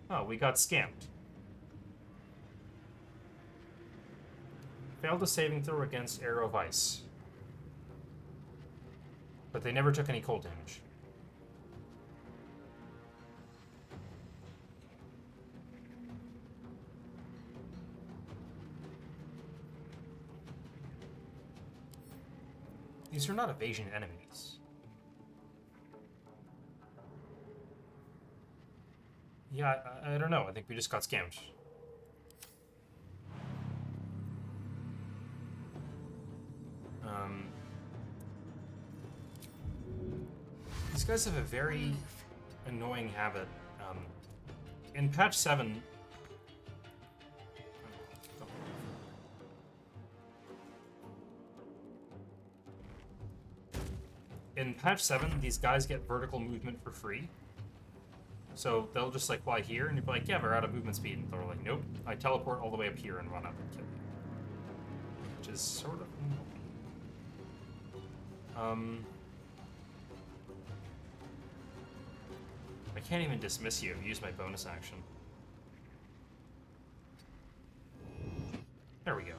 Oh, we got scammed. Failed a saving throw against Arrow of Ice. But they never took any cold damage. These are not evasion enemies. Yeah, I don't know. I think we just got scammed. These guys have a very annoying habit. In patch 7... In patch 7, these guys get vertical movement for free. So they'll just like fly here, and you'll be like, yeah, we're out of movement speed. And they're like, nope, I teleport all the way up here and run up and kill you. Which is sort of annoying. I can't even dismiss you. Use my bonus action. There we go.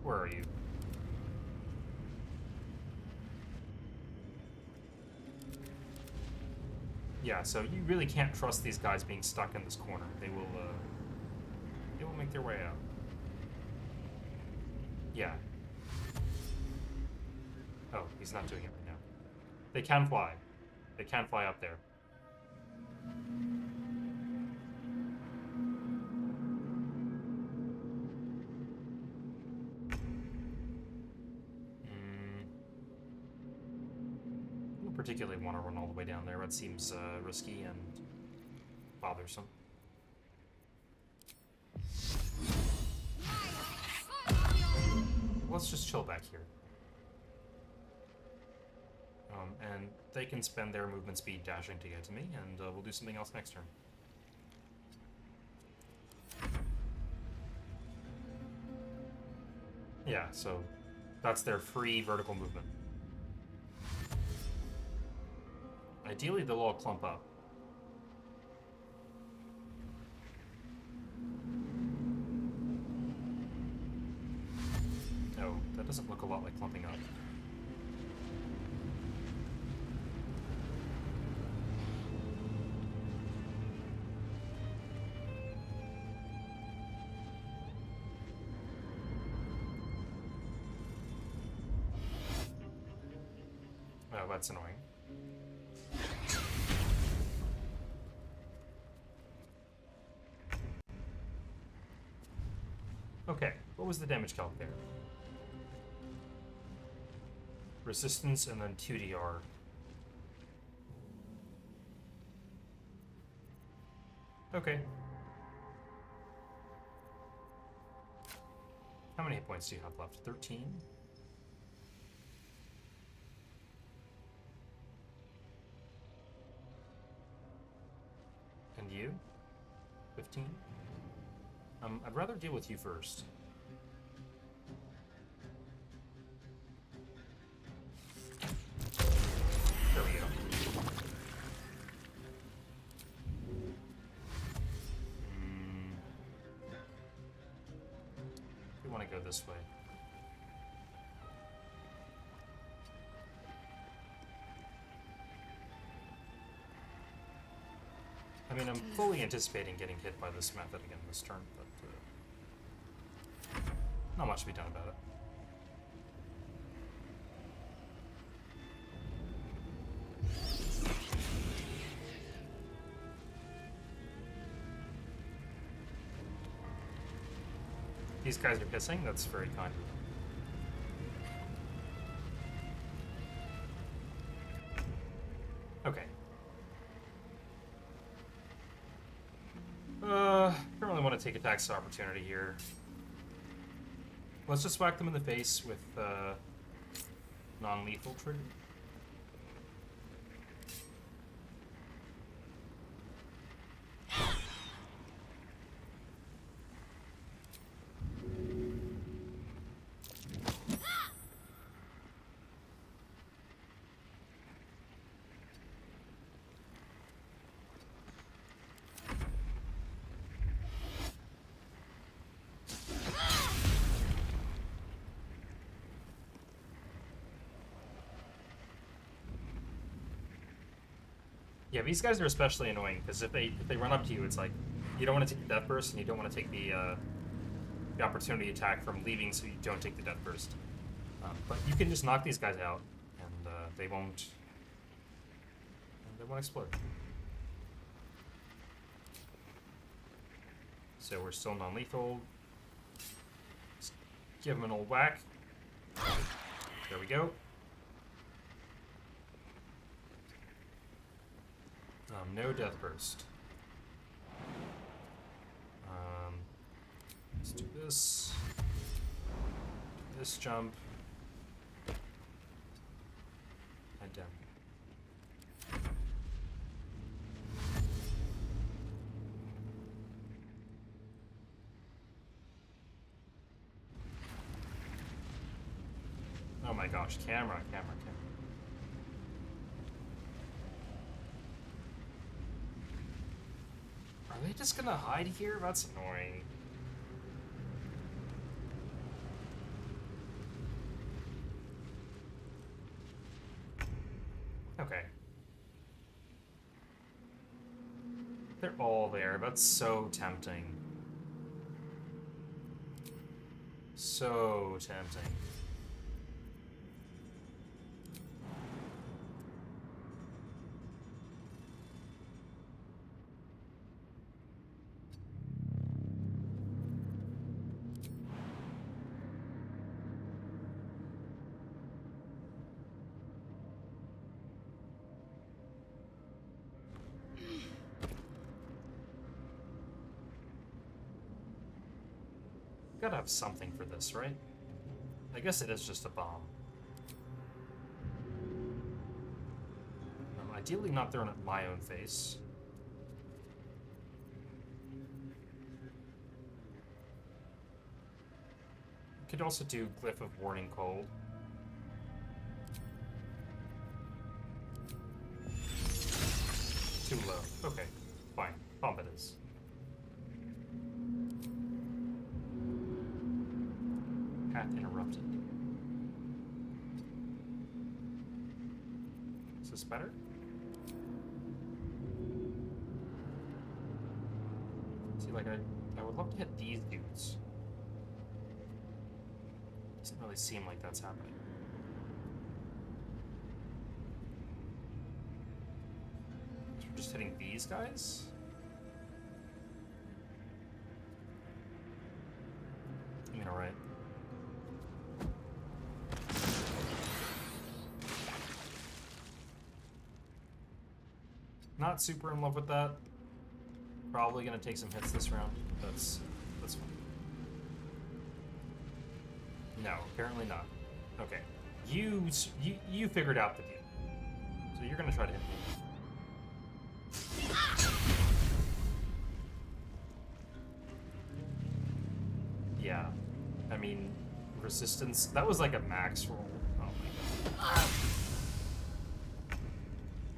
Where are you? Yeah, so you really can't trust these guys being stuck in this corner. They will make their way out. Yeah. Oh, he's not doing it right now. They can fly. They can fly up there. I don't particularly want to run all the way down there. That seems risky and bothersome. Let's just chill back here. And they can spend their movement speed dashing to get to me, and we'll do something else next turn. Yeah, so that's their free vertical movement. Ideally, they'll all clump up. Oh, that doesn't look a lot like clumping up. Oh, that's annoying. Okay, what was the damage calc there? Resistance and then 2DR. Okay. How many hit points do you have left? 13? And you? 15? I'd rather deal with you first. There we go. We want to go this way. I mean, I'm fully anticipating getting hit by this method again this turn, but not much to be done about it. These guys are pissing? That's very kind of them. Okay. Don't really want to take attacks of opportunity here. Let's just whack them in the face with non-lethal trigger. Yeah, these guys are especially annoying because if they run up to you, it's like you don't want to take the death burst and you don't want to take the opportunity attack from leaving, so you don't take the death burst. But you can just knock these guys out, and they won't explode. So we're still non-lethal. Just give them an old whack. There we go. No death burst. Let's do this. This jump. Head down. Oh my gosh, camera. Are they just gonna hide here? That's annoying. Okay. They're all there. That's so tempting. So tempting. Gotta have something for this, right? I guess it is just a bomb. Ideally not thrown at my own face. Could also do Glyph of Warning Cold. Too low. Okay, fine. Bomb it is. Path interrupted. Is this better? See, like, I would love to hit these dudes. Doesn't really seem like that's happening. So we're just hitting these guys? I mean, alright. Not super in love with that. Probably gonna take some hits this round. That's fine. No, apparently not. Okay, you figured out the deal. So you're gonna try to hit me. Yeah, I mean, resistance. That was like a max roll. Oh my god.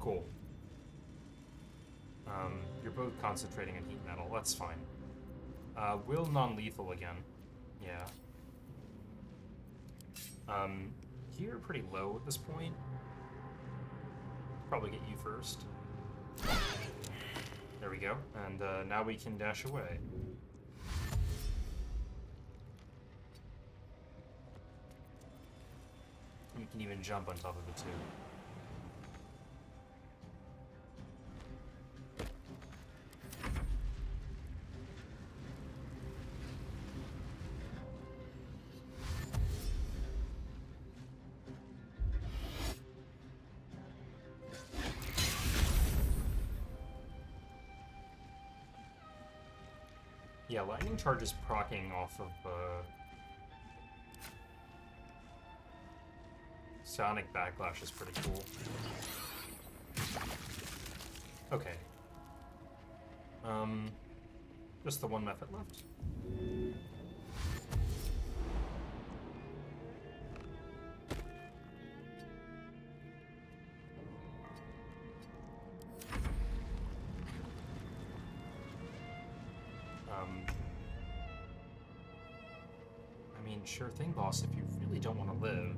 Cool. You're both concentrating on heat metal. That's fine. Will non-lethal again. Yeah. You're pretty low at this point. Probably get you first. There we go. And now we can dash away. You can even jump on top of it too. Yeah, lightning charge is proccing off of sonic backlash is pretty cool. Okay. Just the one method left. I mean, sure thing, boss, if you really don't want to live.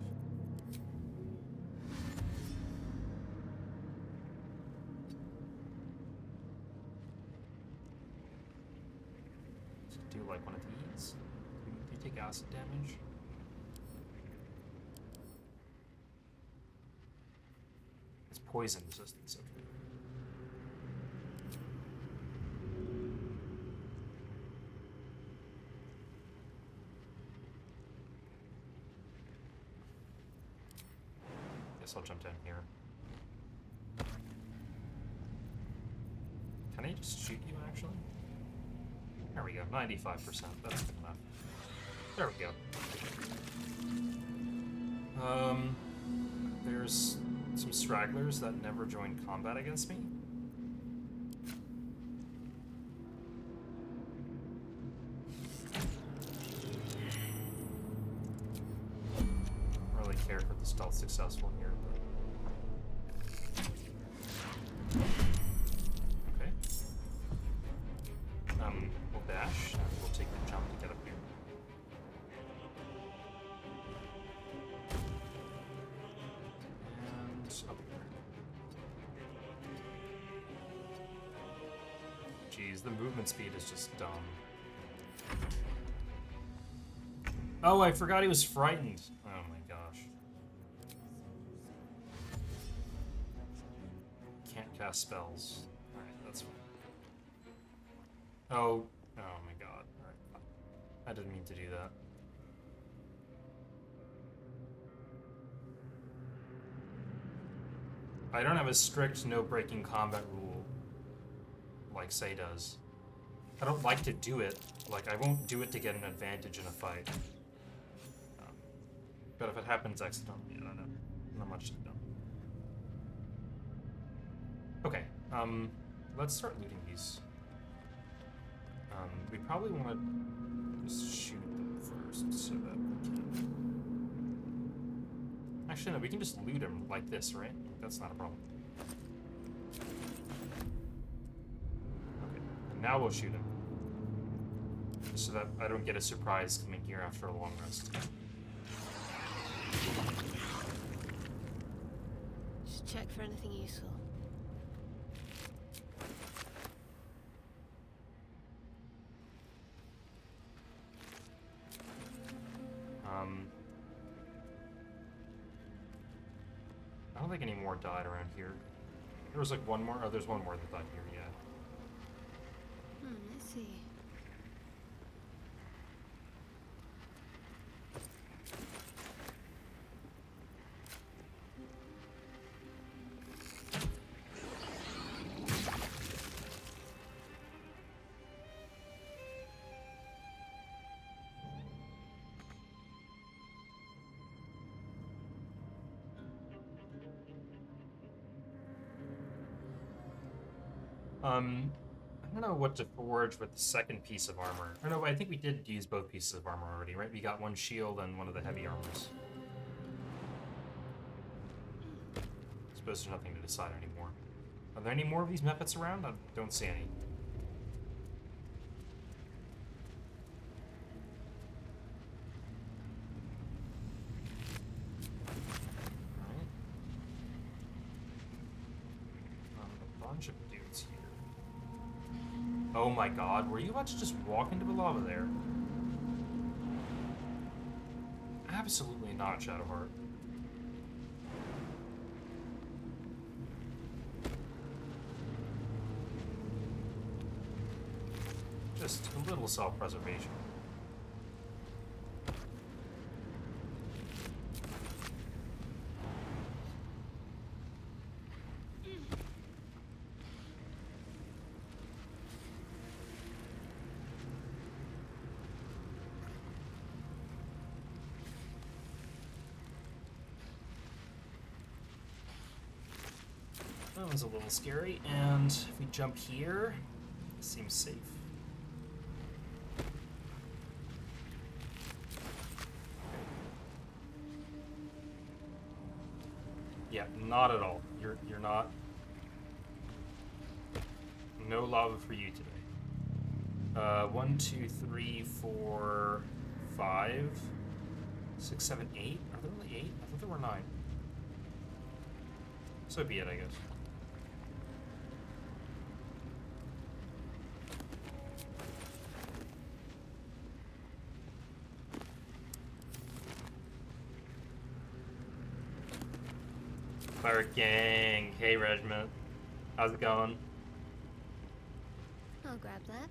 Just do like one of these. Do you take acid damage? It's poison resistance, okay. I'll jump down here. Can I just shoot you, actually? There we go, 95%. That's good enough. There we go. There's some stragglers that never joined combat against me. Really care for the stealth successful here, but okay. We'll dash and we'll take the jump to get up here. And up here. Jeez, the movement speed is just dumb. Oh, I forgot he was frightened. Oh my gosh. Can't cast spells. Alright, that's fine. Oh my god. Alright. I didn't mean to do that. I don't have a strict no breaking combat rule like Say does. I don't like to do it. Like, I won't do it to get an advantage in a fight. But if it happens accidentally, I don't know. Not much to do. Okay, let's start looting these. We probably want to just shoot them first so that we can... Actually, no, we can just loot them like this, right? That's not a problem. Okay, and now we'll shoot him. So that I don't get a surprise coming here after a long rest. Just check for anything useful. I don't think any more died around here. There was like one more. Oh, there's one more that died here, yeah. Let's see. I don't know what to forge with the second piece of armor. Oh no, I think we did use both pieces of armor already, right? We got one shield and one of the heavy armors. I suppose there's nothing to decide anymore. Are there any more of these methods around? I don't see any. Alright. A bunch of dudes here. Oh my god, were you about to just walk into the lava there? Absolutely not, Shadowheart. Just a little self-preservation. That was a little scary, and if we jump here, it seems safe. Yeah, not at all. You're not. No lava for you today. 1, 2, 3, 4, 5, 6, 7, 8. Are there only 8? I thought there were 9. So be it, I guess. Cleric gang. Hey, Regiment. How's it going? I'll grab that.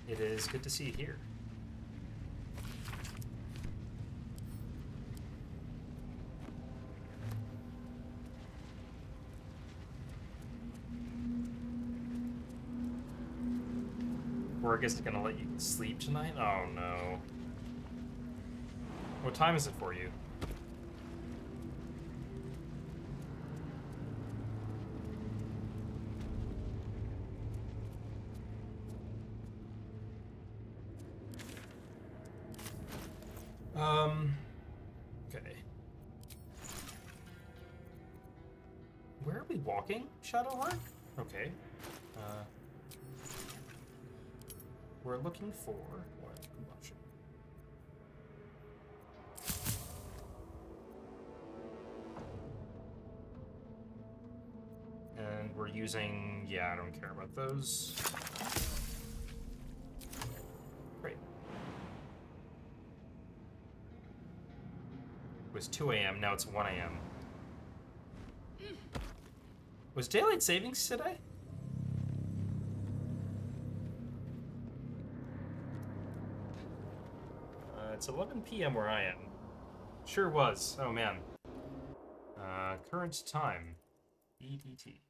It is good to see you here. We're just gonna let you sleep tonight? Oh no. What time is it for you? Okay. Where are we walking, Shadowheart? Okay. We're looking for oil combustion. And we're using, yeah, I don't care about those. Great. It was 2 a.m., now it's 1 a.m. Was daylight savings today? It's 11 p.m. where I am. Sure was. Oh man. Current time. EDT.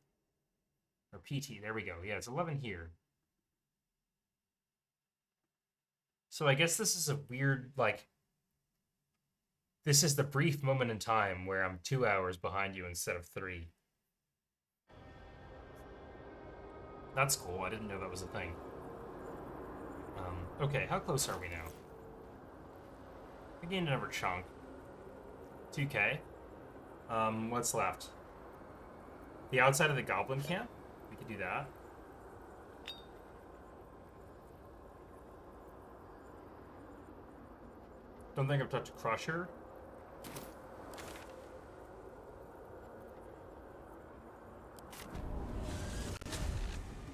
Or PT, there we go. Yeah, it's 11 here. So I guess this is a weird, like... This is the brief moment in time where I'm 2 hours behind you instead of 3. That's cool. I didn't know that was a thing. Okay, how close are we now? We gained another chunk. 2k. What's left? The outside of the goblin camp? We could do that. Don't think I've touched Crusher.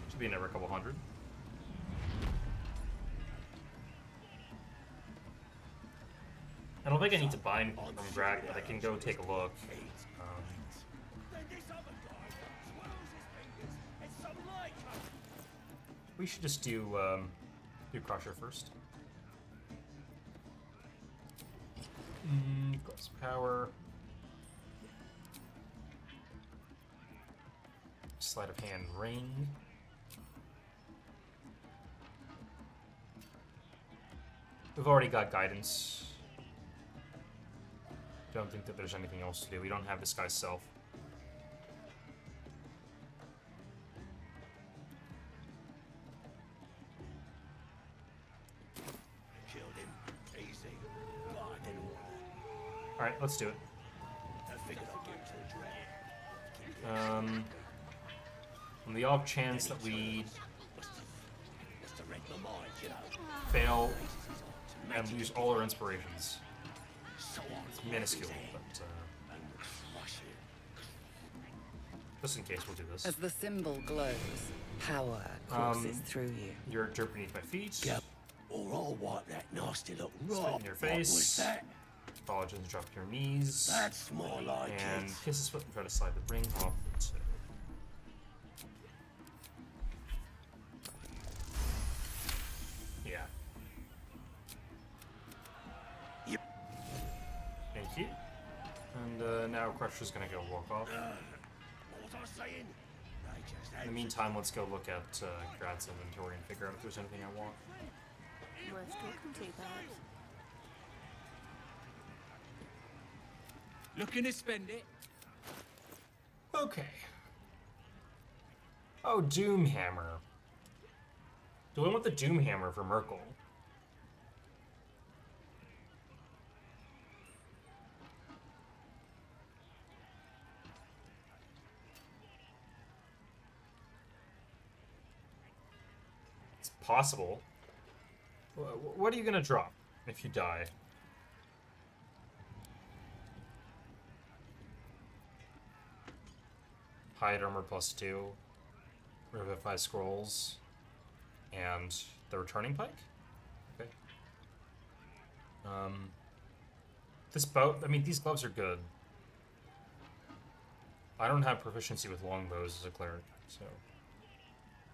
Should be another couple hundred. I don't think I need to buy anything from Greg, but I can go take a look. We should just do Crusher first. Plus power. Sleight of hand ring. We've already got guidance. Don't think that there's anything else to do. We don't have this guy's self. Alright, let's do it. On the off chance that we fail and lose all our inspirations. It's minuscule, but just in case we'll do this. As the symbol glows, power courses through you. You're dirt beneath my feet. Yep. Or I'll wipe that nasty look Spit right. in your What was face. that? Apologies, drop to your knees. That's more like And it. kiss his foot and try to slide the ring off the toe. Yeah. Yep. Thank you. And now Crusher's gonna go walk off. What was I saying? They just In had the meantime, let's go look at Grad's inventory and figure out if there's anything I want. Worth talking to, perhaps. Looking to spend it? Okay. Oh, Doomhammer. Do I want the Doomhammer for Merkel? It's possible. What are you gonna drop if you die? Hide armor +2, Lv5 scrolls, and the returning pike. Okay. This bow. I mean, these gloves are good. I don't have proficiency with longbows as a cleric, so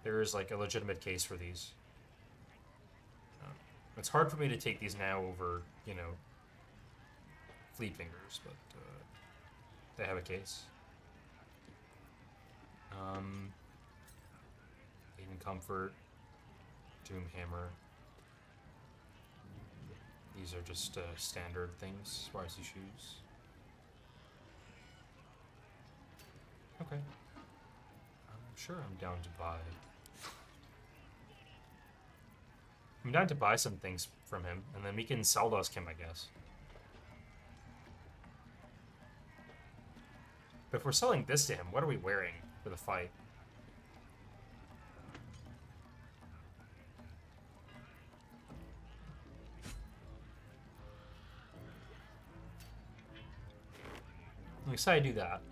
there is like a legitimate case for these. It's hard for me to take these now over, you know, Fleet Fingers, but they have a case. Aiden Comfort, Doomhammer. These are just standard things, Spicy shoes. Okay. I'm sure I'm down to buy. I'm down to buy some things from him, and then we can sell those him, I guess. But if we're selling this to him, what are we wearing for the fight? I'm excited to do that.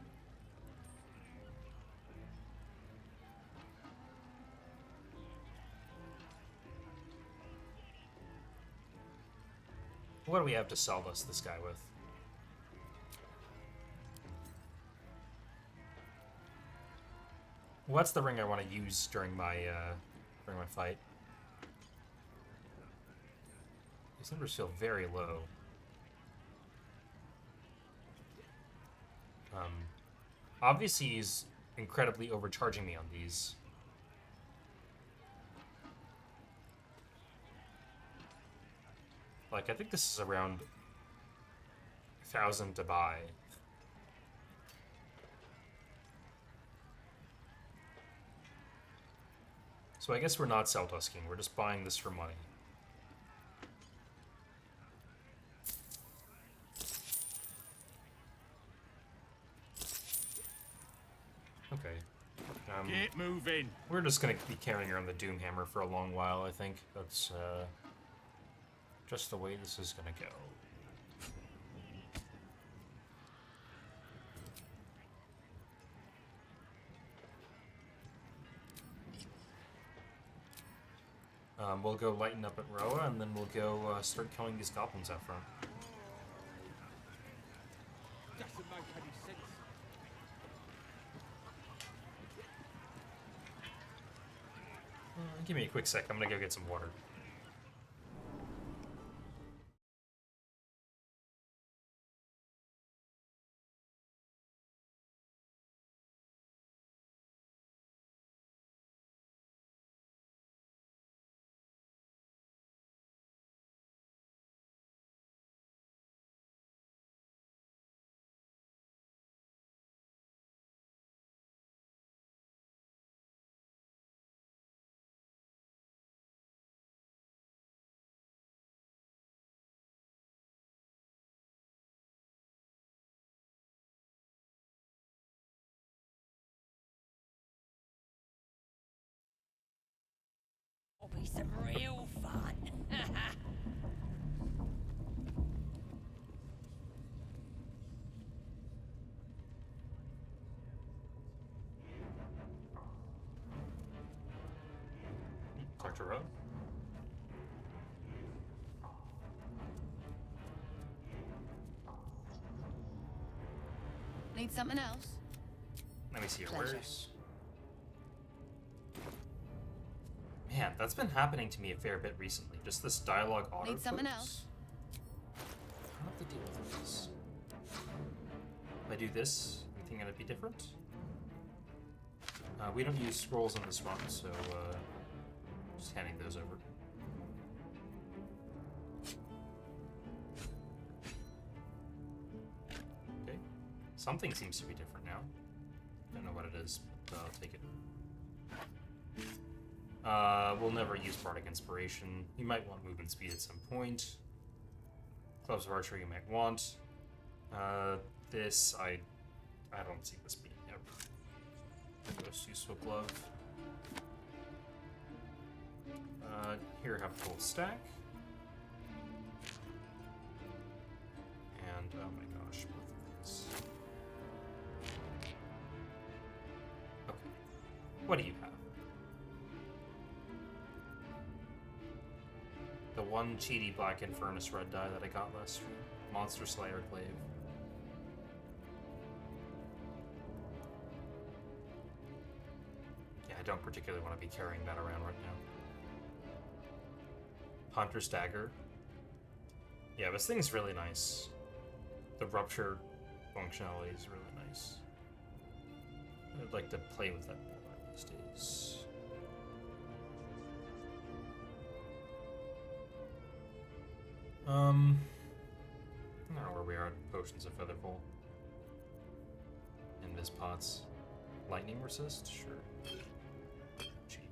What do we have to sell this guy with? What's the ring I want to use during my fight? These numbers feel very low. Obviously he's incredibly overcharging me on these. Like, I think this is around 8,000 to buy. So I guess we're not Seltusking, we're just buying this for money. Okay. Get moving. We're just gonna be carrying around the Doomhammer for a long while, I think. That's, just the way this is gonna go. We'll go lighten up at Roa, and then we'll go start killing these goblins out front. Doesn't make any sense. Give me a quick sec, I'm gonna go get some water. It'll be some real fun. Dr. Roa? Need something else? Let me see your Pleasure. wares. Man, that's been happening to me a fair bit recently. Just this dialogue auto. Need something else? I don't have to deal with this. If I do this, anything gonna be different? We don't use scrolls on this one, so just handing those over. Okay. Something seems to be different now. Don't know what it is, but I'll take it. We'll never use Bardic Inspiration. You might want movement speed at some point. Clubs of Archery you might want. This, I don't see this being ever. Most useful glove. Here have full stack. And, oh my gosh, both of these. Okay. What do you have? The one cheaty Black Infernus red die that I got last stream. Monster Slayer Glaive. Yeah, I don't particularly want to be carrying that around right now. Hunter's Dagger. Yeah, this thing's really nice. The Rupture functionality is really nice. I'd like to play with that more these days. I don't know where we are at Potions of Featherfall. Invis pots. Lightning resist? Sure. Cheap.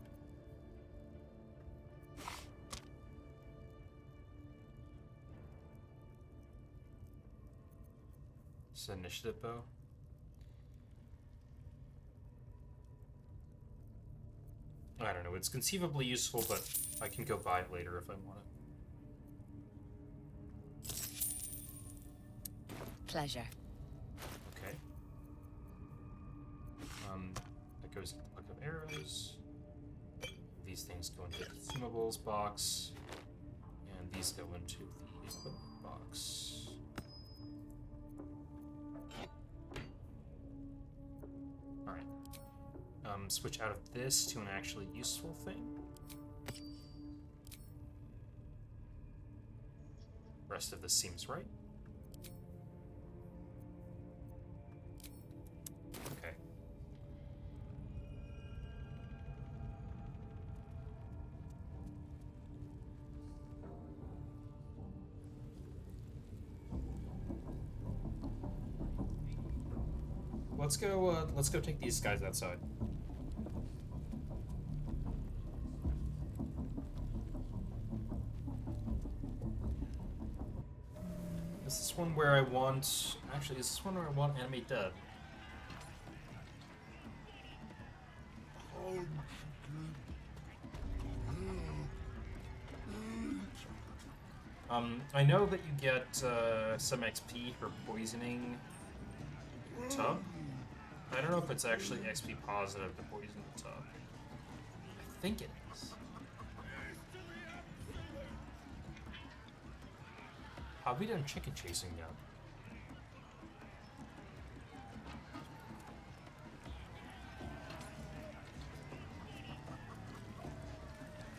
This is initiative bow. I don't know, it's conceivably useful, but I can go buy it later if I want it. Pleasure. Okay. That goes into the Book of Arrows. These things go into the consumables box. And these go into the equipment box. Alright. Switch out of this to an actually useful thing. Rest of this seems right. Okay. Let's go. Let's go take these guys outside. Is this one where I want? Actually, is this one where I want enemy dead? I know that you get some XP for poisoning tub. I don't know if it's actually XP positive to poison the tub. I think it is. Have we done chicken chasing yet?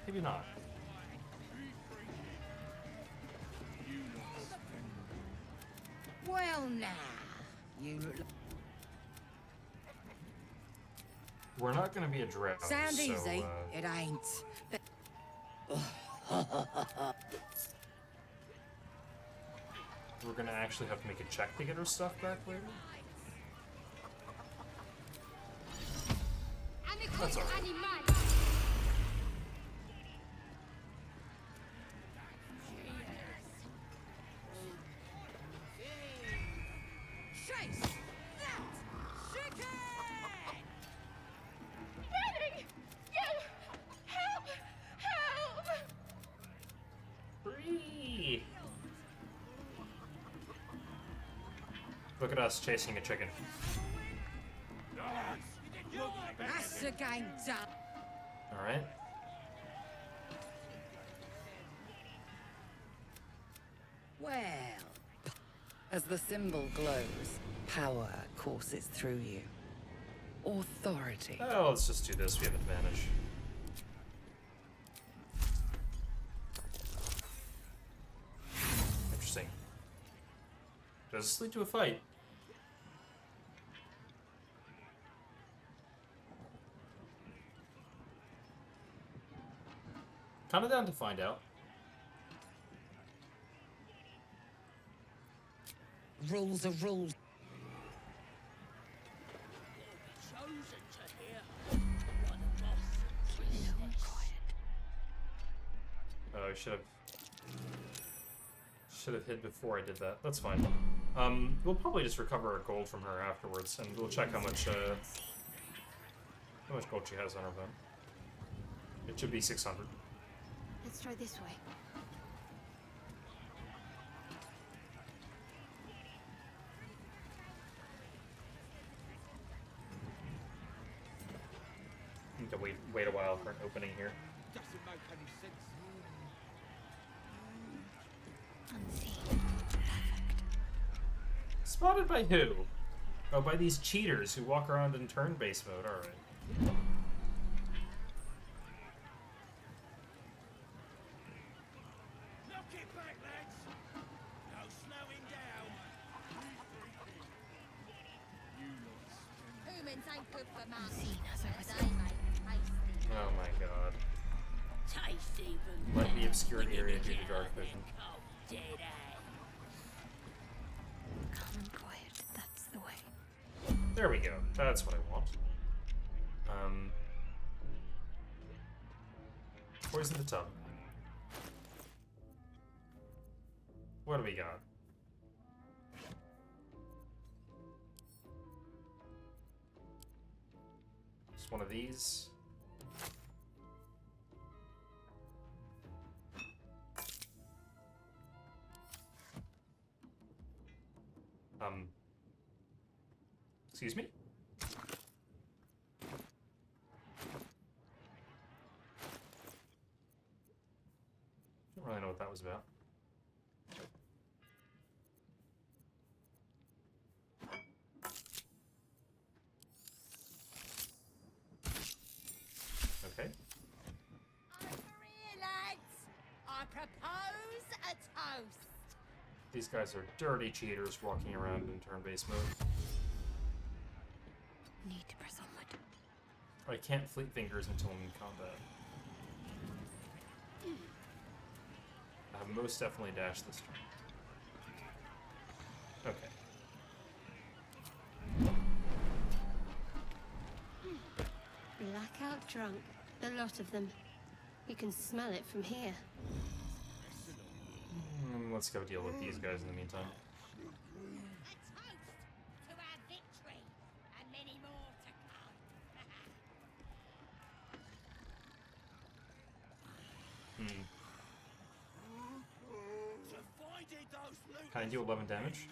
Maybe not. Well, now, you look like... We're not going to be a drow, Sound so, easy, it ain't. we're going to actually have to make a check to get our stuff back later. That's all right. Chase that chicken! Benny! You! Help! Help! Free! Look at us chasing a chicken. That's the game done. Alright. Well, as the symbol glows, power courses through you. Authority. Oh, let's just do this. We have advantage. Interesting. Does this lead to a fight? Kinda down to find out. Rules are rules. Oh, I should have hid before I did that. That's fine. We'll probably just recover our gold from her afterwards, and we'll check how much gold she has on her phone. It should be 600. Let's try this way. Need to wait a while for an opening here. Unseen. Perfect. Spotted by who? Oh, by these cheaters who walk around in turn-based mode. All right. Knock it back, lads. No slowing down. Humans ain't good for unseen as I was. Oh my god. Taste even. Let the obscured area due to dark vision. Dead Calm and quiet. That's the way. There we go. That's what I want. Poison the tub. What do we got? Just one of these. Excuse me? Don't really know what that was about. Okay. Lads, I propose a toast. These guys are dirty cheaters walking around in turn-based mode. Need to press onward. I can't fleet fingers until I'm in combat. I have most definitely dashed this turn. Okay. blackout drunk. A lot of them. You can smell it from here. Let's go deal with these guys in the meantime. A toast to our victory, and many more to come. Can I do 11 damage?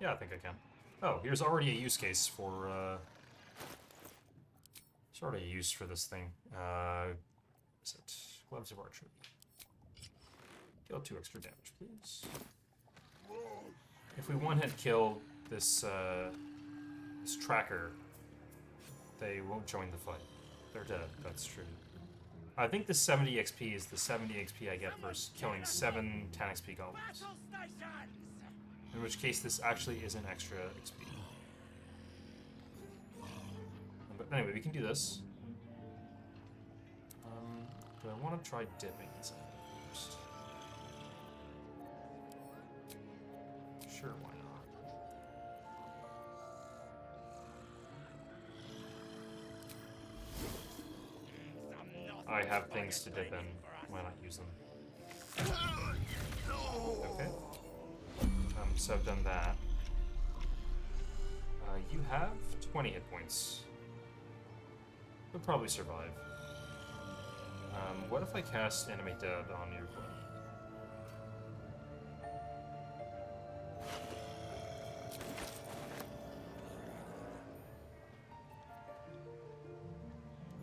Yeah, I think I can. Oh, here's already a use case for, there's already a use for this thing. Is it? Gloves of Archery. Deal 2 extra damage, please. If we one-hit kill this, this tracker, they won't join the fight. They're dead, that's true. I think the 70 XP is the 70 XP I get for killing 7 10 XP goblins. In which case, this actually is an extra XP. But anyway, we can do this. Do I want to try dipping inside first? Sure, why not? I have things to dip in. Why not use them? Okay. So I've done that. You have 20 hit points. You'll probably survive. What if I cast Animate Dead on your foot?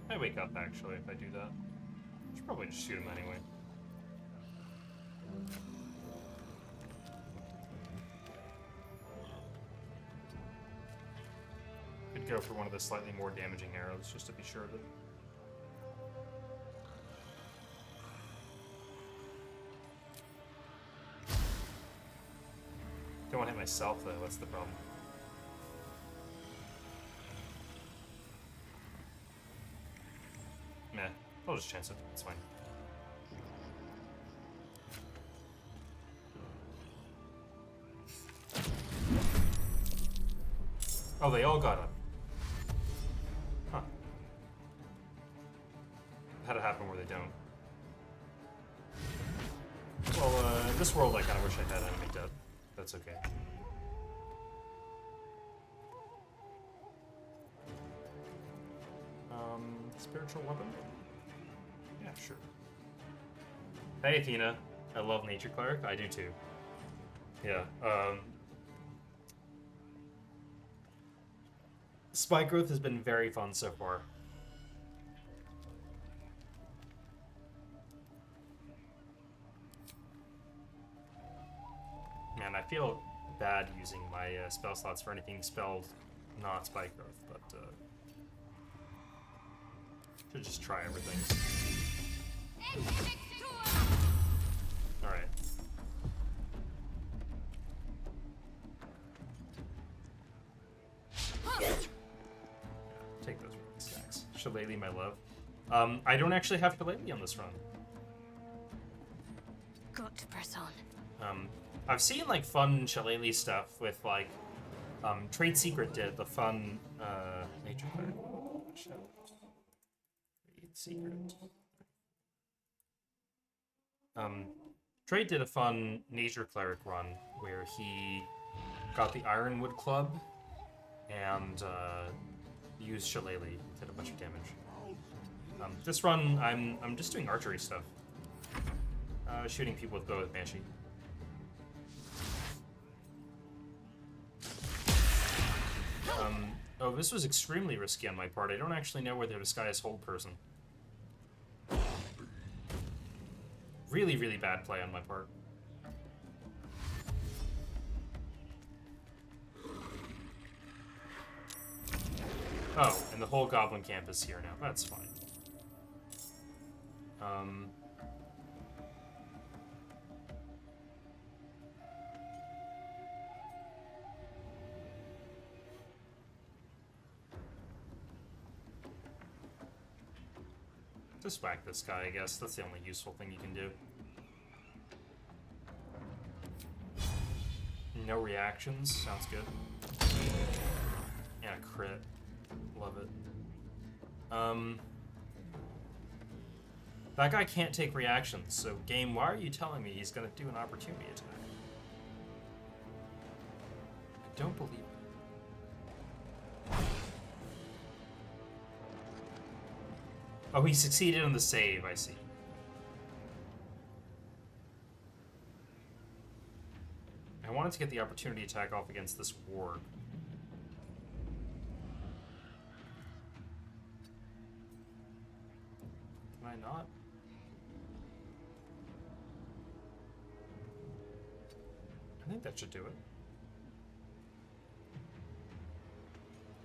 I wake up, actually, if I do that. I should probably just shoot him anyway. Could go for one of the slightly more damaging arrows, just to be sure of it. Don't want to hit myself, though, that's the problem. Meh. I'll just chance it. It's fine. Oh, they all got up. Huh. Had it happen where they don't. Well, in this world, I kind of wish I had Animate Dead. That's okay. Spiritual weapon? Yeah, sure. Hey, Athena. I love Nature Cleric. I do too. Yeah, Spike growth has been very fun so far. Man, I feel bad using my spell slots for anything spelled not spike growth, but should just try everything. Alright. Take those stacks. Shillelagh, my love. I don't actually have Shillelagh on this run. Got to press on. I've seen like fun Shillelagh stuff with like Trade Secret did the fun Nature Cleric. Trade Secret. Trade did a fun Nature Cleric run where he got the Ironwood Club and used Shillelagh, did a bunch of damage. This run, I'm just doing archery stuff, shooting people with bow with Banshee. Oh, this was extremely risky on my part. I don't actually know whether this guy is hold person. Really, really bad play on my part. Oh, and the whole goblin camp is here now. That's fine. Just whack this guy, I guess. That's the only useful thing you can do. No reactions. Sounds good. crit. Love it. That guy can't take reactions, so game, why are you telling me he's gonna do an opportunity attack? I don't believe it. Oh, he succeeded on the save, I see. I wanted to get the opportunity attack off against this ward. Can I not? I think that should do it.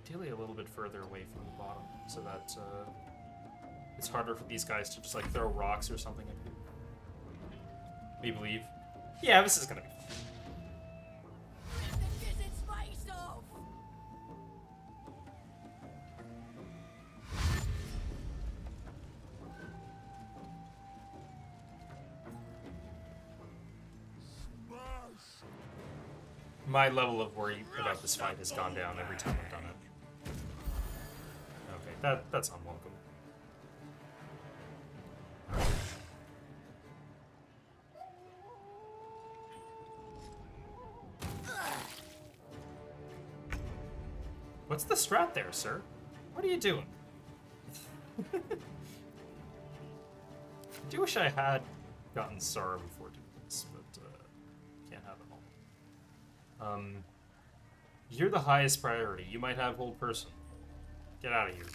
Ideally a little bit further away from the bottom, so that it's harder for these guys to just like throw rocks or something. We believe. Yeah, this is gonna be fun. My level of worry about this fight has gone down every time I've done it. Okay, that's unwelcome. What's the strat there, sir? What are you doing? I do wish I had gotten Sorrow before doing this, but can't have it all. You're the highest priority. You might have hold person. Get out of here.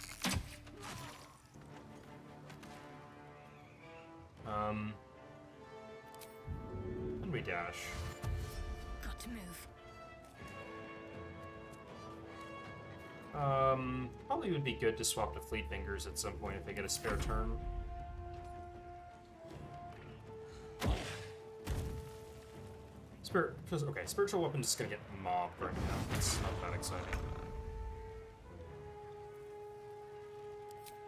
And we dash. Got to move. Probably would be good to swap to Fleet Fingers at some point if they get a spare turn. Okay, Spiritual Weapon's just gonna get mobbed right now. It's not that exciting.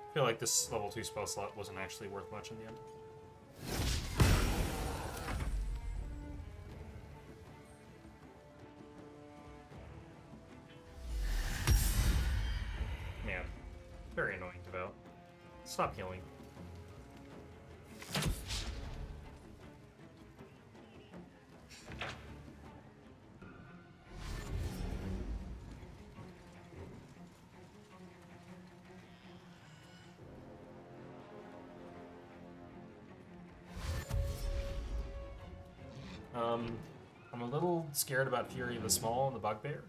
I feel like this level 2 spell slot wasn't actually worth much in the end. Man, very annoying Devout. Stop healing. I'm a little scared about Fury of the Small and the Bugbear.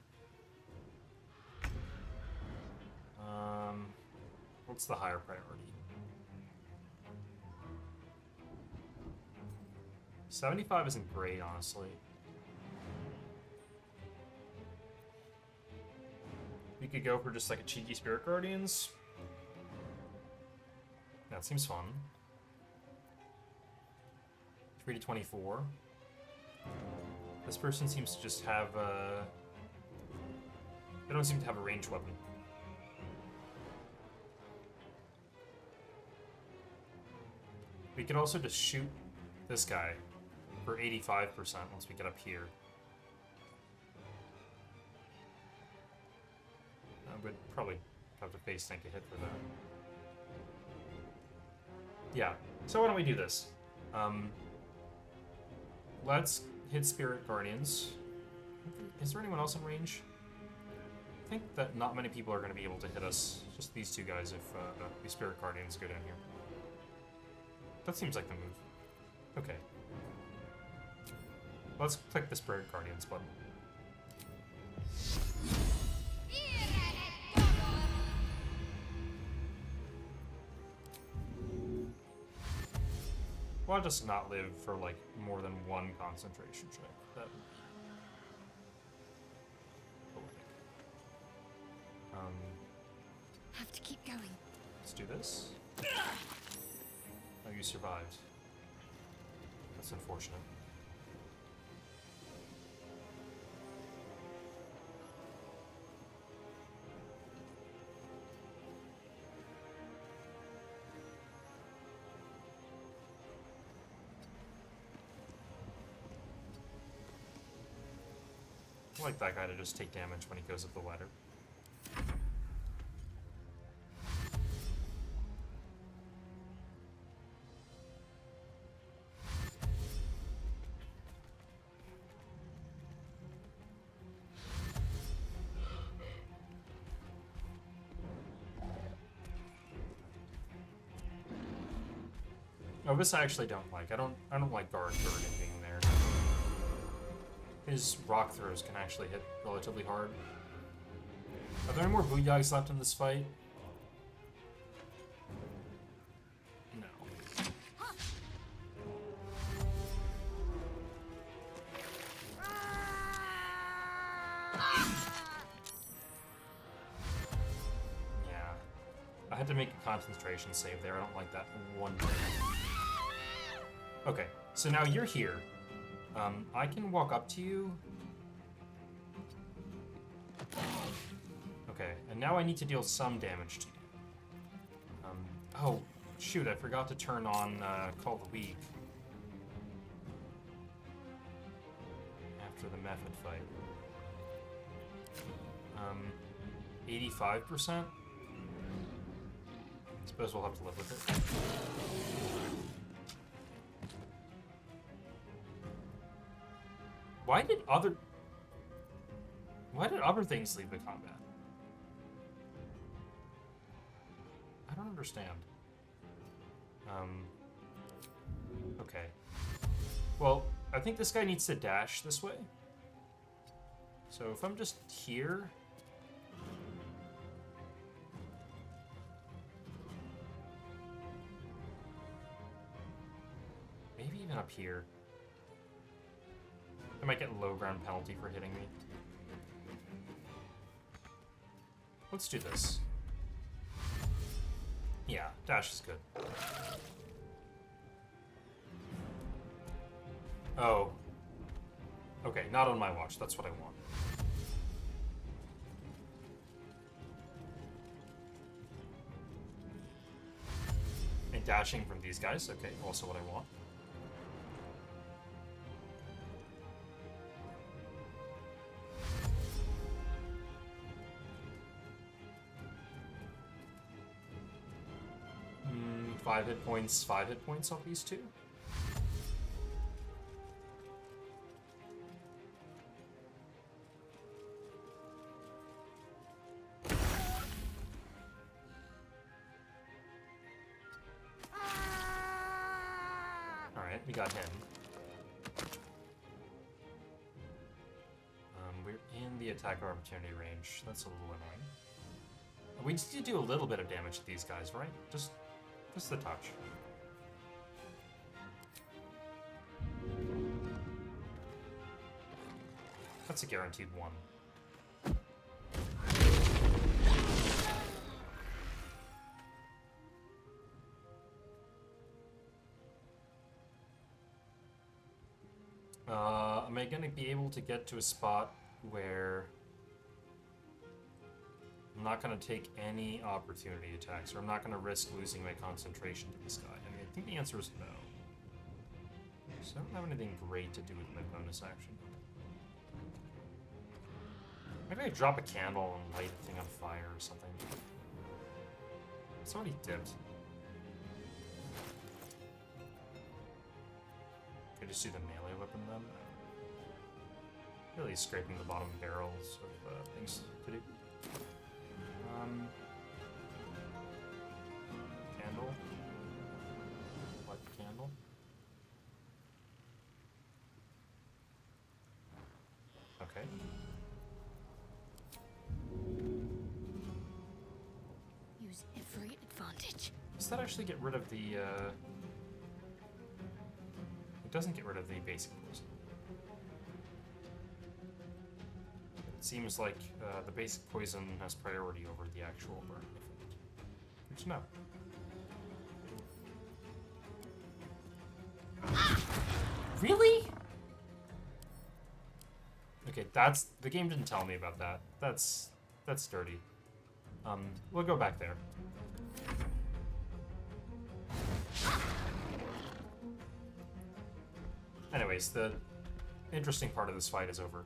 What's the higher priority? 75 isn't great, honestly. We could go for just like a cheeky Spirit Guardians. That seems fun. 3 to 24. This person seems to just have they don't seem to have a ranged weapon. We could also just shoot this guy for 85% once we get up here. I would probably have to face tank a hit for that. Yeah, so why don't we do this? Let's hit Spirit Guardians. Is there anyone else in range? I think that not many people are going to be able to hit us. Just these two guys if the Spirit Guardians go down here. That seems like the move. Okay. Let's click the Spirit Guardians button. Well, I'll just not live for like more than one concentration check. That would be poetic. Have to keep going. Let's do this. Oh, you survived. That's unfortunate. I like that guy to just take damage when he goes up the ladder. Oh, this I actually don't like. I don't like Guard Durgan being there. His rock throws can actually hit relatively hard. Are there any more Booyags left in this fight? No. Yeah. I had to make a concentration save there. I don't like that one bit. Okay, so now you're here. I can walk up to you. Okay, and now I need to deal some damage to you. Oh, shoot, I forgot to turn on Call of the Week. After the method fight. 85%? Suppose we'll have to live with it. Why did other things leave the combat? I don't understand. Okay. Well, I think this guy needs to dash this way. So if I'm just here... maybe even up here. I might get low ground penalty for hitting me. Let's do this. Yeah, dash is good. Oh. Okay, not on my watch. That's what I want. And dashing from these guys. Okay, also what I want. Five hit points off these two. Alright, we got him. We're in the attack of opportunity range. That's a little annoying. We need to do a little bit of damage to these guys, right? Just the touch. That's a guaranteed one. Am I gonna be able to get to a spot where I'm not going to take any opportunity attacks, or I'm not going to risk losing my concentration to this guy? I mean, I think the answer is no. So I don't have anything great to do with my bonus action. Maybe I drop a candle and light the thing on fire or something. It's already dipped. Could I just do the melee weapon then? Really scraping the bottom barrels of things to do. Candle. Light the candle. Okay. Use every advantage. Does that actually get rid of the, It doesn't get rid of the basic poison. It seems like the basic poison has priority over the actual burn effect. Good to know. Really? Okay, the game didn't tell me about that. That's dirty. We'll go back there. Anyways, the interesting part of this fight is over.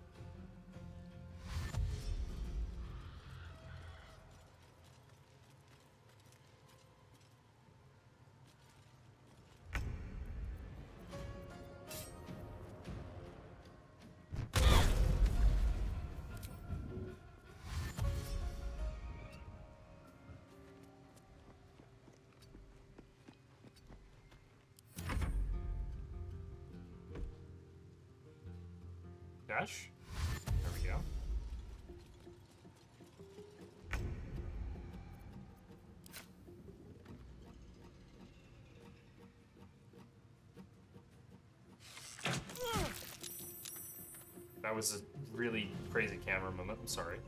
Dash. There we go. That was a really crazy camera moment. I'm sorry.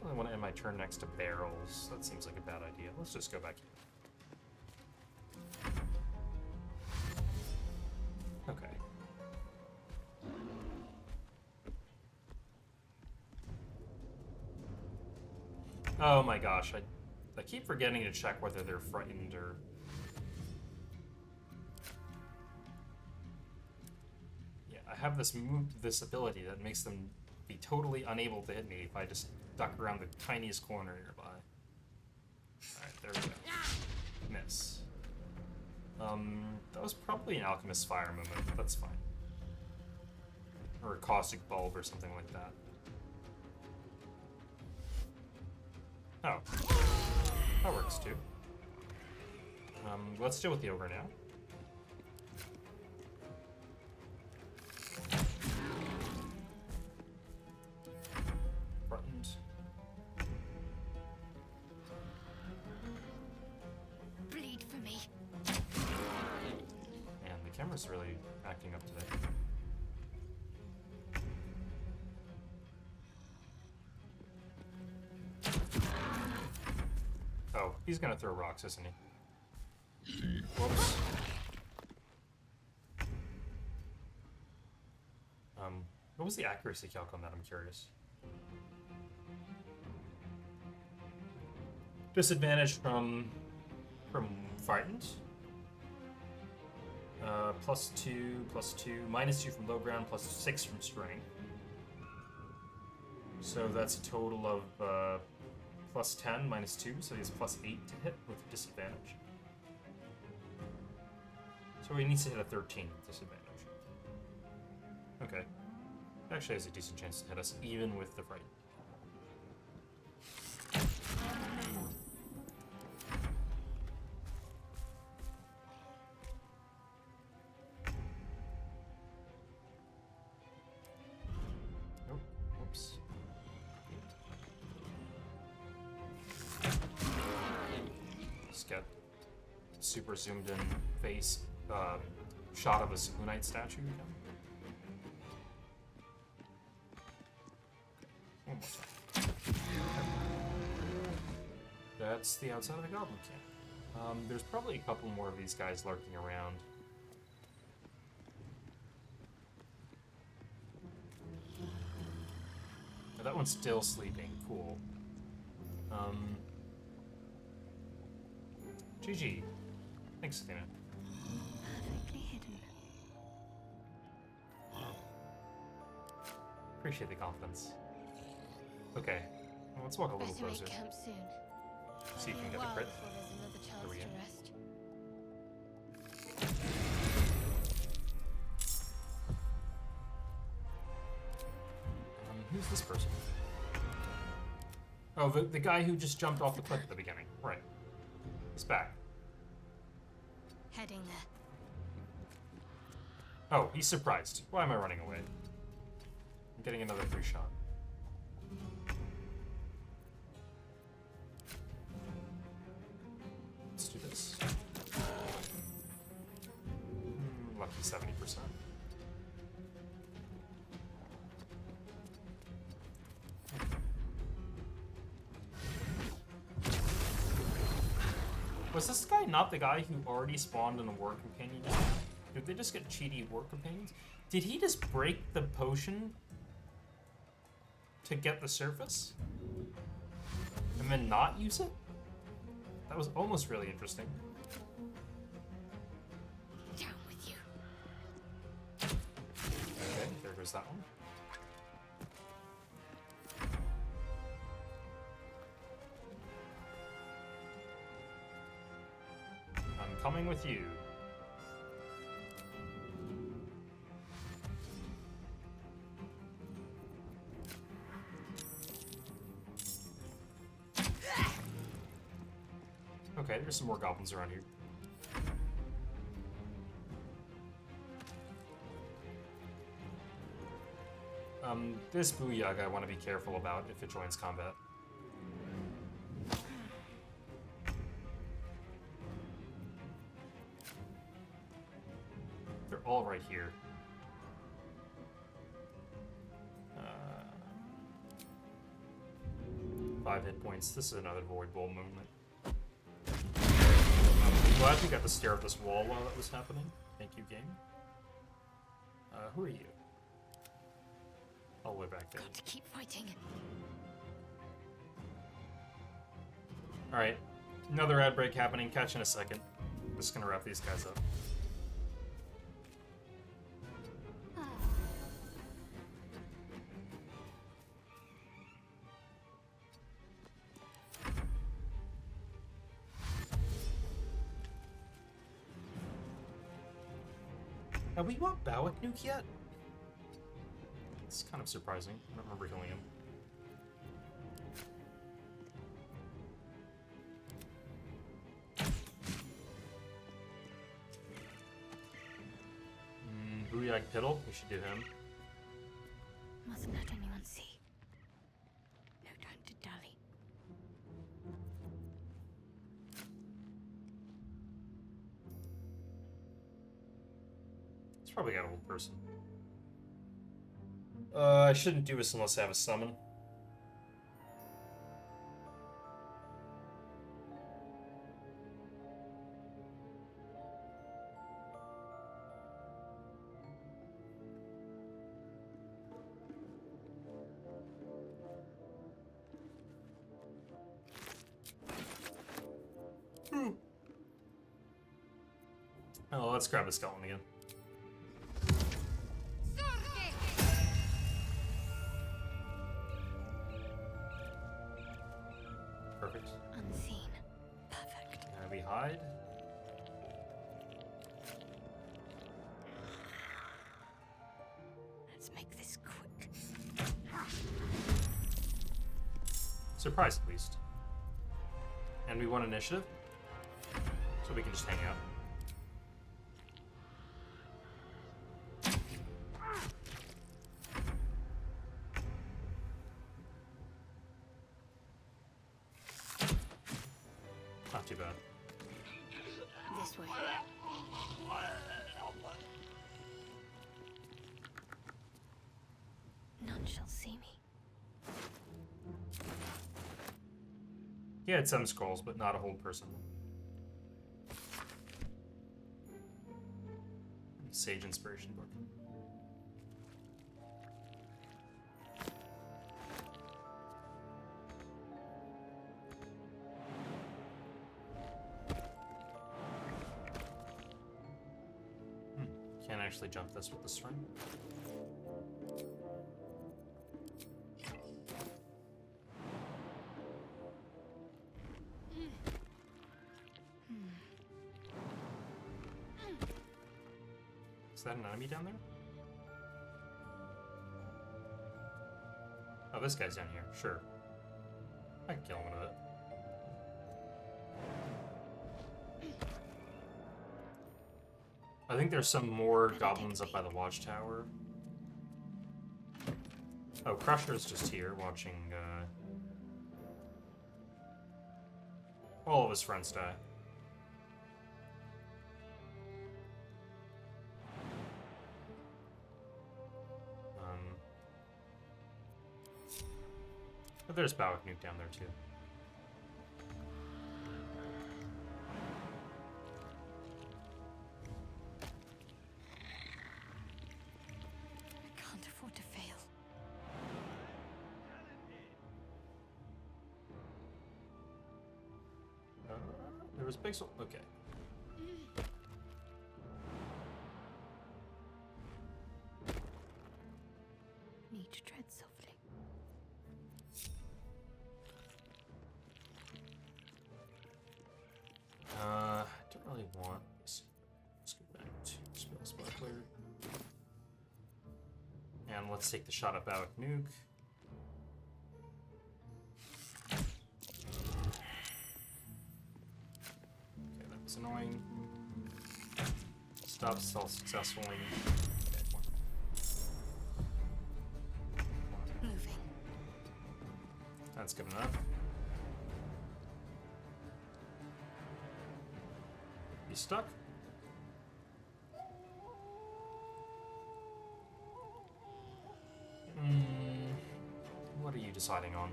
I want to end my turn next to barrels. That seems like a bad idea. Let's just go back here. Okay. Oh my gosh, I keep forgetting to check whether they're frightened or... Yeah, I have this ability that makes them be totally unable to hit me if I just duck around the tiniest corner nearby. Alright, there we go. Miss. That was probably an Alchemist Fire movement, but that's fine. Or a Caustic Bulb or something like that. Oh. That works too. Let's deal with the ogre now. Buttoned. Bleed for me. Man, the camera's really acting up today. Oh, he's gonna throw rocks, isn't he? Whoops. What was the accuracy calc on that? I'm curious. Disadvantage from frightened. +2, +2, -2 from low ground, +6 from strength. So that's a total of +10, -2, so he's +8 to hit with disadvantage. So he needs to hit a 13 with disadvantage. Okay. Actually has a decent chance to hit us, even with the fright. Nope. Whoops. Just get super zoomed in face shot of a Sudoku statue again. One more time. That's the outside of the goblin camp. There's probably a couple more of these guys lurking around. Oh, that one's still sleeping. Cool. GG. Thanks, Athena. Perfectly hidden. Appreciate the confidence. Okay, well, let's walk a little Better closer. make camp soon. See if you can get Well, the crit. before there's another There chance we to go. rest. Who's this person? Oh, the guy who just jumped off the cliff at the beginning. Right. He's back. Heading there. Oh, he's surprised. Why am I running away? I'm getting another free shot. Let's do this. Lucky 70%. Was this guy not the guy who already spawned in a war companion? Did they just get cheaty war companions? Did he just break the potion to get the surface? And then not use it? That was almost really interesting. Down with you. Okay, there goes that one. I'm coming with you. Okay, there's some more goblins around here. This Booyag I want to be careful about if it joins combat. They're all right here. 5 hit points. This is another Void Bowl movement. I'm glad we got to stare at this wall while that was happening. Thank you, game. Who are you? All the way back there. Got to keep fighting. Alright. Another ad break happening. Catch in a second. Just gonna wrap these guys up. Have we walked Bawick Nuke yet? It's kind of surprising. I don't remember killing him. Booyag Piddle, we should do him. Mustn't let anyone see. No time to dally. It's probably got an old person. I shouldn't do this unless I have a summon. Oh, let's grab the skeleton again. Perfect. Unseen. Perfect. Now we hide. Let's make this quick. Surprised, at least. And we won initiative, so we can just hang out. Not too bad. This way. None shall see me. He had some scrolls, but not a whole person. Sage Inspiration book. Can't actually jump this with the string. Is that an enemy down there? Oh, this guy's down here. Sure. I can kill him in a bit. I think there's some more goblins up by the watchtower. Oh, Crusher's just here watching all of his friends die. But there's Bawick Nuke down there too. I can't afford to fail. There was Pixel. Okay. Need to tread softly. Don't really want this. Let's go back to Spell Sparkler. And let's take the shot at Bawick Nuke. Okay, that was annoying. Stop stealth successfully. Okay, one. That's good enough. You stuck? What are you deciding on?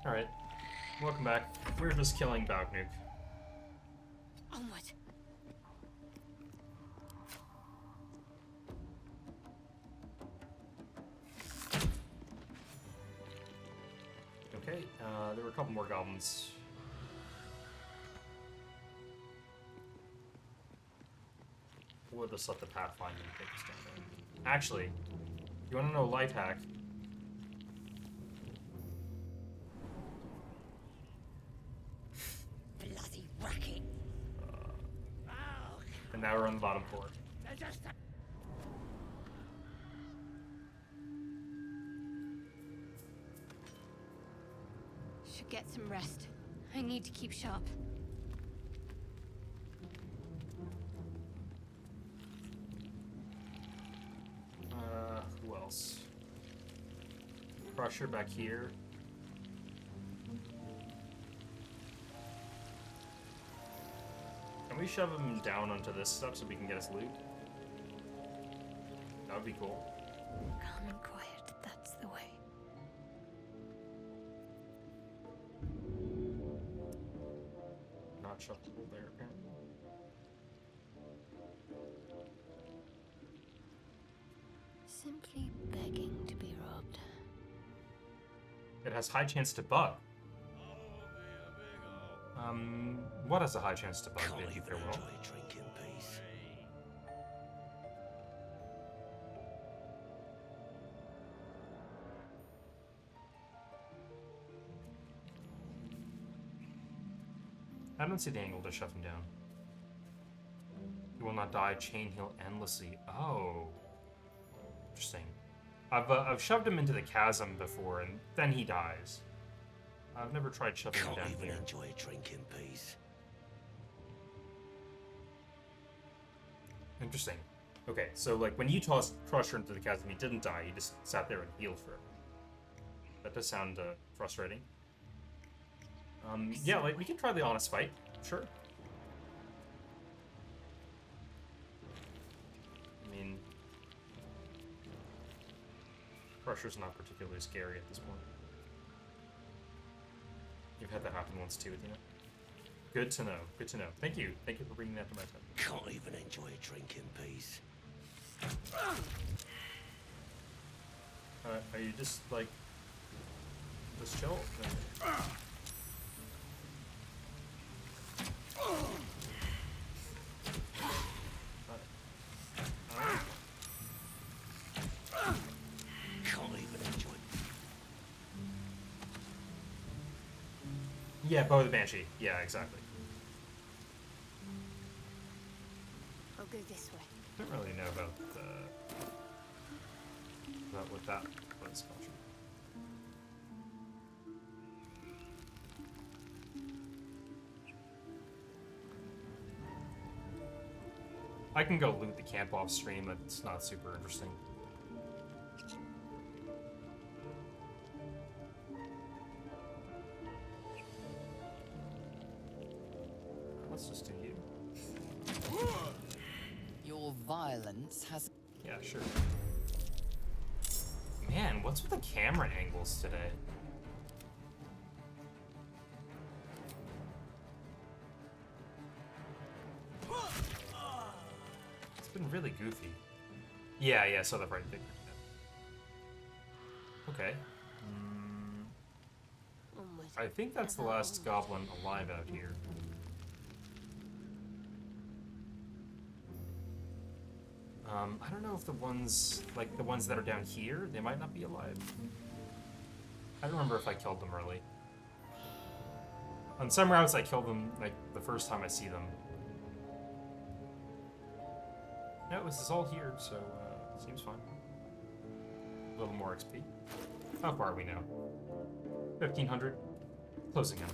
Alright, welcome back. We're just killing Bagnuk. Onward. Okay, there were a couple more goblins. We'll just let the Pathfinder take us down there. Actually, you want to know a life hack? Bloody racket. And now we're on the bottom floor. Should get some rest. I need to keep sharp. Who else? Crusher back here. Can we shove him down onto this stuff so we can get his loot? That would be cool. Calm and quiet, that's the way. Not shuffleable there, apparently. Simply begging to be robbed. It has high chance to bug. What has a high chance to bug? Can't Did you even feel enjoy well? a drink in peace. I don't see the angle to shove him down. He will not die. Chain heal endlessly. Oh, interesting. I've shoved him into the chasm before, and then he dies. I've never tried shoving him Can't down even here. enjoy a drink in peace. Interesting. Okay, so like when you tossed Crusher into the chasm, he didn't die. He just sat there and healed for it. That does sound frustrating. Yeah, like we can try the honest fight. Sure. I mean, Crusher's not particularly scary at this point. You've had that happen once too, you know. Good to know. Good to know. Thank you. Thank you for bringing that to my attention. Can't even enjoy a drink in peace. Are you just like just chill? Can't even enjoy. Yeah, Bow the Banshee. Yeah, exactly. I'll go this way. I don't really know about what that was. I can go loot the camp off stream. It's not super interesting. Let's just do you. Your violence has... Yeah, sure. Man, what's with the camera angles today? It's been really goofy. Yeah, so the right thing. Okay. Onward. I think that's the last goblin alive out here. I don't know if the ones, like the ones that are down here, they might not be alive. I don't remember if I killed them early. On some routes I kill them, like, the first time I see them. No, this is all here, so, Seems fine. A little more XP. How far are we now? 1,500. Closing in.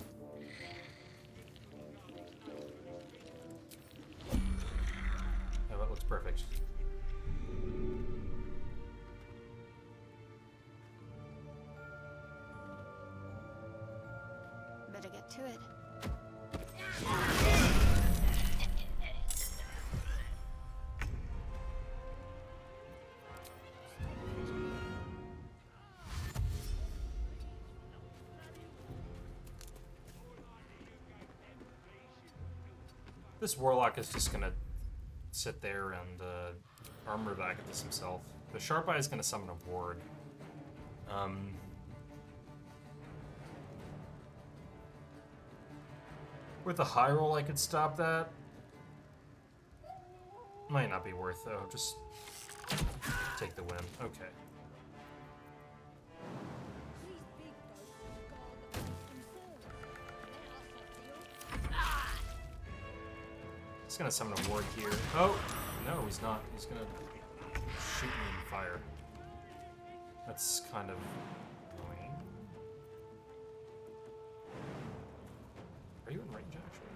Oh, that looks perfect. Better get to it. This warlock is just gonna sit there and armor back at this himself. The Sharp Eye is gonna summon a ward. With a high roll, I could stop that. Might not be worth though. Just take the win. Okay. He's gonna summon a ward here. Oh no, he's not. He's gonna shoot me in fire. That's kind of annoying. Are you in range actually?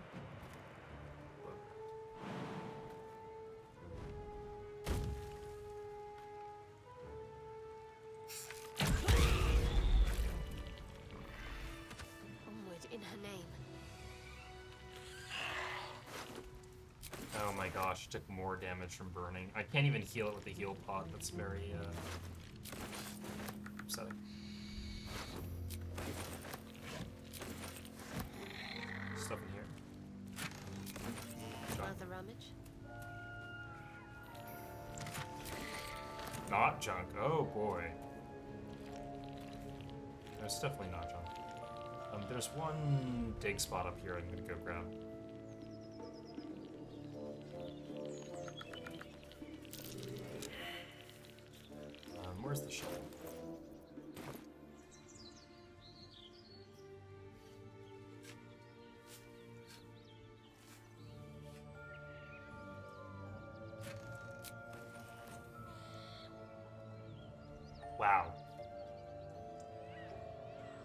Onward in her name. Oh my gosh, took more damage from burning. I can't even heal it with the heal pot. That's very upsetting. Stuff in here. Junk. Other rummage. Not junk. Oh boy. There's definitely not junk. There's one dig spot up here I'm gonna go grab. Where's the shell? Wow.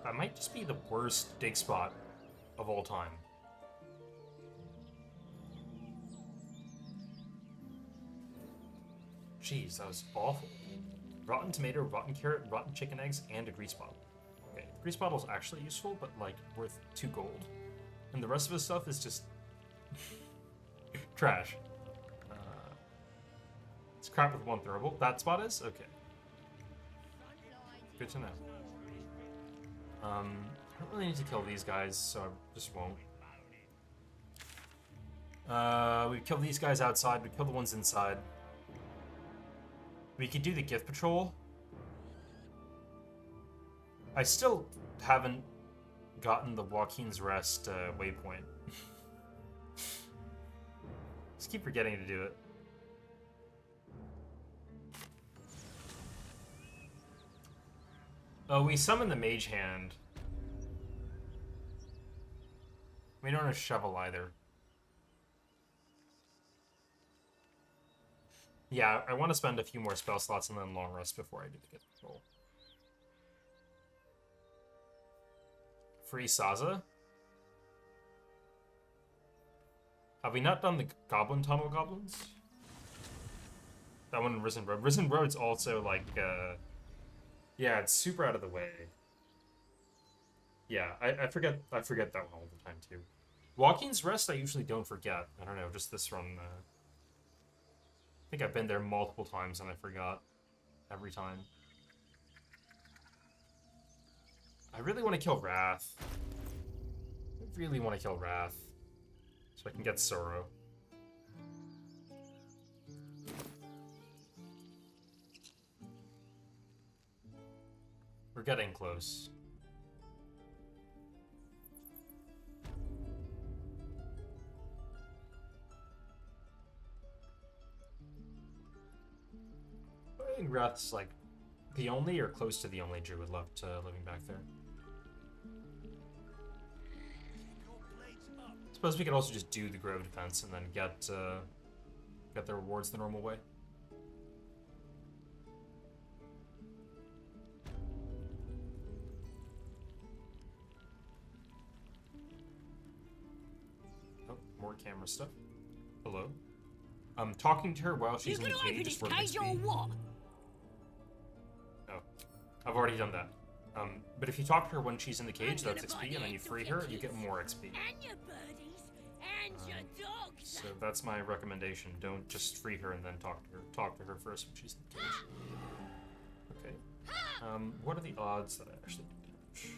That might just be the worst dig spot of all time. Jeez, that was awful. Rotten tomato, rotten carrot, rotten chicken eggs, and a grease bottle. Okay, the grease bottle's actually useful, but like worth 2 gold. And the rest of his stuff is just trash. It's crap with 1 throwable. That spot is? Okay. Good to know. I don't really need to kill these guys, so I just won't. We kill these guys outside, we kill the ones inside. We could do the gift patrol. I still haven't gotten the Joaquin's Rest waypoint. Just keep forgetting to do it. Oh, we summon the Mage Hand. We don't have a shovel either. Yeah, I want to spend a few more spell slots and then long rest before I do the gift patrol. Free Saza? Have we not done the Goblin Tunnel Goblins? That one in Risen Road. Risen Road's also like, yeah, it's super out of the way. Yeah, I forget that one all the time too. Joaquin's Rest I usually don't forget. I don't know, just this run, I think I've been there multiple times and I forgot every time. I really want to kill Wrath. I really want to kill Wrath. So I can get Sorrow. We're getting close. I think Wrath's like the only or close to the only Druid left living back there. Suppose we could also just do the Grove Defense and then get the rewards the normal way. camera stuff. Hello. Talking to her while she's in the cage is worth XP. what? Oh, I've already done that. But if you talk to her when she's in the cage, that's XP, and then you free her, you get more XP. And your birdies, and your dogs. So that's my recommendation. Don't just free her and then talk to her. Talk to her first when she's in the cage. Okay. What are the odds that I actually do damage?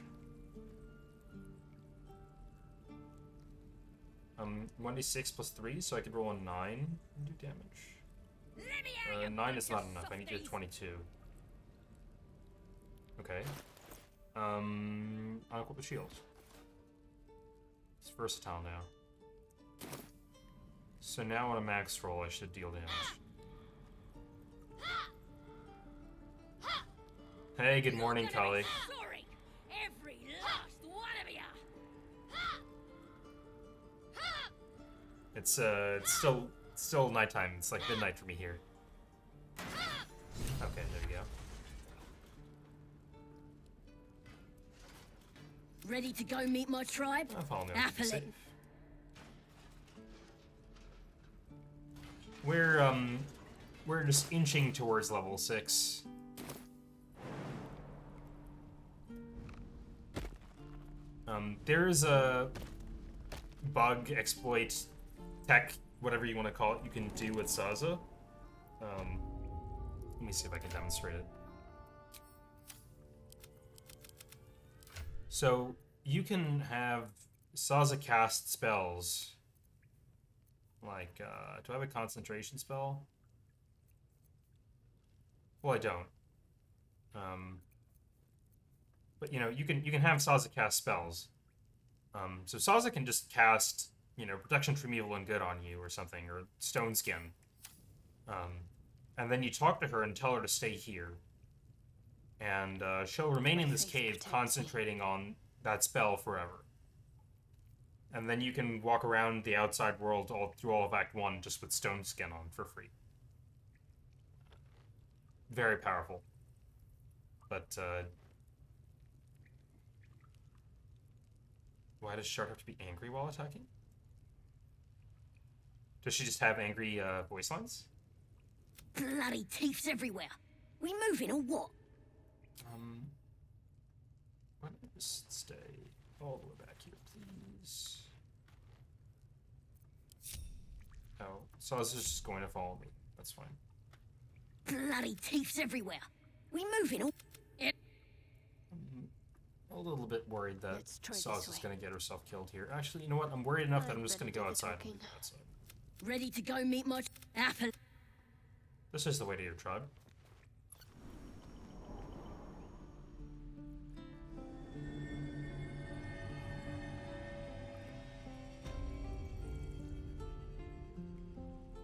1d6 plus 3, so I could roll a 9 and do damage. 9 is not enough. I need to get 22. Okay. I'll equip the shield. It's versatile now. So now on a max roll, I should deal damage. Hey, good morning, Kali. Sorry, every last one of ya. It's still nighttime. It's like midnight for me here. Okay, there we go. Ready to go meet my tribe? I'll follow me. Happily. We're just inching towards level 6. There's a bug, exploit, tech, whatever you want to call it, you can do with Zaza. Let me see if I can demonstrate it. So you can have Zaza cast spells. Like, do I have a concentration spell? Well, I don't. But you know, you can have Zaza cast spells. So Zaza can just cast, you know, protection from evil and good on you or something, or stone skin. And then you talk to her and tell her to stay here. And she'll remain in this cave, concentrating on that spell forever. And then you can walk around the outside world through all of Act 1 just with stone skin on for free. Very powerful. But, why does Shard have to be angry while attacking? Does she just have angry, voice lines? Bloody thieves everywhere. We moving or what? Why don't I just stay all the way back here, please? Oh, Zaza's just going to follow me. That's fine. Bloody thieves everywhere. We moving or... I'm a little bit worried that Let's try this Zaza's way. going to get herself killed here. Actually, you know what? I'm worried enough that I'm just going to go better outside. talking. Ready to go meet my... Happily. This is the way to your tribe.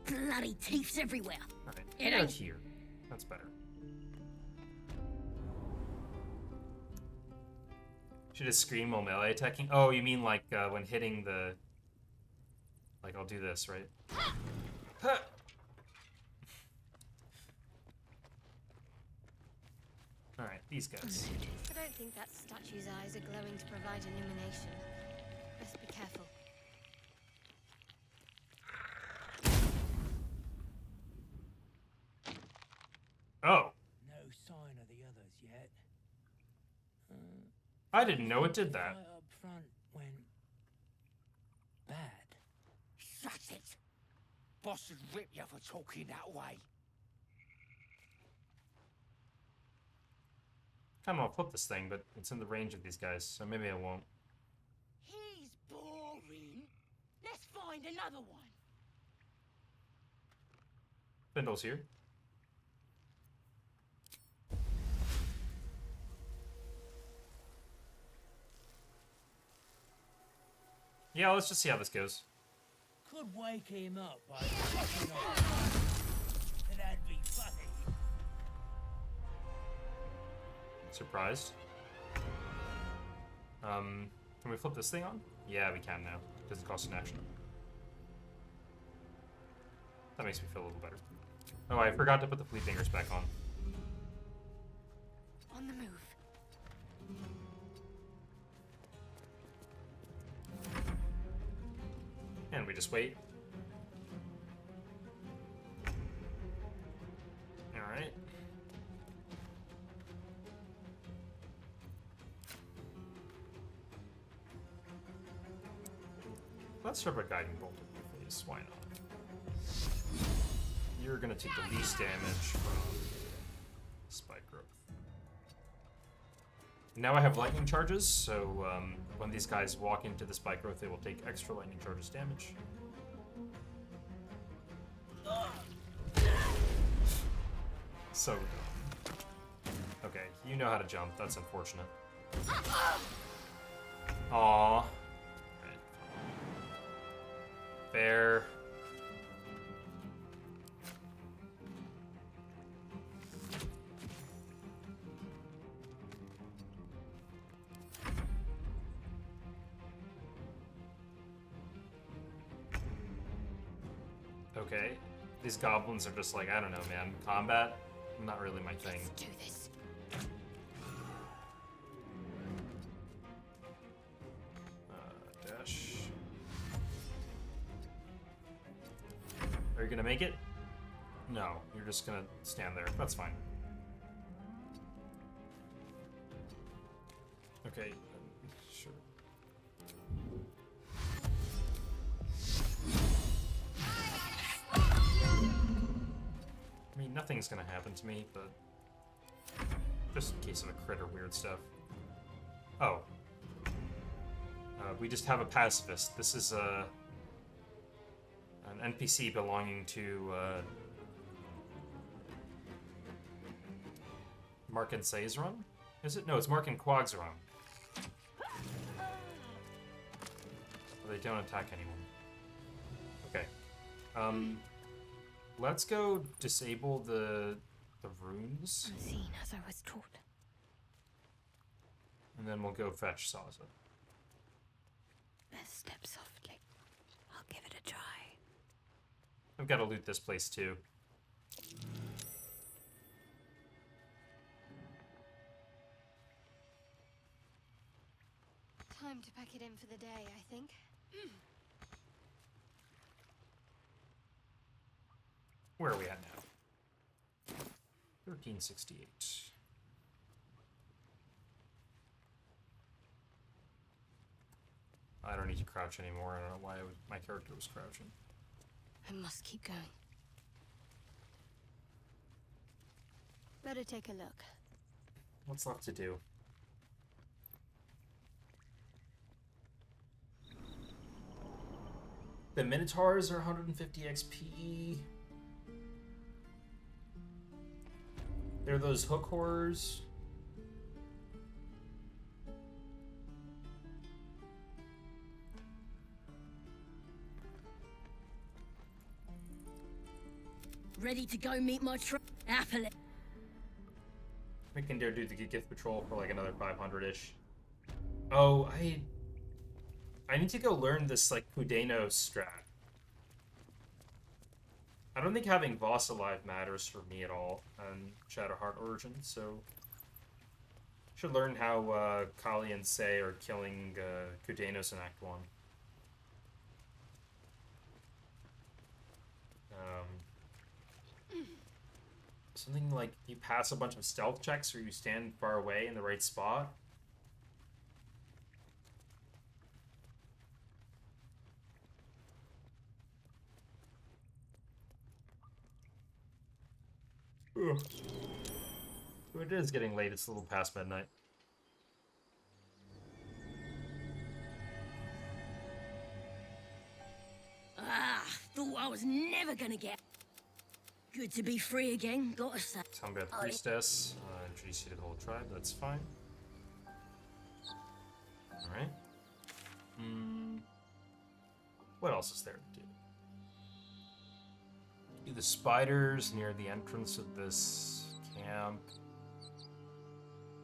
Bloody thieves everywhere. Alright, It out ain't- here. That's better. Should just scream while melee attacking? Oh, you mean like when hitting the... Like, I'll do this, right? Huh. Alright, these guys. I don't think that statue's eyes are glowing to provide illumination. Best be careful. Oh! No sign of the others yet. I didn't know it did that. Right up front went bad. Shut it. Boss would rip you for talking that way. Kind of want to flip this thing, but it's in the range of these guys, so maybe I won't. He's boring. Let's find another one. Spindle's here. Yeah, let's just see how this goes. Could wake him up by fucking off. That'd be funny. Surprised. Can we flip this thing on? Yeah, we can now. Doesn't cost an action. That makes me feel a little better. Oh, I forgot to put the fleet fingers back on. On the move. And we just wait? Alright. Let's rub a guiding bolt in your face. Why not? You're gonna take the least damage from spike growth. Now I have lightning charges, so when these guys walk into the spike growth, they will take extra lightning charges damage. So dumb. Okay, you know how to jump. That's unfortunate. Aww. Right. Fair. Okay. These goblins are just like, I don't know, man. Combat? Not really my thing. Let's do this. Dash. Are you gonna make it? No, you're just gonna stand there. That's fine. Okay, sure. I mean, nothing's gonna happen to me, but just in case of a crit or weird stuff. Oh. We just have a pacifist. This is an NPC belonging to Mark and Sazeron? Is it? No, it's Mark and Quagzeron. They don't attack anyone. Okay. Let's go disable the runes. Unseen as I was taught. And then we'll go fetch Saza. Best step softly. I'll give it a try. I've got to loot this place too. Time to pack it in for the day, I think. Where are we at now? 1368. I don't need to crouch anymore. I don't know why my character was crouching. I must keep going. Better take a look. What's left to do? The Minotaurs are 150 XP. They're those hook horrors. Ready to go meet my Happily. We can do the gift patrol for like another 500-ish. Oh, I need to go learn this like Kudeno strat. I don't think having Voss alive matters for me at all on Shadowheart Origin, so should learn how Kali and Sei are killing Kudenos in Act 1. Something like you pass a bunch of stealth checks or you stand far away in the right spot. Ugh. It is getting late, it's a little past midnight. Thought I was never gonna get. Good to be free again, gotta say. Tell me about the priestess. Introduce you to the whole tribe, that's fine. Alright. What else is there to do? Do the spiders near the entrance of this camp.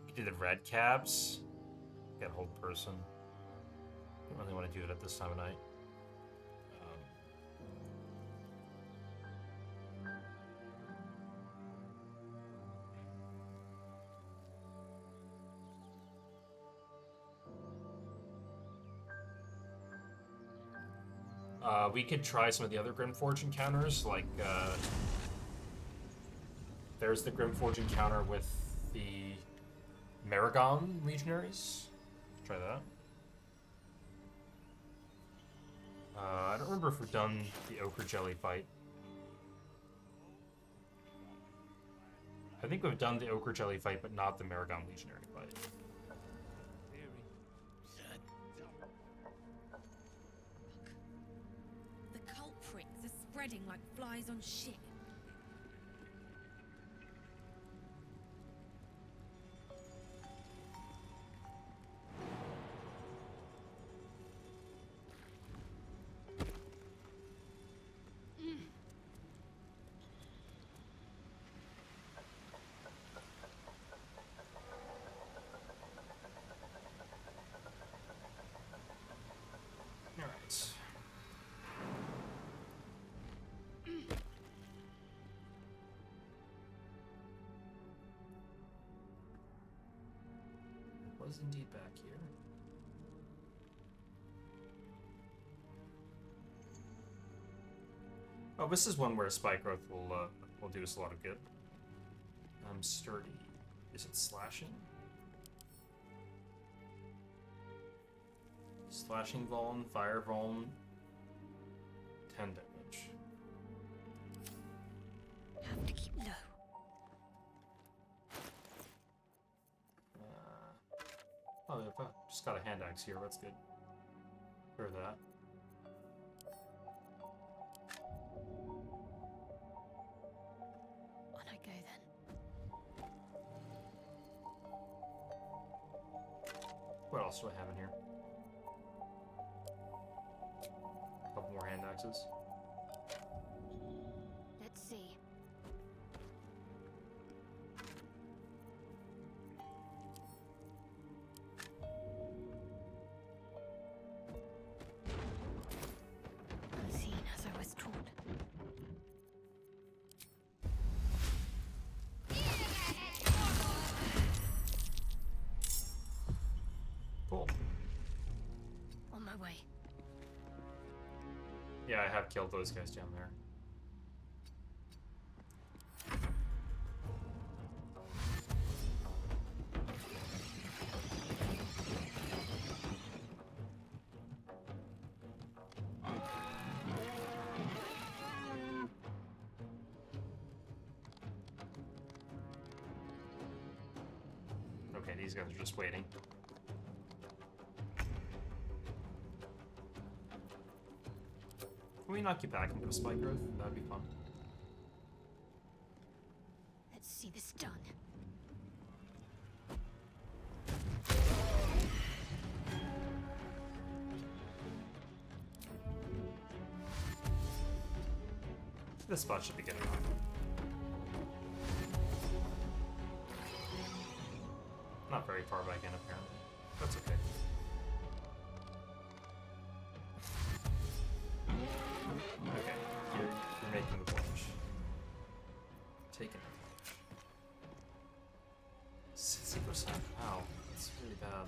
You can do the red caps. Get a whole person. Don't really want to do it at this time of night. We could try some of the other Grimforge encounters, like, there's the Grimforge encounter with the Maragon Legionaries. Try that. I don't remember if we've done the Ochre Jelly fight. I think we've done the Ochre Jelly fight, but not the Maragon Legionary fight. The culprits are spreading like flies on shit. Alright. It was indeed back here. Oh, this is one where spike growth will do us a lot of good. Sturdy. Is it slashing? Slashing Vuln, Fire Vuln, 10 damage. Have to keep low. Oh, I just got a hand axe here. That's good. Hear that. On I go then. What else do I have in here? A couple more hand axes. Let's see. Unseen as I was taught. Cool. On my way. Yeah, I have killed those guys down there. Okay, these guys are just waiting. Can we knock you back into a spike growth? That'd be fun. Let's see this done. This spot should be good enough. Not very far back in, apparently. That's okay. Okay, you're making the plunge. Taking the plunge. 60%. Ow, that's really bad.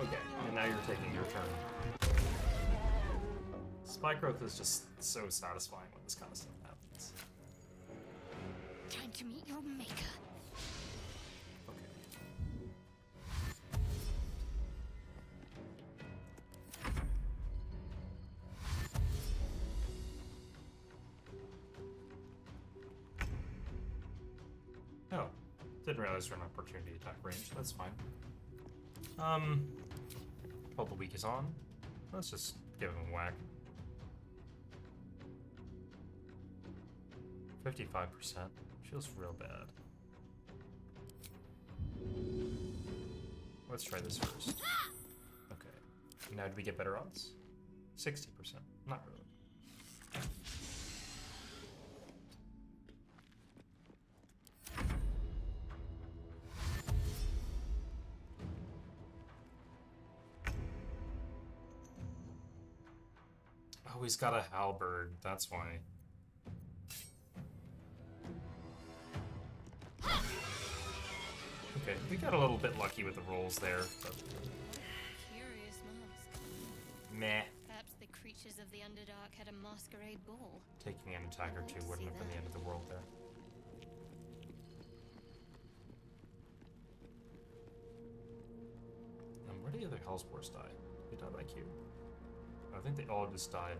Okay, and now you're taking your turn. Spike growth is just so satisfying when this kind of stuff happens. Time to meet your maker. Okay. Oh, didn't realize we're an opportunity attack range. That's fine. While the week is on, let's just give him a whack. 55%. Feels real bad. Let's try this first. Okay. Now, do we get better odds? 60%. Not really. Oh, he's got a halberd. That's why. Okay, we got a little bit lucky with the rolls there, but Curious mask. meh. Perhaps the creatures of the Underdark had a masquerade ball. Taking an attack or two wouldn't have been the end of the world there. Where did the other Hellspores die? They died by Q. I think they all just died,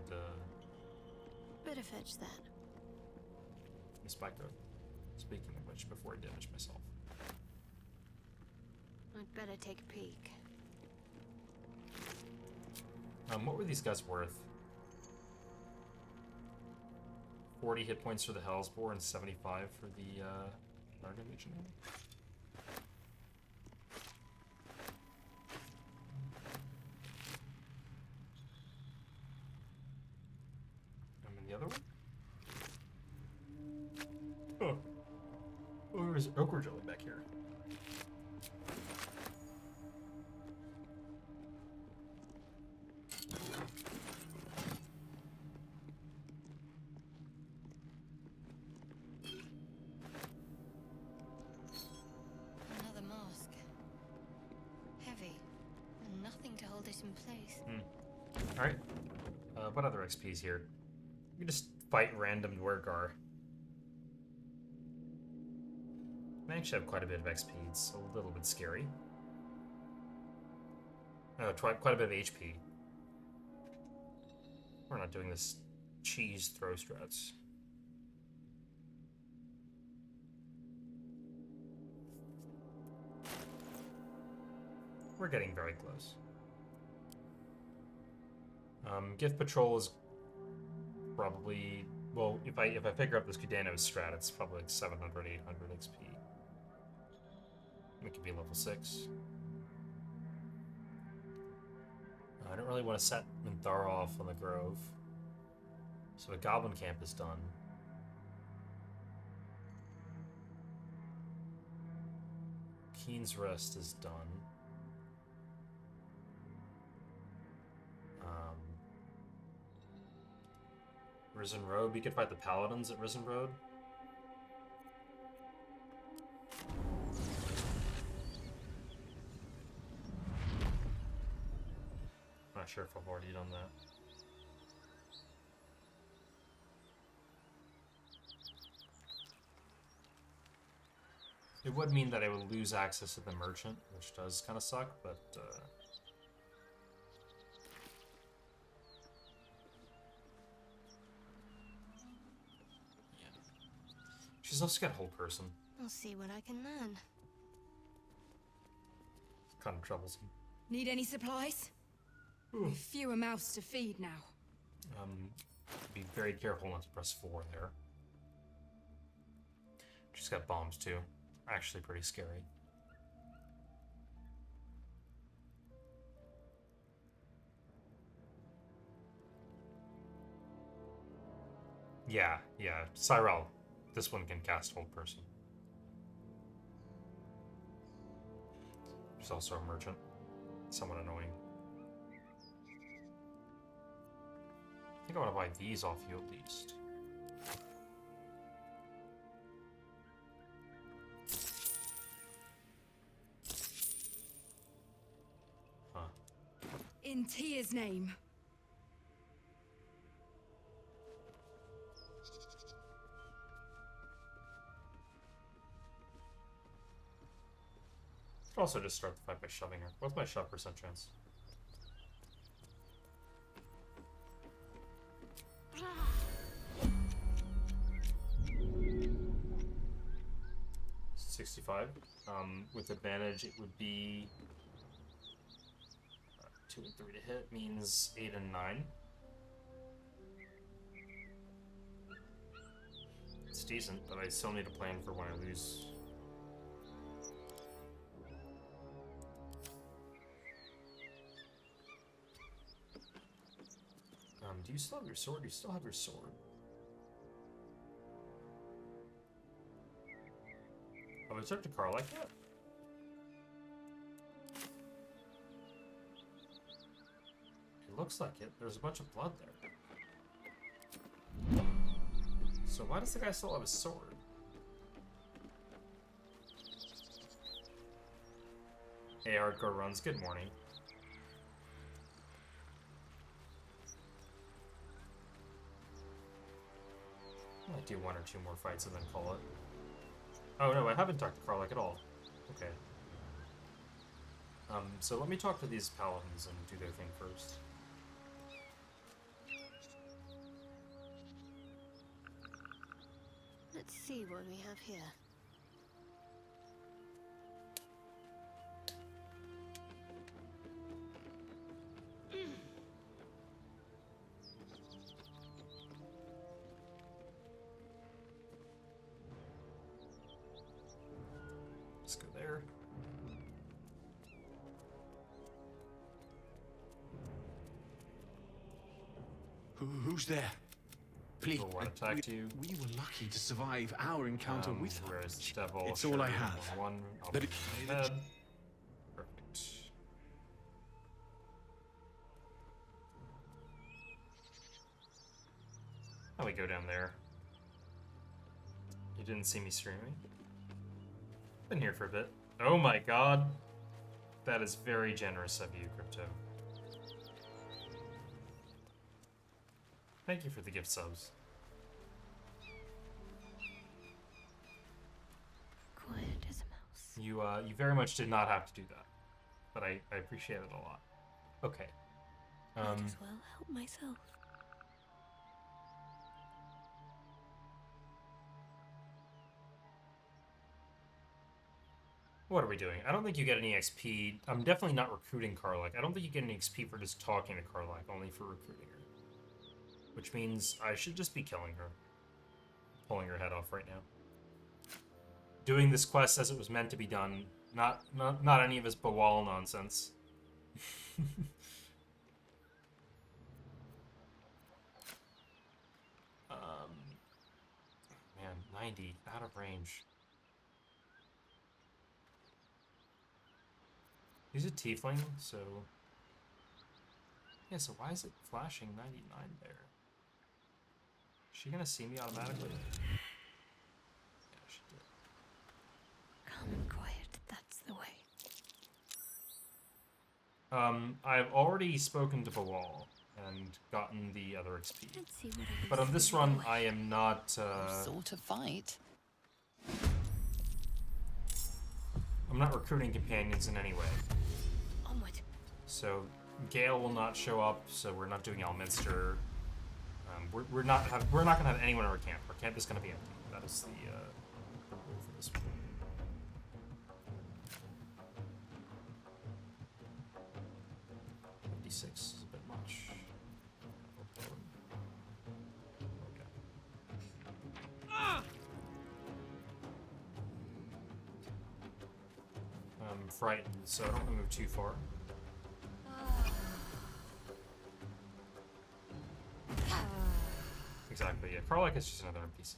Better fetch that. Spyco. Speaking of which, before I damage myself. I'd better take a peek. What were these guys worth? 40 hit points for the Hellspore and 75 for the Guardian Legionary. And the other one? Oh. Oh, there's Ochre Jelly back here. Another mask. Heavy. And nothing to hold it in place. Alright. What other XP's here? You can just fight random Dwergar. I actually have quite a bit of XP. It's a little bit scary. Quite a bit of HP. We're not doing this cheese throw strats. We're getting very close. Gift Patrol is probably, well, if I figure out this Kudano strat, it's probably like 700, 800 XP. We could be level 6. I don't really want to set Minthara off on the Grove. So a Goblin Camp is done. Keen's Rest is done. Risen Road. We could fight the Paladins at Risen Road. Not sure if I've already done that. It would mean that I would lose access to the merchant, which does kind of suck, but yeah. She's also got Hold Person. I'll see what I can learn. It's kind of troublesome. Need any supplies? We've fewer mouths to feed now. Be very careful not to press 4 there. She's got bombs too. Actually pretty scary. Yeah. Cyrell. This one can cast Hold Person. She's also a merchant. Somewhat annoying. I think I want to buy these off you at least. Huh. In Tia's name. Could also just start the fight by shoving her. What's my shove percent chance? $65. With advantage, it would be 2 and 3 to hit, means 8 and 9. It's decent, but I still need a plan for when I lose. Do you still have your sword? You still have your sword. Have I talked to Carl like that? It looks like it. There's a bunch of blood there. So why does the guy still have a sword? Hey, Hardcore Runs, good morning. I might do 1 or 2 more fights and then call it. Oh no, I haven't talked to Karlach at all. Okay. So let me talk to these paladins and do their thing first. Let's see what we have here. Let's go there. Who's there? Please. People want to attack you. We were lucky to survive our encounter with her. Where's the devil? It's all I Sure, have. One. I'll But put it- my head. Perfect. How we go down there? You didn't see me streaming? Been here for a bit. Oh my god. That is very generous of you, Crypto. Thank you for the gift subs. Quiet as a mouse. You very much did not have to do that, but I appreciate it a lot. Okay. Might as well help myself. What are we doing? I don't think you get any XP. I'm definitely not recruiting Karlach. I don't think you get any XP for just talking to Karlach, only for recruiting her. Which means I should just be killing her. Pulling her head off right now. Doing this quest as it was meant to be done. Not any of his Bawal nonsense. Man, 90, out of range. He's a tiefling, so... Yeah, so why is it flashing 99 there? Is she gonna see me automatically? Yeah, she did. Calm and quiet, that's the way. I've already spoken to Bawal and gotten the other XP. Let's see what I can But on this see. run, I am not, Sort of fight. I'm not recruiting companions in any way. Onward. So, Gale will not show up, so we're not doing Elminster. We're not gonna have anyone in our camp. Our camp is gonna be empty. That is the rule for this one. $56 is a bit much. Okay. I'm frightened, so I don't want to move too far. Exactly, yeah. Karlach is just another NPC.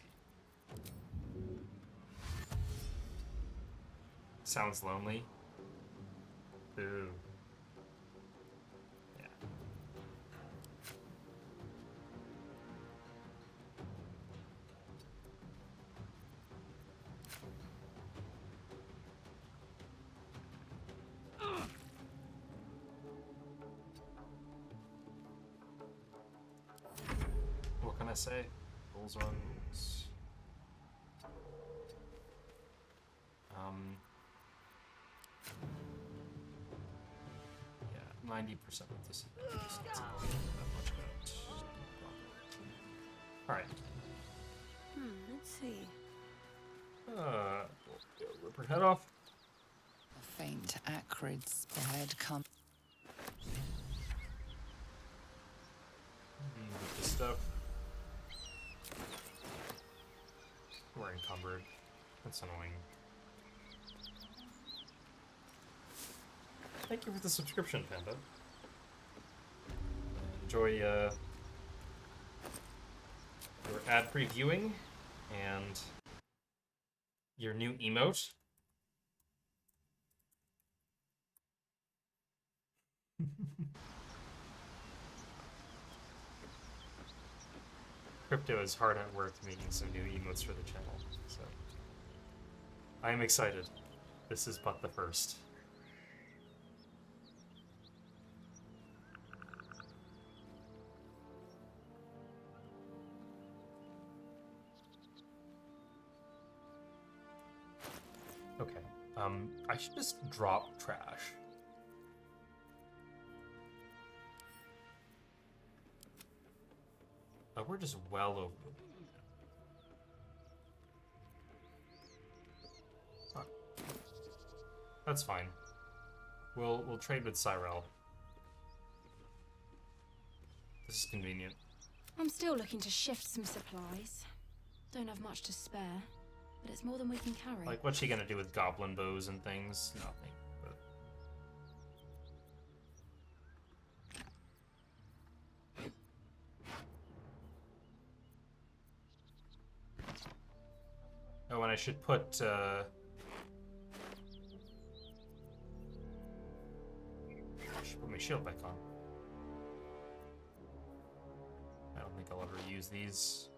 Sounds lonely. Boo. Yeah. What can I say? Rules are rules. Yeah, 90% of this is not that much about. Alright. Let's see. We'll rip her head off. A faint, acrid spread come. With this stuff. We're encumbered. That's annoying. Thank you for the subscription, Panda. Enjoy your ad previewing and your new emote. Crypto is hard at work making some new emotes for the channel, so I am excited. This is but the first. Okay, I should just drop trash. Oh, we're just well over. Huh. That's fine. We'll trade with Cyrell. This is convenient. I'm still looking to shift some supplies. Don't have much to spare, but it's more than we can carry. Like, what's she gonna do with goblin bows and things? Nothing. But... Oh, and I should put, I should put my shield back on. I don't think I'll ever use these.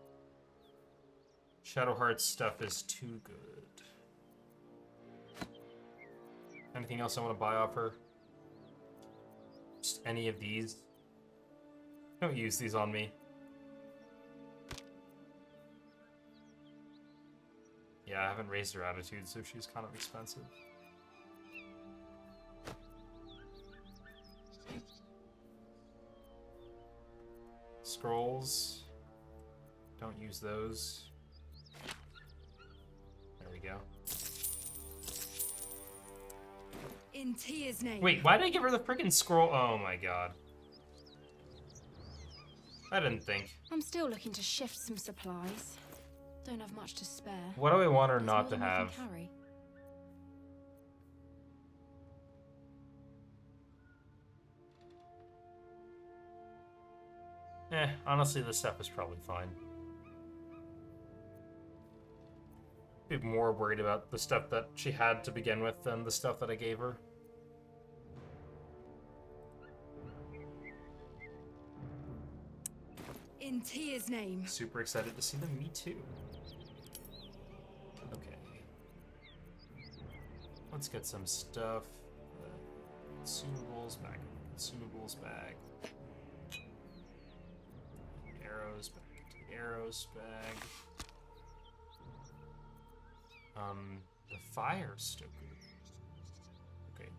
Shadowheart stuff is too good. Anything else I want to buy off her? Just any of these? Don't use these on me. Yeah, I haven't raised her attitude, so she's kind of expensive. Scrolls. Don't use those. There we go. In Tia's name. Wait, why did I give her the freaking scroll? Oh my god. I didn't think. I'm still looking to shift some supplies. Don't have much to spare. What do I want her It's not more to than we can have? carry. Honestly, this stuff is probably fine. Be more worried about the stuff that she had to begin with than the stuff that I gave her. In Tia's name. Super excited to see them. Me too. Okay. Let's get some stuff. Consumables back. Consumables bag. Arrows back to the arrows bag. The fire stoker. Okay.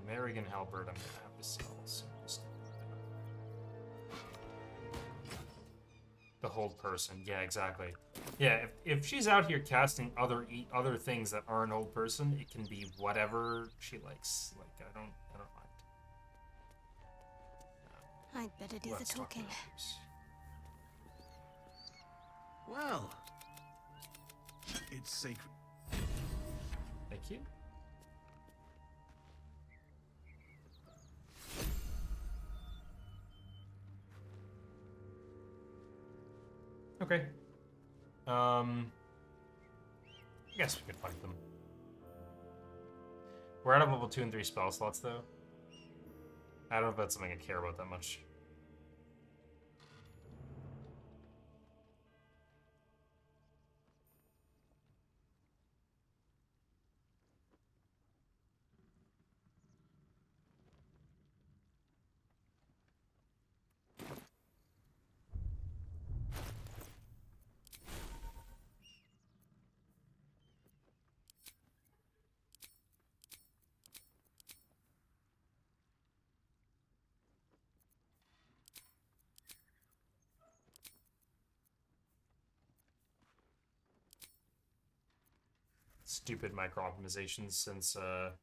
American halberd I'm gonna have to sell, so just the whole person. Yeah, exactly. Yeah, if she's out here casting other things that aren't old person, it can be whatever she likes. Like I don't mind. I'd better do the Let's talk talking. about this. Well, it's sacred. Thank you. Okay. I guess we could fight them. We're out of level 2 and 3 spell slots, though. I don't know if that's something I care about that much. Stupid micro optimizations since I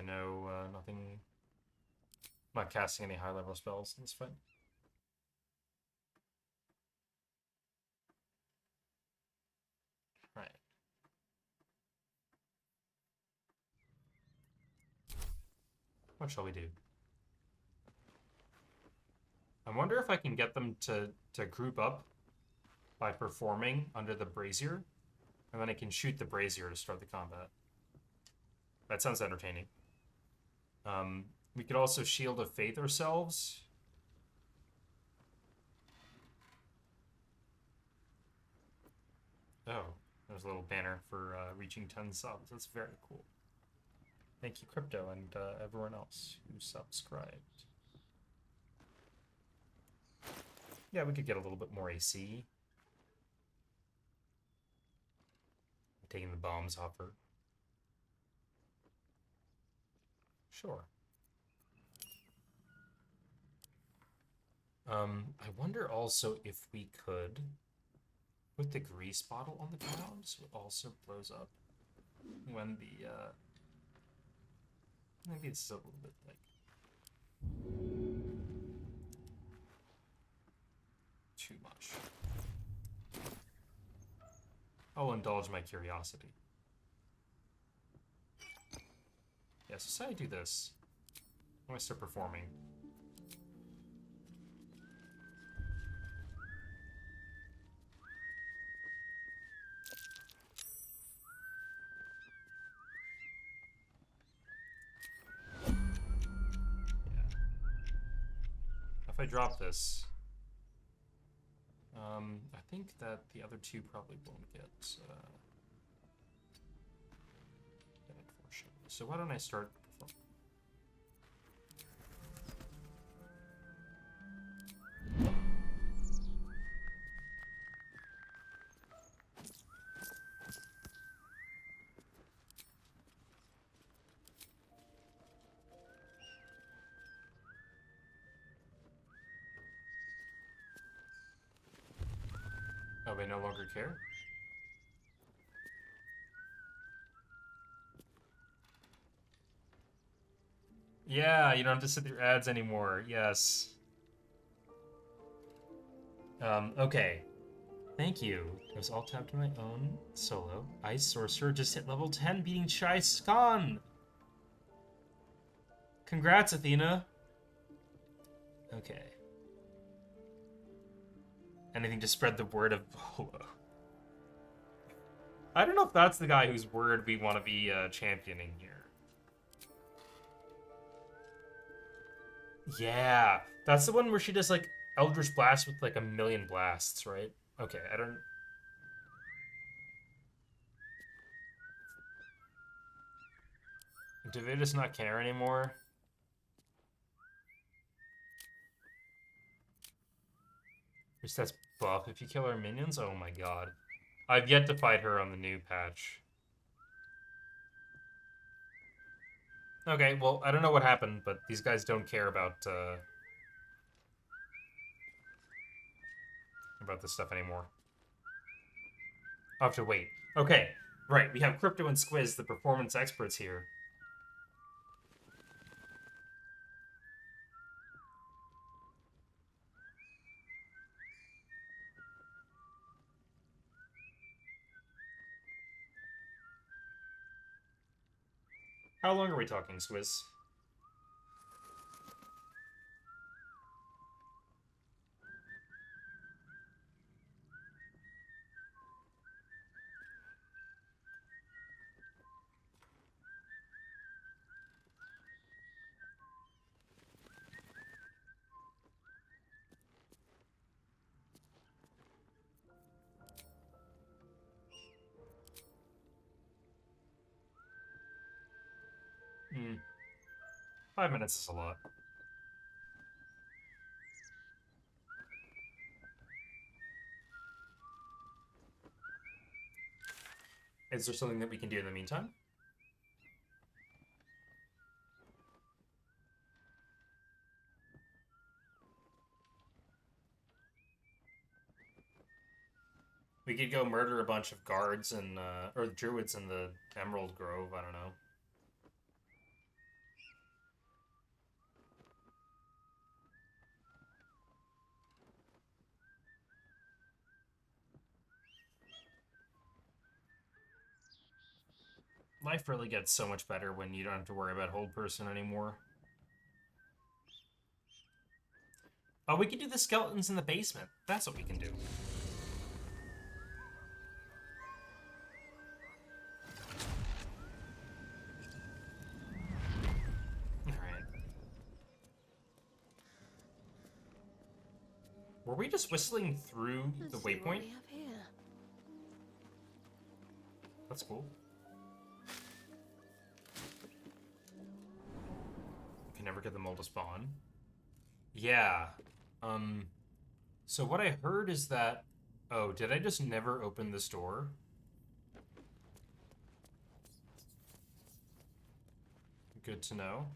know nothing. I'm not casting any high level spells in this fight. Right. What shall we do? I wonder if I can get them to group up by performing under the brazier, and then I can shoot the brazier to start the combat. That sounds entertaining. We could also Shield of Faith ourselves. Oh, there's a little banner for reaching 10 subs. That's very cool. Thank you, Crypto, and everyone else who subscribed. Yeah, we could get a little bit more AC. Taking the bombs off her. Sure. I wonder also if we could put the grease bottle on the ground so it also blows up when the, maybe it's a little bit like too much. I'll indulge my curiosity. Yeah, so say I do this. I'm gonna start performing. If I drop this, I think that the other two probably won't get unfortunately. So why don't I start performing? Oh, they no longer care? Yeah, you don't have to sit through ads anymore. Yes. Okay. Thank you. I was all tapped on my own solo. Ice Sorcerer just hit level 10, beating Chai Skan. Congrats, Athena. Okay. Anything to spread the word of Volo. I don't know if that's the guy whose word we want to be championing here. Yeah, that's the one where she does like Eldritch Blast with like 1,000,000 blasts, right? Okay, I don't... Do they just not care anymore? Resets buff if you kill our minions? Oh my god. I've yet to fight her on the new patch. Okay, well, I don't know what happened, but these guys don't care about this stuff anymore. I'll have to wait. Okay, right, we have Crypto and Squiz, the performance experts here. How long are we talking, Squiz? Hmm. 5 minutes is a lot. Is there something that we can do in the meantime? We could go murder a bunch of guards and, or druids in the Emerald Grove, I don't know. Life really gets so much better when you don't have to worry about hold person anymore. Oh, we can do the skeletons in the basement. That's what we can do. Were we just whistling through the Let's see what waypoint? we have here. That's cool. Can never get them all to spawn. Yeah. So what I heard is that... Oh, did I just never open this door? Good to know.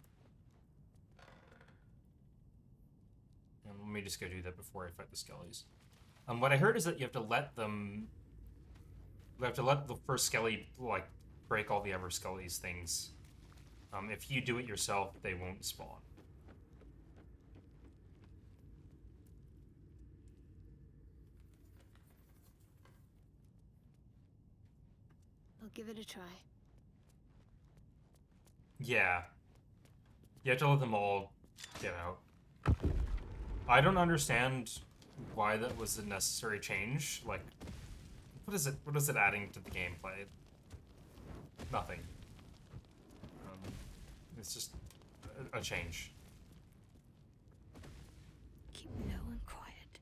And let me just go do that before I fight the skellies. What I heard is that you have to let them... You have to let the first skelly, like, break all the other skellies things. If you do it yourself, they won't spawn. I'll give it a try. Yeah. You have to let them all get out. I don't understand why that was a necessary change. Like, what is it adding to the gameplay? Nothing. It's just a change. Keep low and quiet.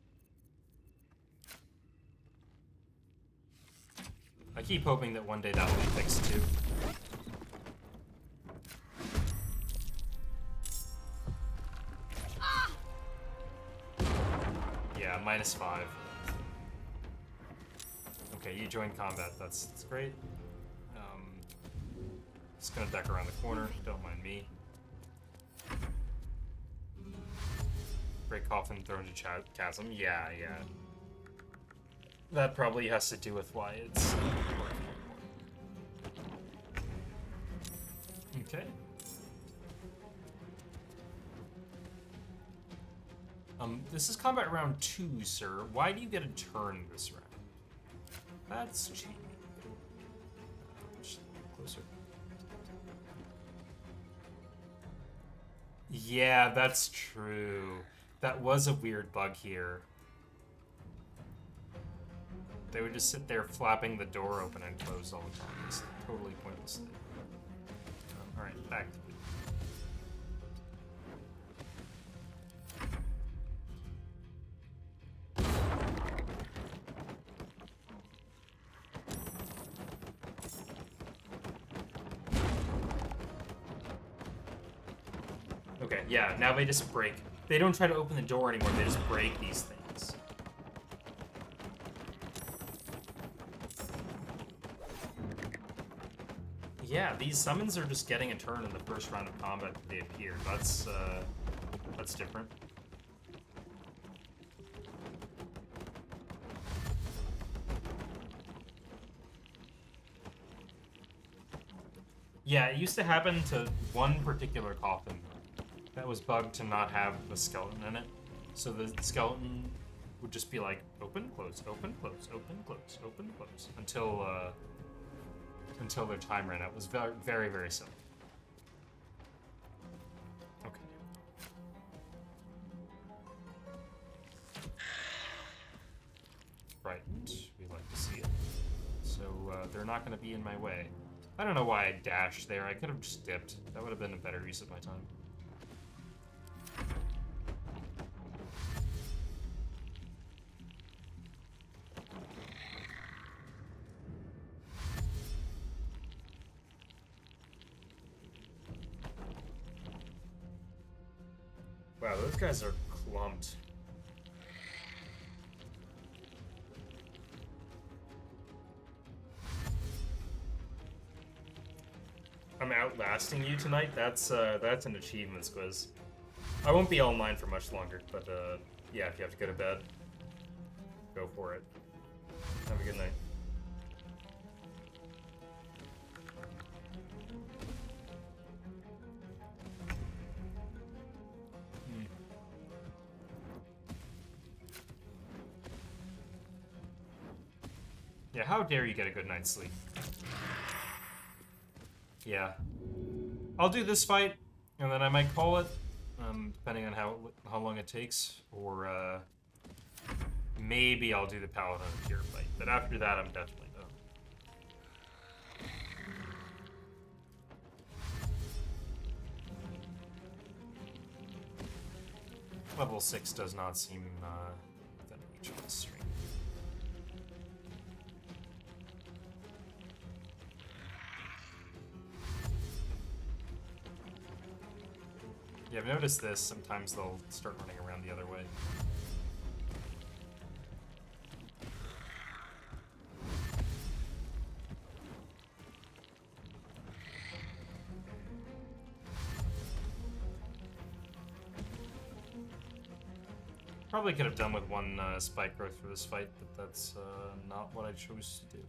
I keep hoping that one day that will be fixed too. Yeah, -5. Okay, you joined combat. That's great. Just gonna duck around the corner. Don't mind me. Break coffin, thrown to chasm. Yeah. That probably has to do with why it's... Okay. This is combat round 2, sir. Why do you get a turn this round? That's cheating. Just closer. Yeah, that's true. That was a weird bug here. They would just sit there flapping the door open and closed all the time. It's totally pointless. Alright, back to you. Okay, yeah, now they just break. They don't try to open the door anymore, they just break these things. Yeah, these summons are just getting a turn in the first round of combat that they appear. That's different. Yeah, it used to happen to one particular coffin that was bugged to not have a skeleton in it. So the skeleton would just be like, open, close, open, close, open, close, open, close, until their time ran out. It was very, very, very simple. Okay. Frightened. We like to see it. So they're not going to be in my way. I don't know why I dashed there. I could have just dipped. That would have been a better use of my time. Wow, those guys are clumped. I'm outlasting you tonight. That's an achievements quiz. I won't be online for much longer, but yeah, if you have to go to bed, go for it. Have a good night. Yeah, how dare you get a good night's sleep? Yeah. I'll do this fight, and then I might call it, depending on how long it takes, or maybe I'll do the Paladin of Tier fight. But after that, I'm definitely done. Level 6 does not seem Yeah, I've noticed this. Sometimes they'll start running around the other way. Probably could have done with one spike growth for this fight, but that's not what I chose to do.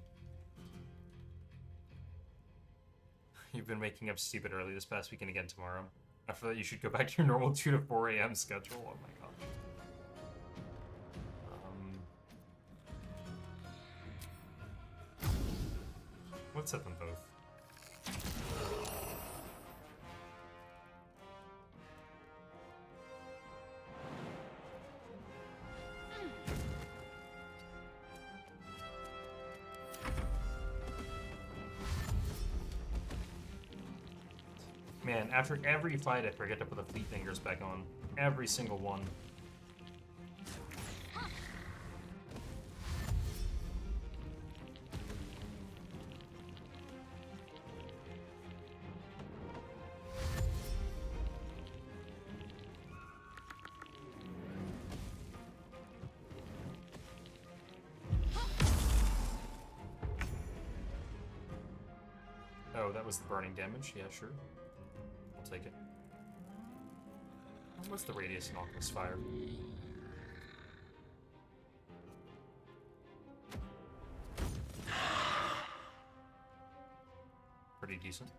You've been waking up stupid early this past week and again tomorrow. After that, you should go back to your normal 2 to 4 a.m. schedule. Oh my gosh. Let's hit them both. Man, after every fight, I forget to put the fleet fingers back on. Every single one. Oh, that was the burning damage? Yeah, sure. I'll take it. What's the radius in Alchemist Fire? Pretty decent.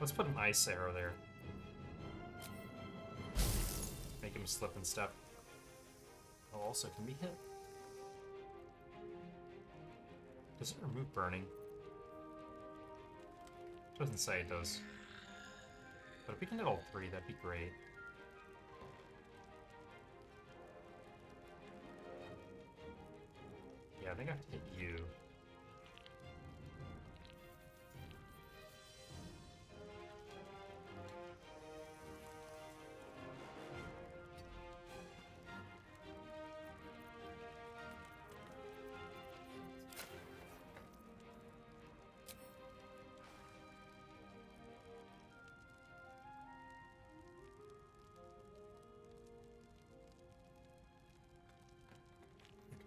Let's put an ice arrow there. Make him slip and step. Oh, also can be hit. Does it remove burning? Doesn't say it does. But if we can hit all 3, that'd be great. Yeah, I think I have to hit you.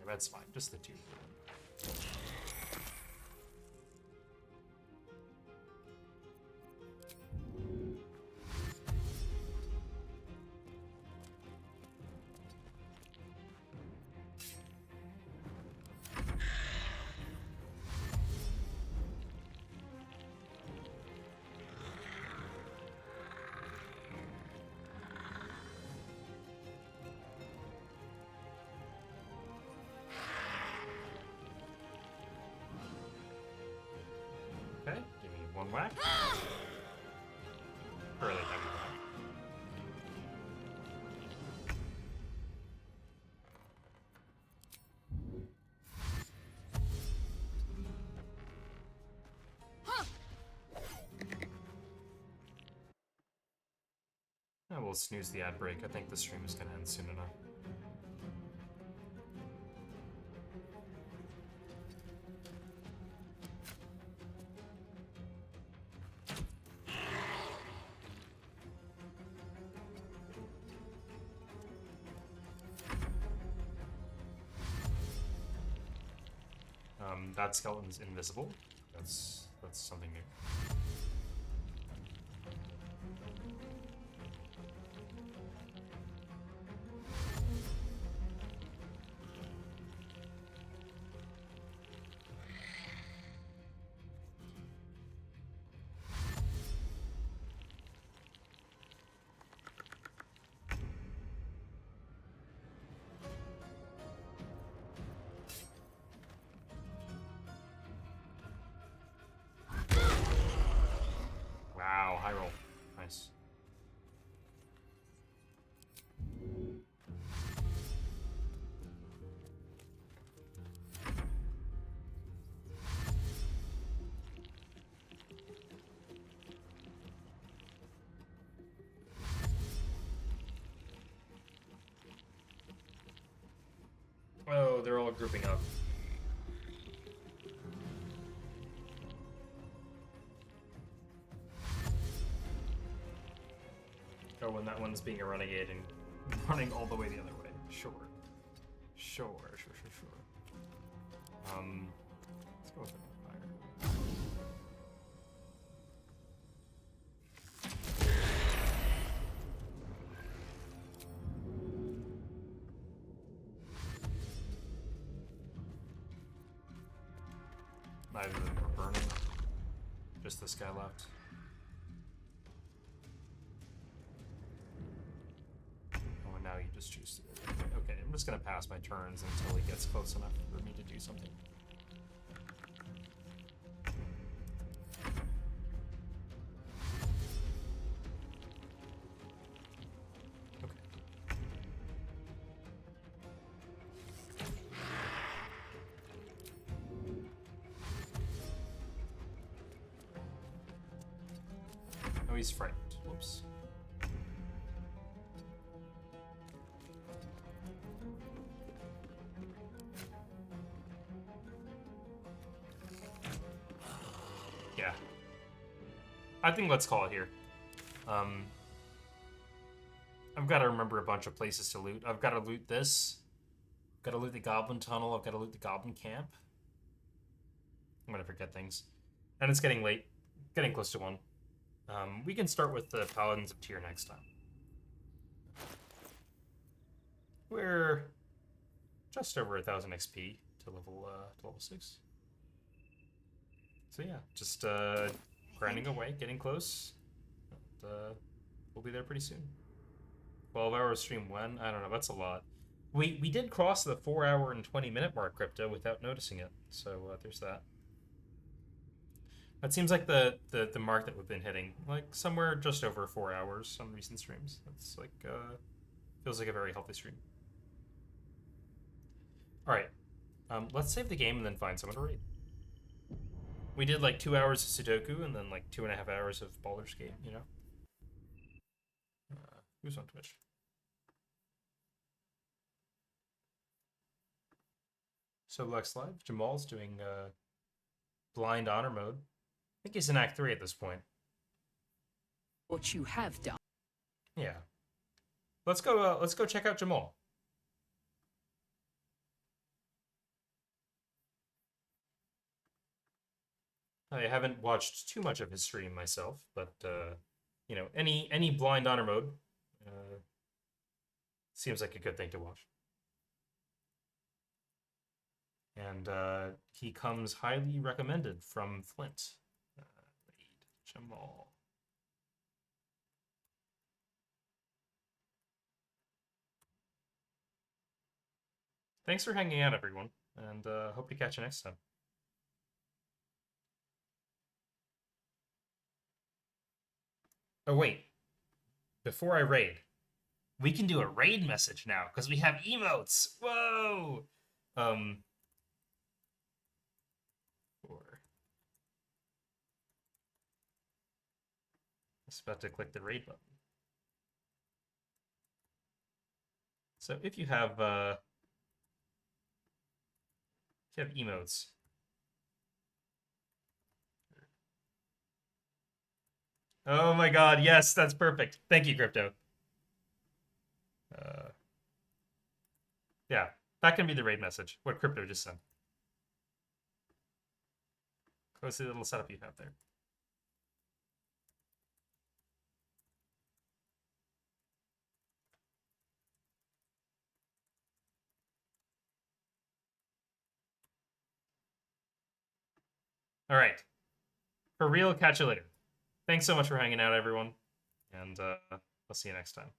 That's fine, just the 2. Okay, give me 1 whack. Really heavy whack. Oh, we'll snooze the ad break. I think the stream is gonna end soon enough. That skeleton's invisible. That's something new. they're all grouping up. Oh, when that one's being a renegade and running all the way the other way. Sure. Sure. Let's go with the fire. Neither of them are burning. Just this guy left. Oh, and now you just choose to... Okay, I'm just gonna pass my turns until he gets close enough for me to do something. Oh, he's frightened. Whoops. Yeah. I think let's call it here. I've got to remember a bunch of places to loot. I've got to loot this. I've got to loot the Goblin Tunnel. I've got to loot the Goblin Camp. I'm going to forget things. And it's getting late. Getting close to 1. We can start with the Paladins of Tyr next time. We're just over 1,000 XP to level 6. So yeah, just grinding away, getting close. And, we'll be there pretty soon. 12-hour stream when? I don't know, that's a lot. We did cross the 4-hour and 20-minute mark, Crypto, without noticing it. So there's that. That seems like the mark that we've been hitting, like somewhere just over 4 hours on recent streams. That's like feels like a very healthy stream. All right, let's save the game and then find someone to raid. We did like 2 hours of Sudoku and then like 2.5 hours of Baldur's Gate. You know. Who's on Twitch? So Lex Live. Jamal's doing blind honor mode. I think he's in Act 3 at this point. What you have done. Yeah. Let's go check out Jamal. I haven't watched too much of his stream myself, but you know, any blind honor mode seems like a good thing to watch. And he comes highly recommended from Flint. Jamal. Thanks for hanging out, everyone, and hope to catch you next time. Oh, wait. Before I raid, we can do a raid message now, because we have emotes! Whoa! Just about to click the raid button. So if you have emotes, oh my god, yes, that's perfect. Thank you, Crypto. Yeah, that can be the raid message. What Crypto just sent. Go see the little setup you have there. All right. For real, catch you later. Thanks so much for hanging out, everyone. And I'll see you next time.